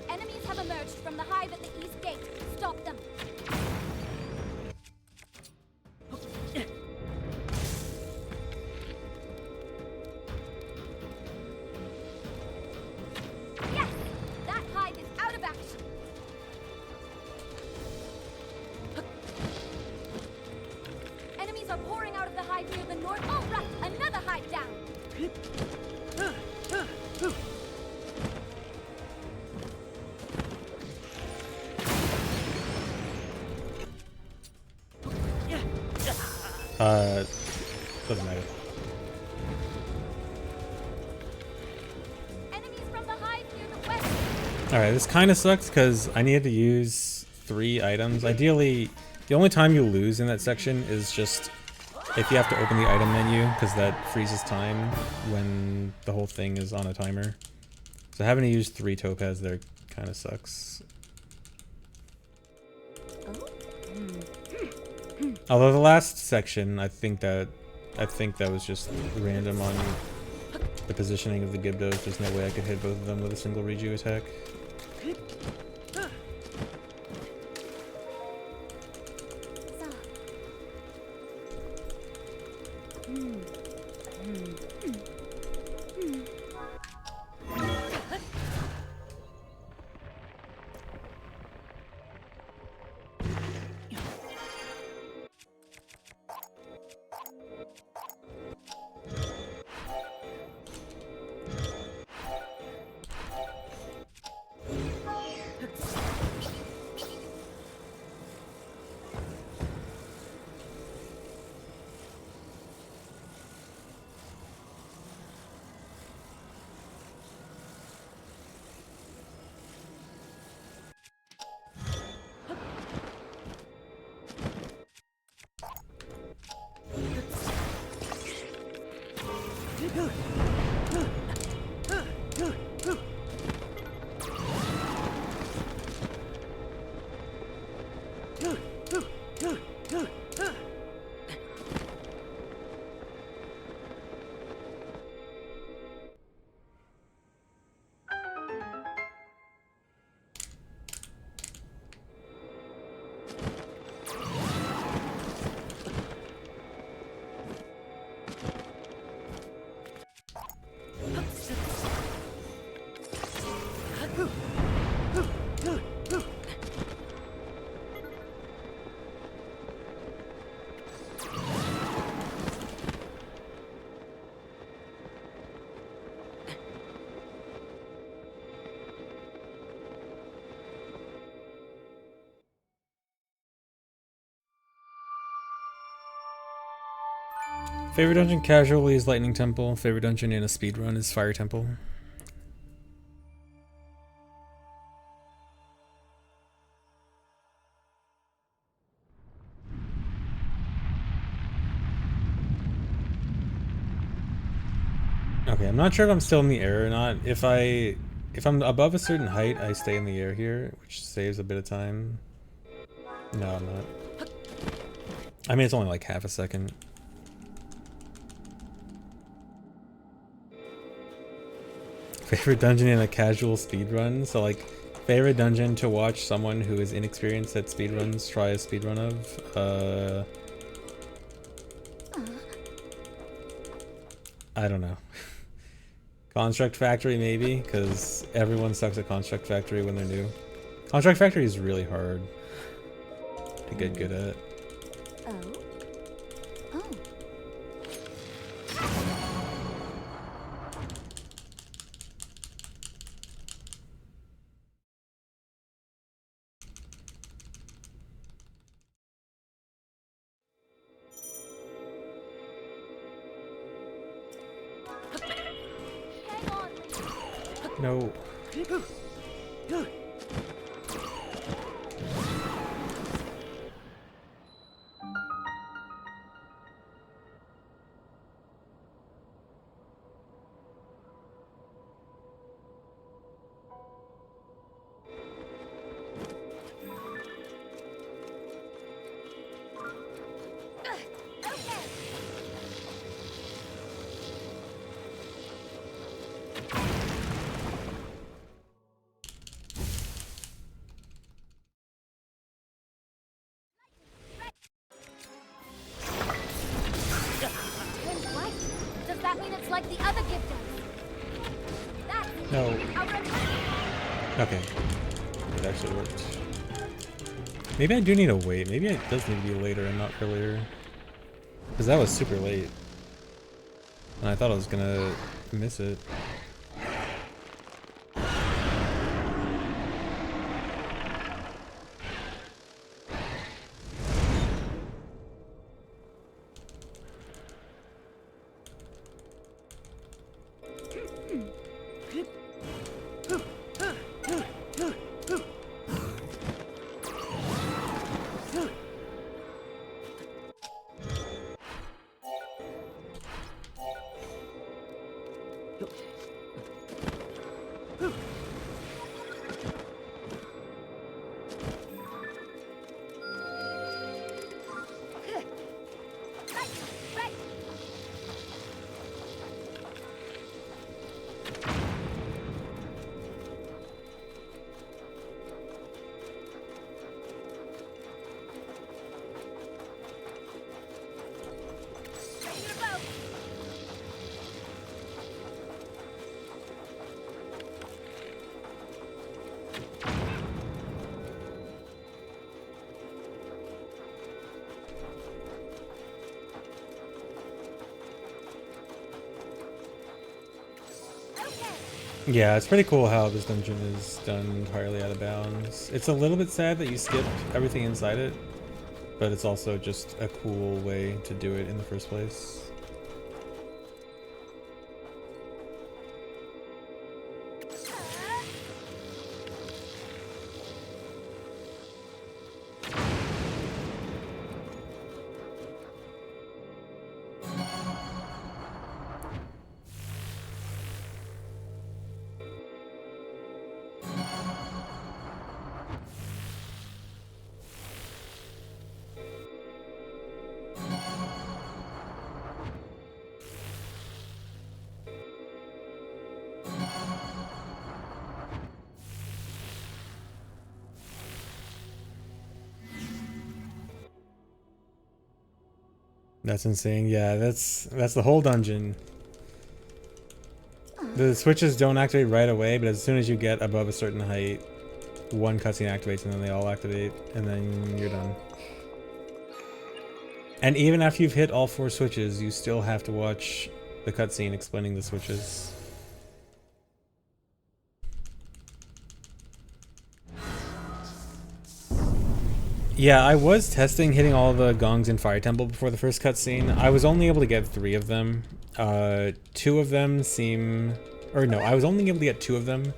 Enemies have emerged from the hive at the east gate. Stop them. Yes! That hive is out of action. Enemies are pouring out of the hive near the north. Oh, right! Another hive down. Doesn't matter. Enemies from the hive near the west. Alright, this kind of sucks because I needed to use 3 items. Ideally, the only time you lose in that section is just if you have to open the item menu, because that freezes time when the whole thing is on a timer. So having to use 3 topaz there kind of sucks. Although the last section, I think that was just random on the positioning of the Gibdos. There's no way I could hit both of them with a single reju attack. Favorite dungeon casually is Lightning Temple. Favorite dungeon in a speedrun is Fire Temple. Okay, I'm not sure if I'm still in the air or not. If I'm above a certain height, I stay in the air here, which saves a bit of time. No, I'm not. I mean, it's only like half a second. Favorite dungeon in a casual speedrun? So like, favorite dungeon to watch someone who is inexperienced at speedruns try a speedrun of? I don't know. Construct Factory maybe, because everyone sucks at Construct Factory when they're new. Construct Factory is really hard to get good at. Oh. No. Turned white. Does that mean it's like the other Gibdos? That's No. our attack. Okay. It actually worked. Maybe I do need to wait. Maybe it does need to be later and not earlier. Because that was super late. And I thought I was gonna miss it. Yeah, it's pretty cool how this dungeon is done entirely out of bounds. It's a little bit sad that you skipped everything inside it, but it's also just a cool way to do it in the first place. That's insane. Yeah, that's the whole dungeon. The switches don't activate right away, but as soon as you get above a certain height, one cutscene activates and then they all activate, and then you're done. And even after you've hit all 4 switches, you still have to watch the cutscene explaining the switches. Yeah, I was testing hitting all the gongs in Fire Temple before the first cutscene. I was only able to get 3 of them. 2 of them seem... Or no, I was only able to get 2 of them.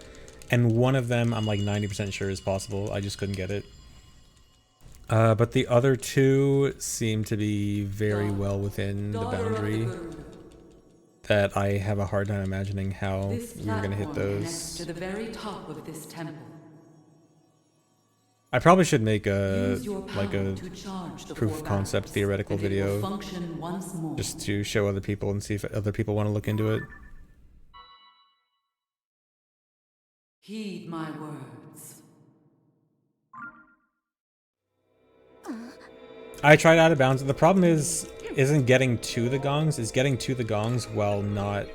And 1 of them I'm like 90% sure is possible. I just couldn't get it. But the other 2 seem to be very well within the boundary. That I have a hard time imagining how you're going to hit those. Next to the very top of this temple. I probably should make a Like a proof of concept theoretical video just to show other people and see if other people want to look into it. Heed my words. I tried out of bounds. The problem isn't getting to the gongs, it's getting to the gongs while not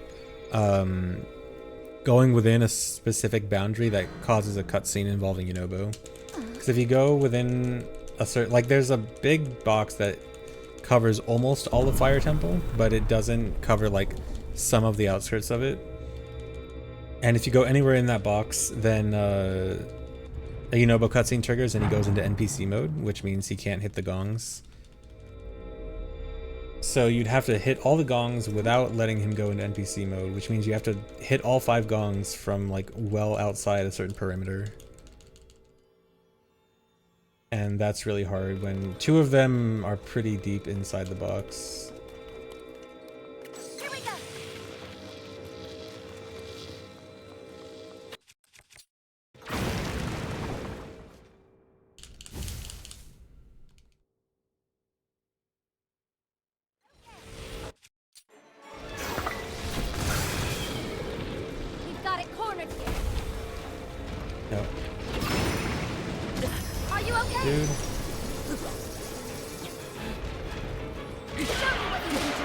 going within a specific boundary that causes a cutscene involving Yunobo. Because if you go within a certain, like there's a big box that covers almost all of Fire Temple, but it doesn't cover like some of the outskirts of it. And if you go anywhere in that box, then a Yunobo cutscene triggers and he goes into NPC mode, which means he can't hit the gongs. So you'd have to hit all the gongs without letting him go into NPC mode, which means you have to hit all 5 gongs from like well outside a certain perimeter. And that's really hard when 2 of them are pretty deep inside the box. Here we go. We've got it cornered here. No. Are you okay? Dude. Show me what you can do.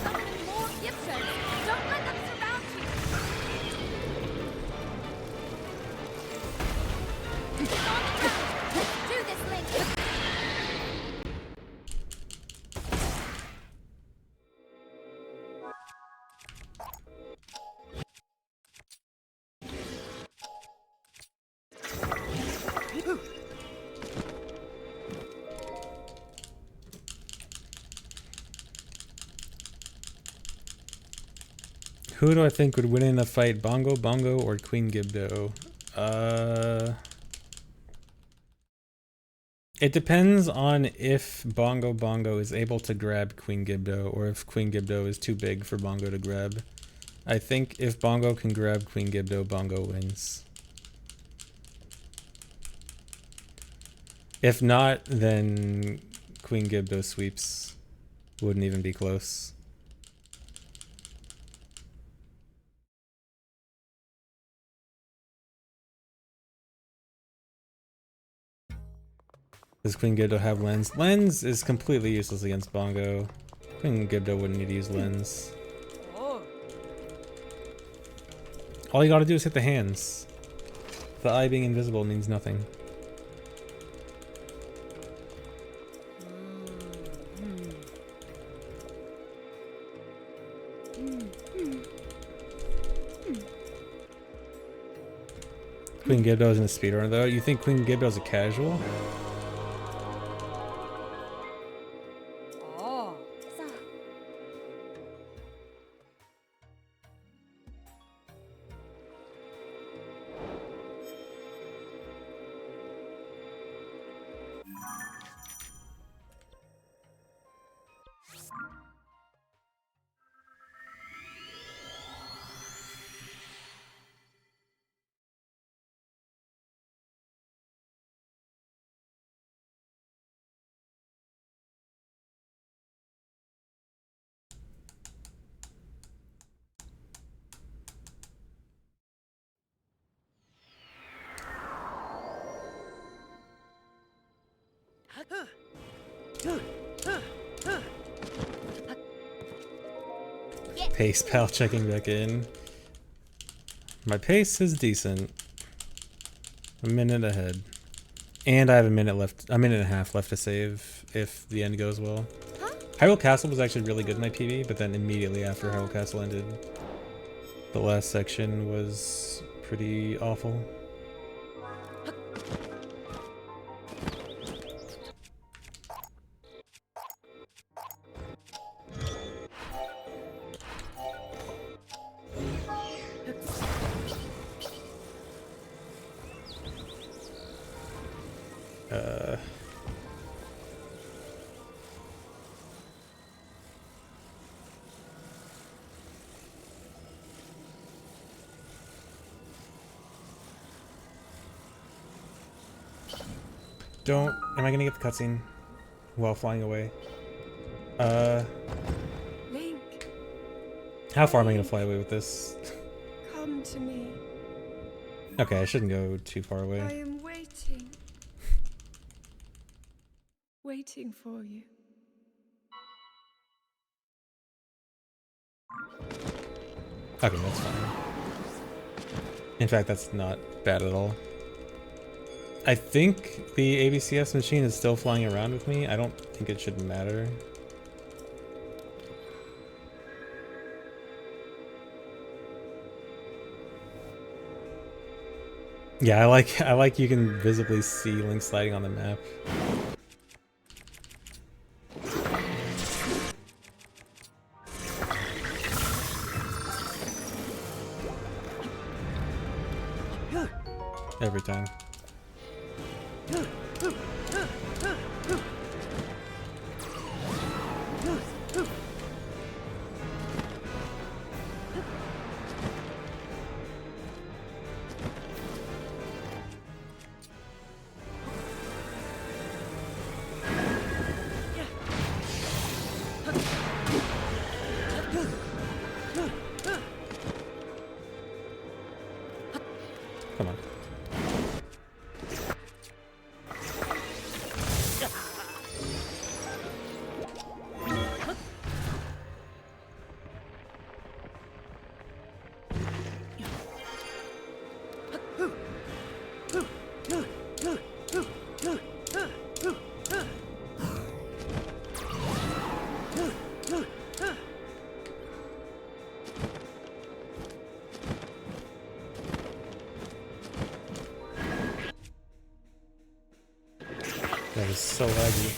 Summoning more Gibdos. Don't let them surround you. It's on the ground. Let's do this, Link. Who do I think would win in a fight, Bongo Bongo or Queen Gibdo? It depends on if Bongo Bongo is able to grab Queen Gibdo or if Queen Gibdo is too big for Bongo to grab. I think if Bongo can grab Queen Gibdo, Bongo wins. If not, then Queen Gibdo sweeps. Wouldn't even be close. Does Queen Gibdo have lens? Lens is completely useless against Bongo. Queen Gibdo wouldn't need to use lens. All you gotta do is hit the hands. The eye being invisible means nothing. Queen Gibdo isn't a speedrunner though. You think Queen Gibdo is a casual? So, Pace pal checking back in. My pace is decent. A minute ahead. And I have a minute left, a minute and a half left to save if the end goes well. Hyrule Castle was actually really good in my PB, but then immediately after Hyrule Castle ended, the last section was pretty awful. Am I gonna get the cutscene while flying away? Link, How far am I gonna fly away with this? come to me. Okay, I shouldn't go too far I away. am waiting. Waiting for you. Okay, that's fine. In fact, that's not bad at all. I think the ABCS machine is still flying around with me. I don't think it should matter. Yeah, I like you can visibly see Link sliding on the map. Every time. Come on. That is so laggy.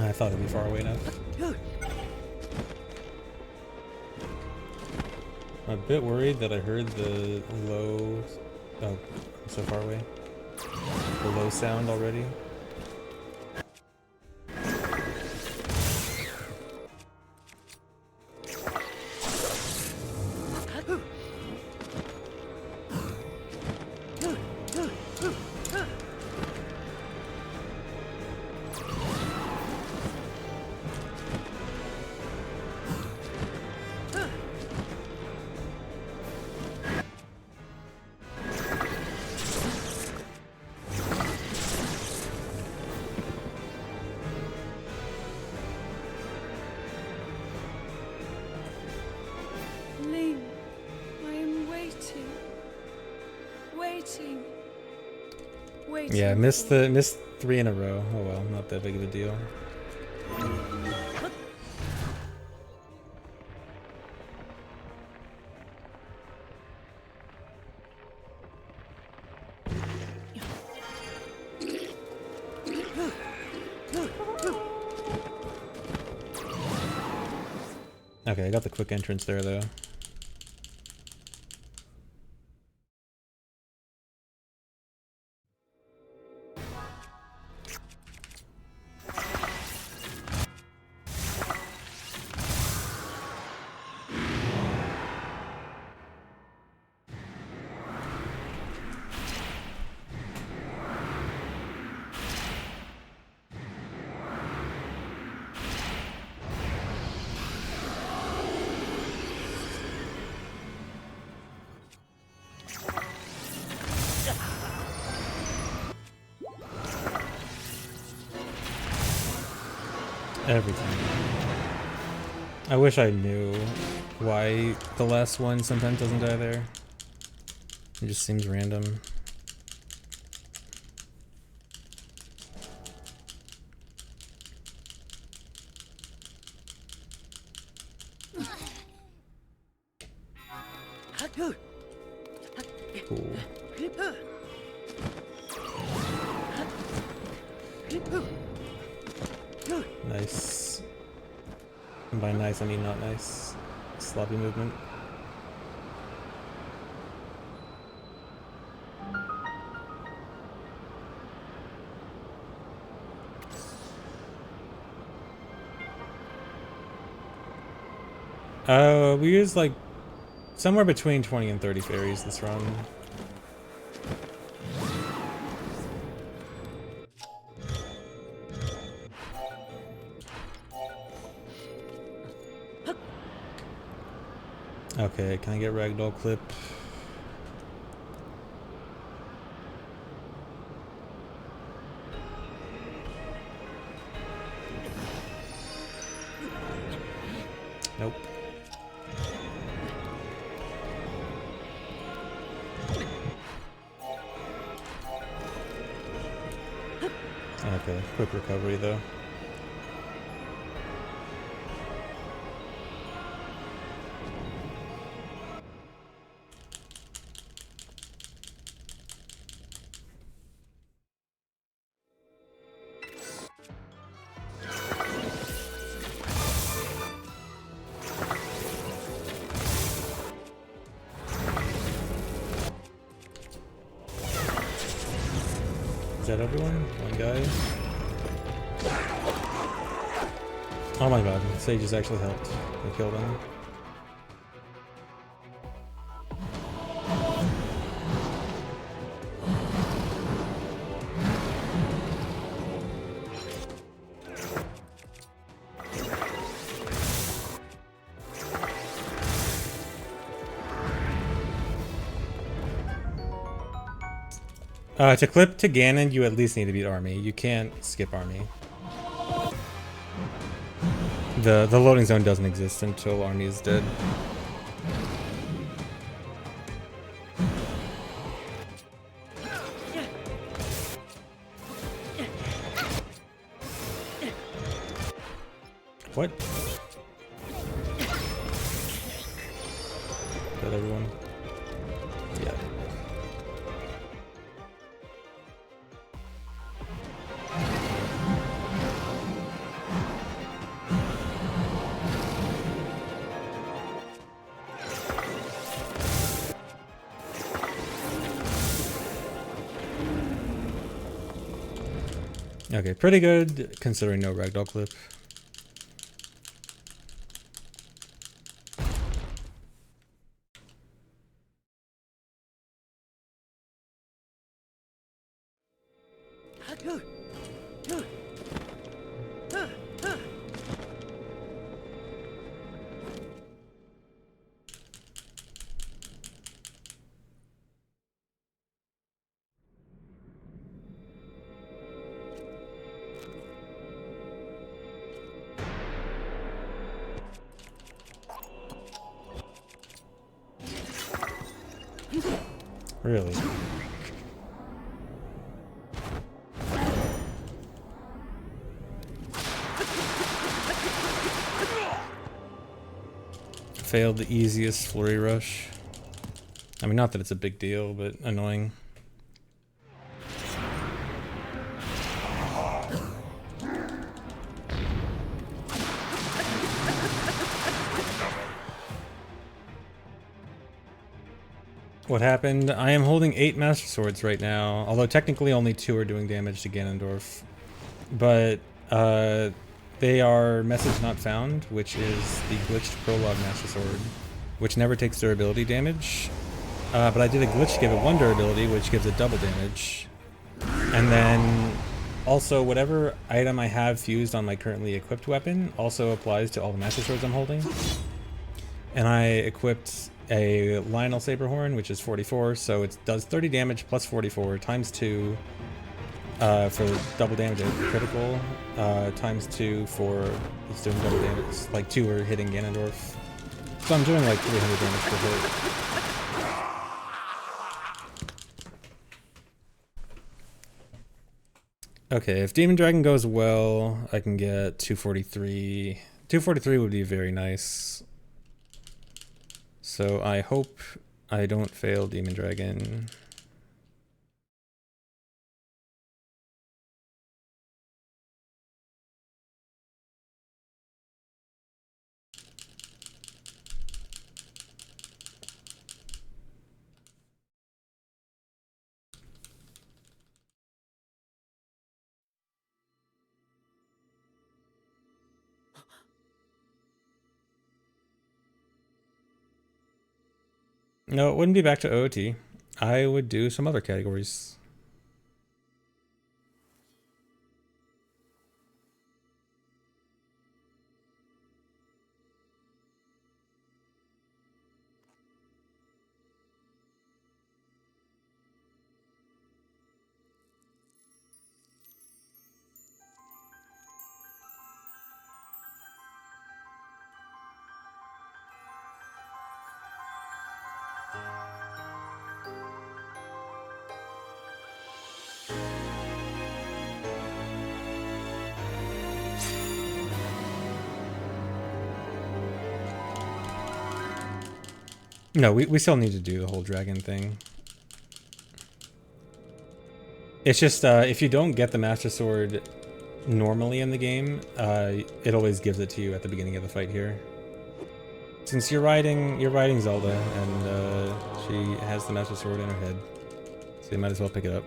I thought it'd be far away enough. I'm a bit worried that I heard the low... Oh, I'm so far away. The low sound already. Link, I am waiting. Waiting. Waiting. Yeah, missed 3 in a row. Oh well, not that big of a deal. Okay, I got the quick entrance there though. Every time. I wish I knew why the last one sometimes doesn't die there. It just seems random. Cool. Nice. And by nice, I mean not nice. Sloppy movement. We use like somewhere between 20 and 30 fairies this run. Okay, can I get ragdoll clip? Nope. Okay, quick recovery though. that everyone? One guy. Oh my god, Sages actually helped. We killed him. To clip to Ganon, you at least need to beat Army. You can't skip Army. The loading zone doesn't exist until Army is dead. What? Is that everyone? Yeah. Okay, pretty good considering no ragdoll clip. Really? Failed the easiest flurry rush. I mean, not that it's a big deal, but annoying. What happened? I am holding 8 Master Swords right now, although technically only 2 are doing damage to Ganondorf. But they are Message Not Found, which is the glitched Prologue Master Sword, which never takes durability damage. But I did a glitch to give it 1 durability, which gives it double damage. And then also whatever item I have fused on my currently equipped weapon also applies to all the Master Swords I'm holding. And I equipped a Lionel Saberhorn, which is 44, so it does 30 damage plus 44 times 2 for double damage at critical, times 2 for it's doing double damage, like 2 are hitting Ganondorf. So I'm doing like 300 damage per hit. Okay, if Demon Dragon goes well, I can get 243. 243 would be very nice. So I hope I don't fail Demon Dragon. No, it wouldn't be back to OOT. I would do some other categories. No, we still need to do the whole dragon thing. It's just, if you don't get the Master Sword normally in the game, it always gives it to you at the beginning of the fight here. Since you're riding Zelda, and she has the Master Sword in her head, so you might as well pick it up.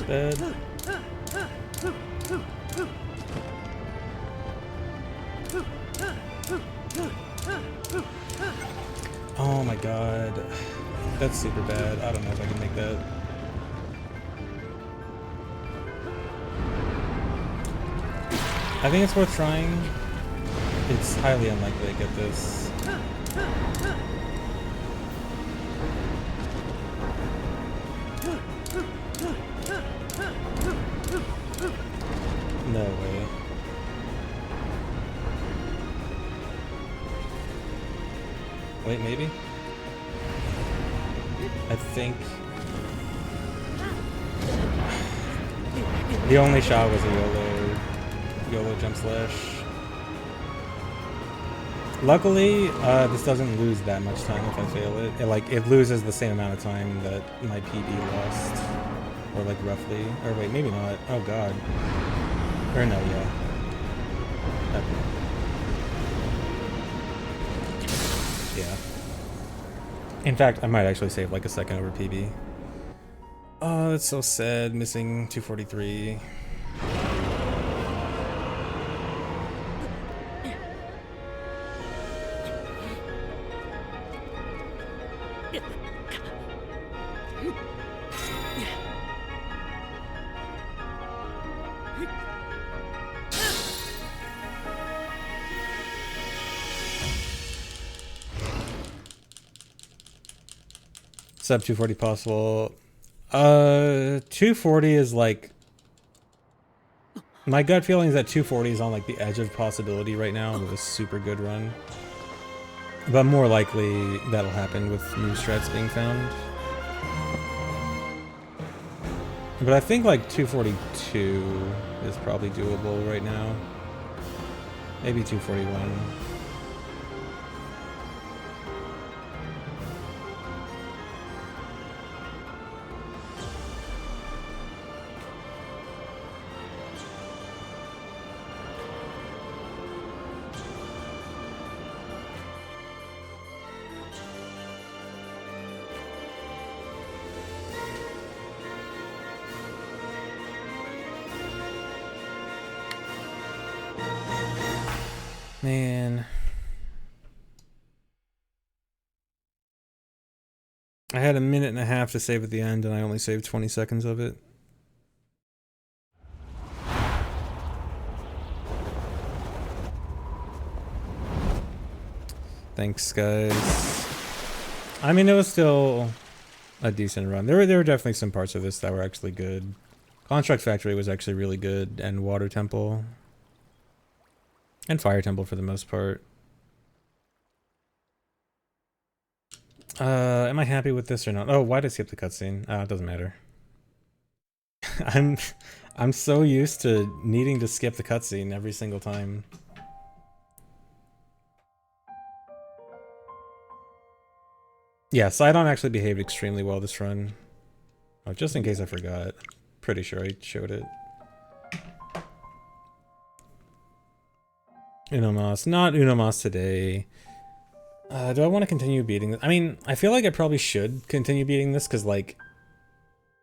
bad. Oh my god. That's super bad. I don't know if I can make that. I think it's worth trying. It's highly unlikely to get this. No way. Wait, maybe? I think... The only shot was a YOLO jump slash. Luckily, this doesn't lose that much time if I fail it. It loses the same amount of time that my PB lost. Or like roughly. Or wait, maybe not. Oh god. Or no, yeah. Okay. Yeah. In fact, I might actually save like a second over PB. Oh, that's so sad. Missing 243. Sub 240 possible. 240 is like... My gut feeling is that 240 is on like the edge of possibility right now with a super good run. But more likely that'll happen with new strats being found. But I think like 242 is probably doable right now. Maybe 241. Man. I had a minute and a half to save at the end and I only saved 20 seconds of it. Thanks, guys. I mean, it was still a decent run. There were definitely some parts of this that were actually good. Construct Factory was actually really good, and Water Temple. And Fire Temple for the most part. Am I happy with this or not? Oh, why did I skip the cutscene? It doesn't matter. I'm so used to needing to skip the cutscene every single time. Yeah, Sidon actually behaved extremely well this run. Oh, just in case I forgot. Pretty sure I showed it. Unomas. Not Unomas today. Do I want to continue beating this? I mean, I feel like I probably should continue beating this, because, like,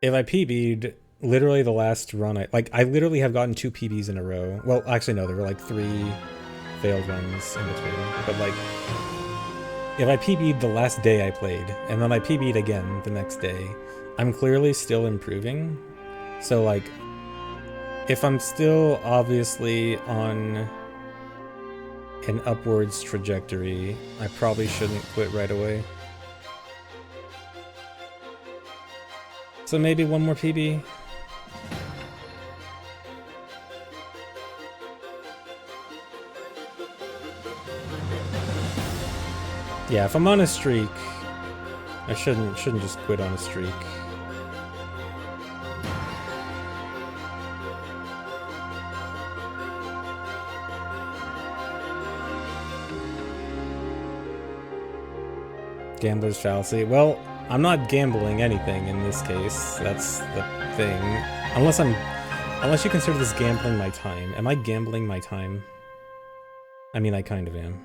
if I PB'd literally the last run, I literally have gotten 2 PBs in a row. Well, actually, no, there were, like, 3 failed runs in between. But, like, if I PB'd the last day I played, and then I PB'd again the next day, I'm clearly still improving. So, like, if I'm still obviously on an upwards trajectory, I probably shouldn't quit right away. So maybe one more PB. Yeah, if I'm on a streak, I shouldn't just quit on a streak. Gambler's fallacy. Well, I'm not gambling anything in this case. That's the thing. Unless you consider this gambling my time. Am I gambling my time? I mean, I kind of am.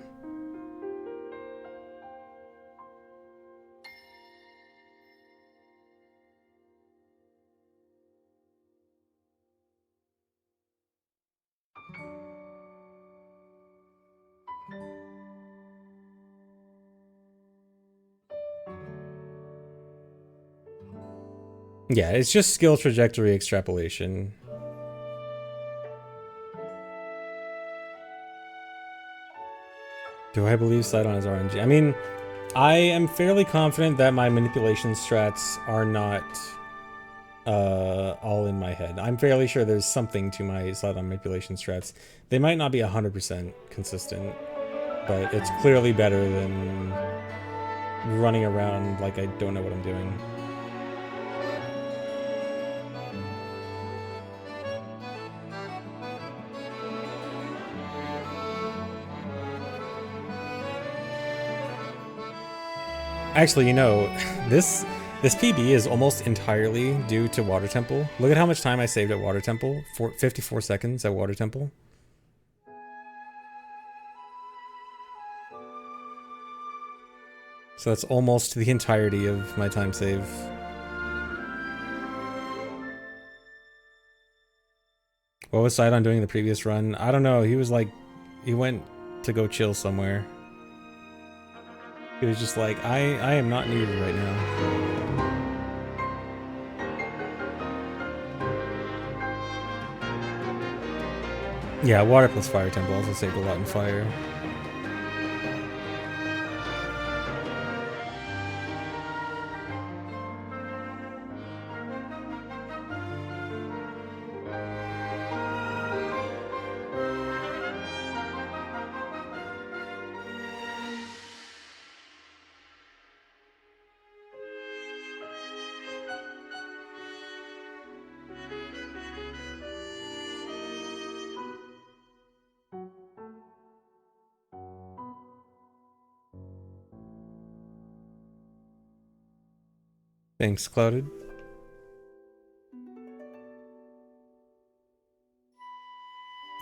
Yeah, it's just skill trajectory extrapolation. Do I believe Sidon is RNG? I mean, I am fairly confident that my manipulation strats are not all in my head. I'm fairly sure there's something to my Sidon manipulation strats. They might not be 100% consistent, but it's clearly better than running around like I don't know what I'm doing. Actually, you know, this PB is almost entirely due to Water Temple. Look at how much time I saved at Water Temple. 54 seconds at Water Temple. So that's almost the entirety of my time save. What was Sidon doing in the previous run? I don't know. He was like, he went to go chill somewhere. He was just like, I am not needed right now. Yeah, water plus fire temple also saved a lot in fire. Thanks, Clouded.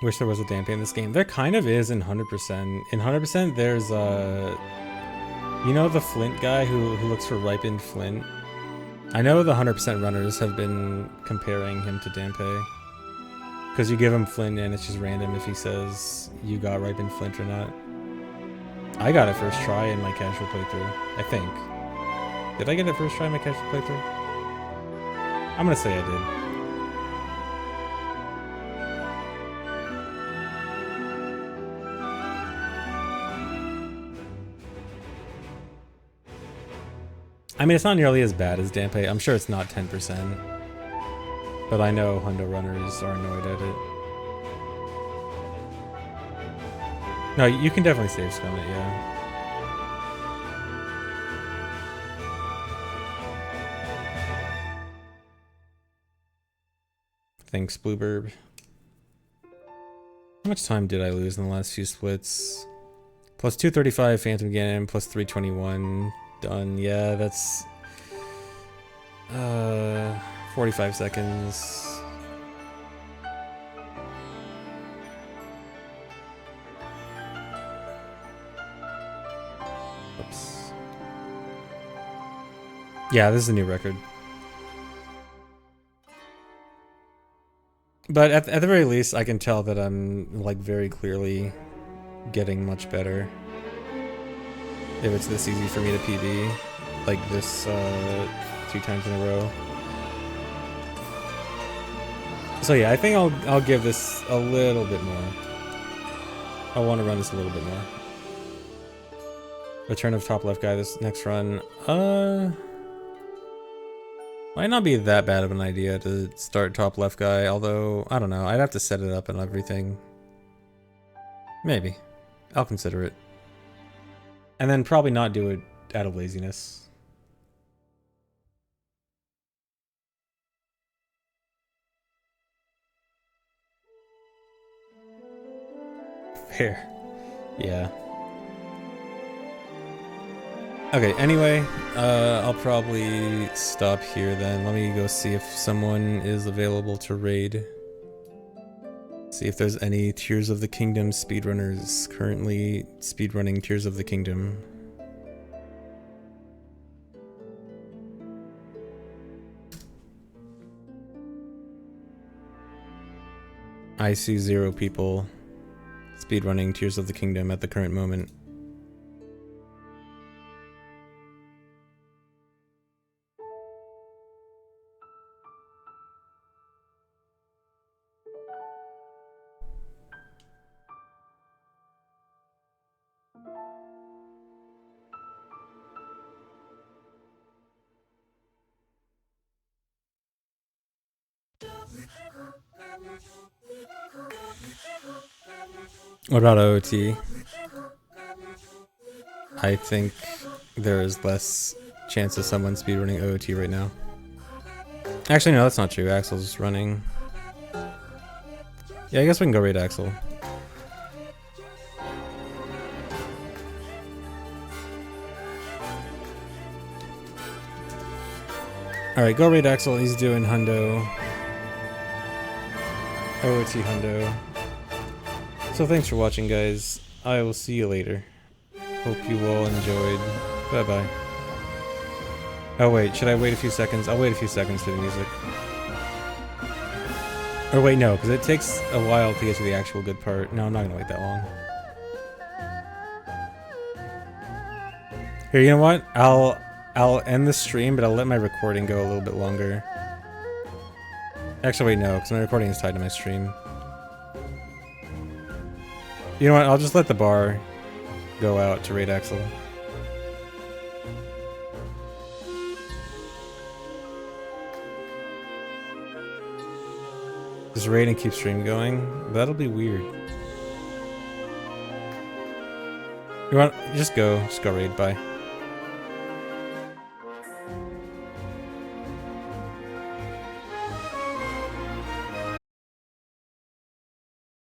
Wish there was a damping in this game. There kind of is in 100%. In 100%, there's you know the Flint guy who looks for ripened Flint? I know the 100% runners have been comparing him to Dampe. Because you give him Flint and it's just random if he says you got ripened Flint or not. I got it first try in my casual playthrough, I think. Did I get it first try in my casual playthrough? I'm gonna say I did. I mean, it's not nearly as bad as Dampe. I'm sure it's not 10%. But I know Hundo runners are annoyed at it. No, you can definitely save scum it, yeah. Thanks, Bluebird. How much time did I lose in the last few splits? Plus 235 Phantom Ganon, plus 321. Done. Yeah, that's 45 seconds. Oops. Yeah, this is a new record. But at the very least, I can tell that I'm like very clearly getting much better. If it's this easy for me to PB, like this 2 times in a row. So yeah, I think I'll give this a little bit more. I want to run this a little bit more. Return of top left guy this next run. Might not be that bad of an idea to start top left guy, although I don't know. I'd have to set it up and everything. Maybe. I'll consider it. And then probably not do it out of laziness. Fair. Yeah. Okay, anyway, I'll probably stop here then. Let me go see if someone is available to raid. See if there's any Tears of the Kingdom speedrunners currently speedrunning Tears of the Kingdom. I see 0 people speedrunning Tears of the Kingdom at the current moment. What about OOT? I think there is less chance of someone speedrunning OOT right now. Actually, no, that's not true. Axel's running. Yeah, I guess we can go raid Axel. Alright, go raid Axel. He's doing Hundo. OOT Hundo. So thanks for watching, guys. I will see you later. Hope you all enjoyed. Bye-bye. Oh wait, should I wait a few seconds? I'll wait a few seconds for the music. Or wait, no, because it takes a while to get to the actual good part. No, I'm not gonna wait that long. Here, you know what? I'll end the stream, but I'll let my recording go a little bit longer. Actually, wait, no, because my recording is tied to my stream. You know what? I'll just let the bar go out to raid Axel. Just raid and keep stream going. That'll be weird. You want? Just go raid. Bye.